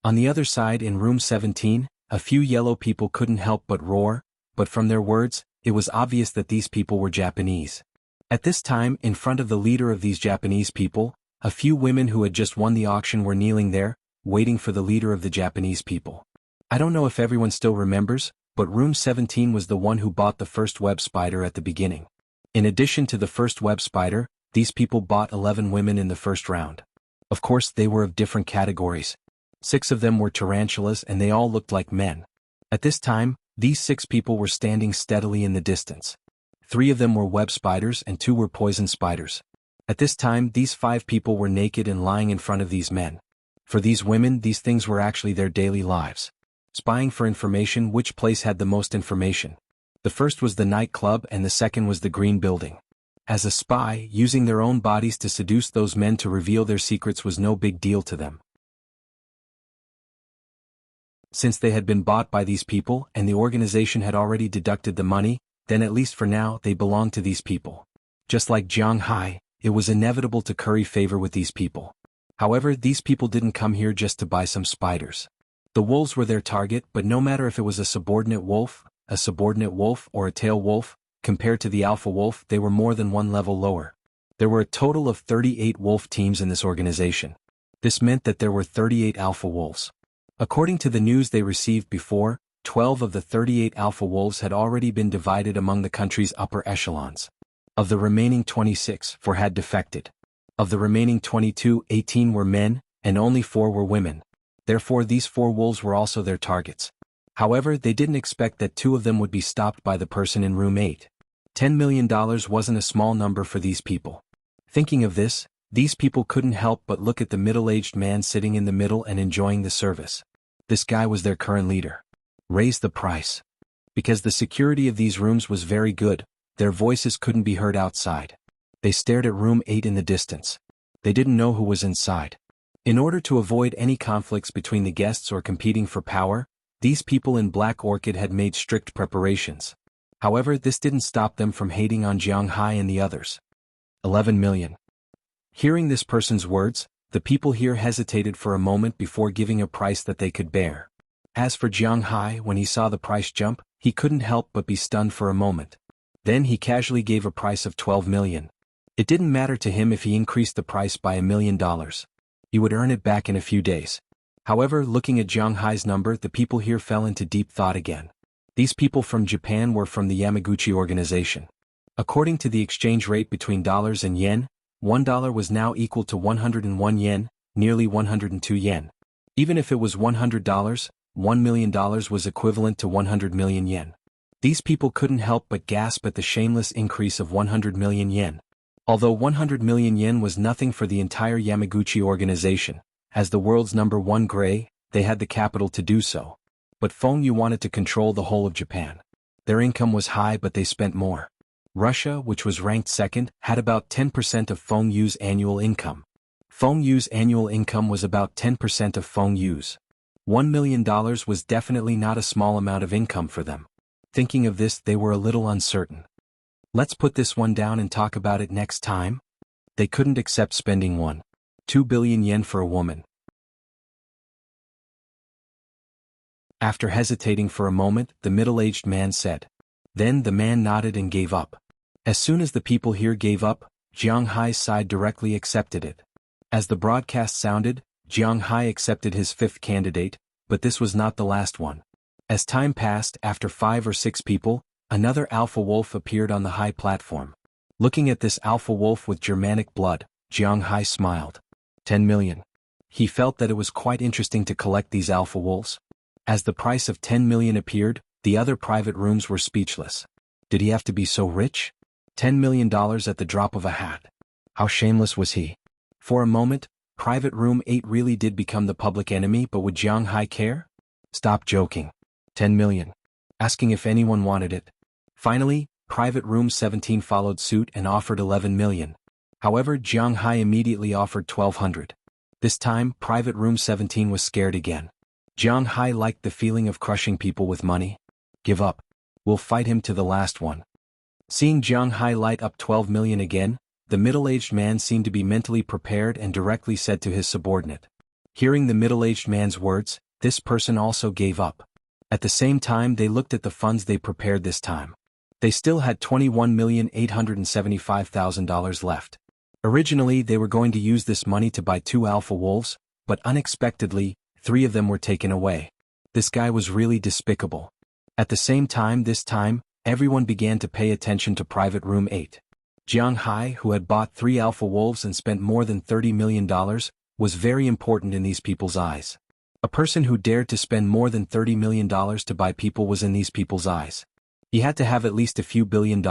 On the other side, in room 17, a few yellow people couldn't help but roar, but from their words, it was obvious that these people were Japanese. At this time, in front of the leader of these Japanese people, a few women who had just won the auction were kneeling there, waiting for the leader of the Japanese people. I don't know if everyone still remembers, but room 17 was the one who bought the first web spider at the beginning. In addition to the first web spider, these people bought 11 women in the first round. Of course, they were of different categories. 6 of them were tarantulas and they all looked like men. At this time, these 6 people were standing steadily in the distance. 3 of them were web spiders and 2 were poison spiders. At this time, these 5 people were naked and lying in front of these men. For these women, these things were actually their daily lives. Spying for information, which place had the most information. The first was the nightclub and the second was the green building. As a spy, using their own bodies to seduce those men to reveal their secrets was no big deal to them. Since they had been bought by these people and the organization had already deducted the money, then at least for now they belonged to these people. Just like Jiang Hai, it was inevitable to curry favor with these people. However, these people didn't come here just to buy some spiders. The wolves were their target, but no matter if it was a subordinate wolf, or a tail wolf, compared to the alpha wolf, they were more than one level lower. There were a total of 38 wolf teams in this organization. This meant that there were 38 alpha wolves. According to the news they received before, 12 of the 38 alpha wolves had already been divided among the country's upper echelons. Of the remaining 26, 4 had defected. Of the remaining 22, 18 were men, and only 4 were women. Therefore these 4 wolves were also their targets. However, they didn't expect that 2 of them would be stopped by the person in room 8. $10 million wasn't a small number for these people. Thinking of this, these people couldn't help but look at the middle-aged man sitting in the middle and enjoying the service. This guy was their current leader. Raise the price. Because the security of these rooms was very good, their voices couldn't be heard outside. They stared at room 8 in the distance. They didn't know who was inside. In order to avoid any conflicts between the guests or competing for power, these people in Black Orchid had made strict preparations. However, this didn't stop them from hating on Jiang Hai and the others. 11 million. Hearing this person's words, The people here hesitated for a moment before giving a price that they could bear. As for Jiang Hai, when he saw the price jump, he couldn't help but be stunned for a moment. Then he casually gave a price of 12 million. It didn't matter to him if he increased the price by $1 million. He would earn it back in a few days. However, looking at Jiang Hai's number, the people here fell into deep thought again. These people from Japan were from the Yamaguchi organization. According to the exchange rate between dollars and yen, $1 was now equal to 101 yen, nearly 102 yen. Even if it was $100, $1 million was equivalent to 100 million yen. These people couldn't help but gasp at the shameless increase of 100 million yen. Although 100 million yen was nothing for the entire Yamaguchi organization, as the world's #1 gray, they had the capital to do so. But Feng Yu wanted to control the whole of Japan. Their income was high but they spent more. Russia, which was ranked second, had about 10% of Feng Yu's annual income. Feng Yu's annual income was about 10% of Feng Yu's. $1 million was definitely not a small amount of income for them. Thinking of this, they were a little uncertain. Let's put this one down and talk about it next time. They couldn't accept spending 1.2 billion yen for a woman. After hesitating for a moment, the middle-aged man said. Then the man nodded and gave up. As soon as the people here gave up, Jiang Hai's side directly accepted it. As the broadcast sounded, Jiang Hai accepted his fifth candidate, but this was not the last one. As time passed, after 5 or 6 people, another alpha wolf appeared on the high platform. Looking at this alpha wolf with Germanic blood, Jiang Hai smiled. 10 million. He felt that it was quite interesting to collect these alpha wolves. As the price of 10 million appeared, the other private rooms were speechless. Did he have to be so rich? $10 million at the drop of a hat. How shameless was he? For a moment, Private Room 8 really did become the public enemy, but would Jiang Hai care? Stop joking. 10 million. Asking if anyone wanted it. Finally, Private Room 17 followed suit and offered 11 million. However, Jiang Hai immediately offered 1,200. This time, Private Room 17 was scared again. Jiang Hai liked the feeling of crushing people with money. Give up. We'll fight him to the last one. Seeing Jiang Hai light up 12 million again, the middle-aged man seemed to be mentally prepared and directly said to his subordinate. Hearing the middle-aged man's words, this person also gave up. At the same time, they looked at the funds they prepared this time. They still had $21,875,000 left. Originally, they were going to use this money to buy 2 alpha wolves, but unexpectedly, 3 of them were taken away. This guy was really despicable. At the same time, this time, everyone began to pay attention to Private Room 8. Jiang Hai, who had bought 3 alpha wolves and spent more than $30 million, was very important in these people's eyes. A person who dared to spend more than $30 million to buy people was in these people's eyes. He had to have at least a few $1 billion,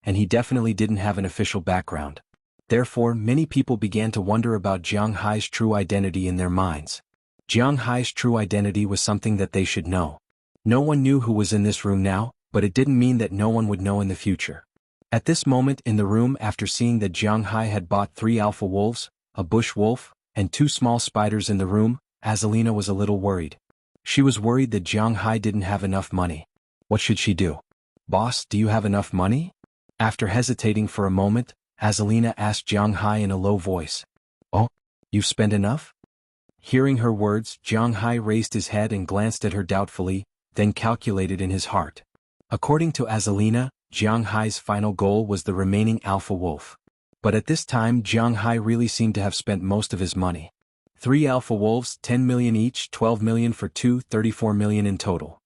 and he definitely didn't have an official background. Therefore, many people began to wonder about Jiang Hai's true identity in their minds. Jiang Hai's true identity was something that they should know. No one knew who was in this room now, but it didn't mean that no one would know in the future. At this moment in the room, after seeing that Jiang Hai had bought 3 alpha wolves, a bush wolf, and 2 small spiders in the room, Azalina was a little worried. She was worried that Jiang Hai didn't have enough money. What should she do? Boss, do you have enough money? After hesitating for a moment, Azalina asked Jiang Hai in a low voice. Oh, you've spent enough? Hearing her words, Jiang Hai raised his head and glanced at her doubtfully, then calculated in his heart. According to Azalina, Jiang Hai's final goal was the remaining alpha wolf. But at this time, Jiang Hai really seemed to have spent most of his money. 3 alpha wolves, 10 million each, 12 million for 2, 34 million in total.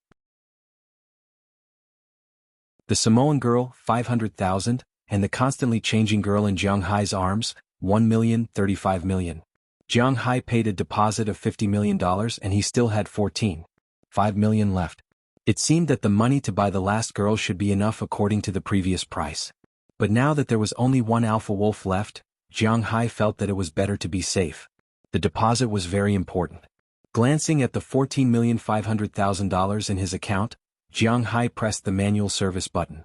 The Samoan girl, 500,000, and the constantly changing girl in Jiang Hai's arms, 1 million, 35 million. Jiang Hai paid a deposit of $50 million and he still had 14.5 million left. It seemed that the money to buy the last girl should be enough according to the previous price. But now that there was only 1 alpha wolf left, Jiang Hai felt that it was better to be safe. The deposit was very important. Glancing at the $14,500,000 in his account, Jiang Hai pressed the manual service button.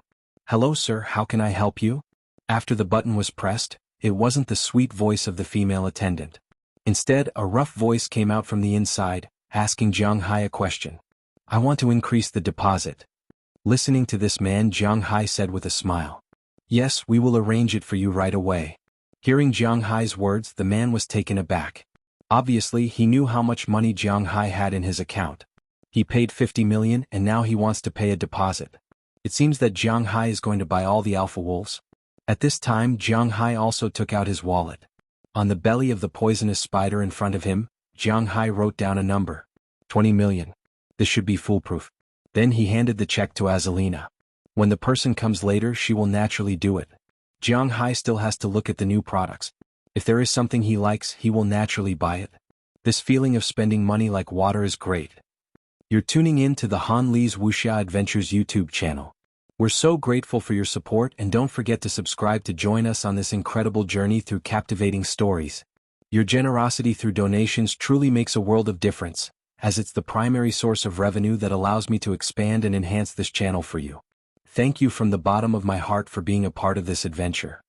Hello sir, how can I help you? After the button was pressed, it wasn't the sweet voice of the female attendant. Instead, a rough voice came out from the inside, asking Jiang Hai a question. I want to increase the deposit. Listening to this man, Jiang Hai said with a smile. Yes, we will arrange it for you right away. Hearing Jiang Hai's words, the man was taken aback. Obviously, he knew how much money Jiang Hai had in his account. He paid 50 million and now he wants to pay a deposit. It seems that Jiang Hai is going to buy all the alpha wolves. At this time, Jiang Hai also took out his wallet. On the belly of the poisonous spider in front of him, Jiang Hai wrote down a number. 20 million. This should be foolproof. Then he handed the check to Azalina. When the person comes later, she will naturally do it. Jiang Hai still has to look at the new products. If there is something he likes, he will naturally buy it. This feeling of spending money like water is great. You're tuning in to the Han Li's Wuxia Adventures YouTube channel. We're so grateful for your support and don't forget to subscribe to join us on this incredible journey through captivating stories. Your generosity through donations truly makes a world of difference, as it's the primary source of revenue that allows me to expand and enhance this channel for you. Thank you from the bottom of my heart for being a part of this adventure.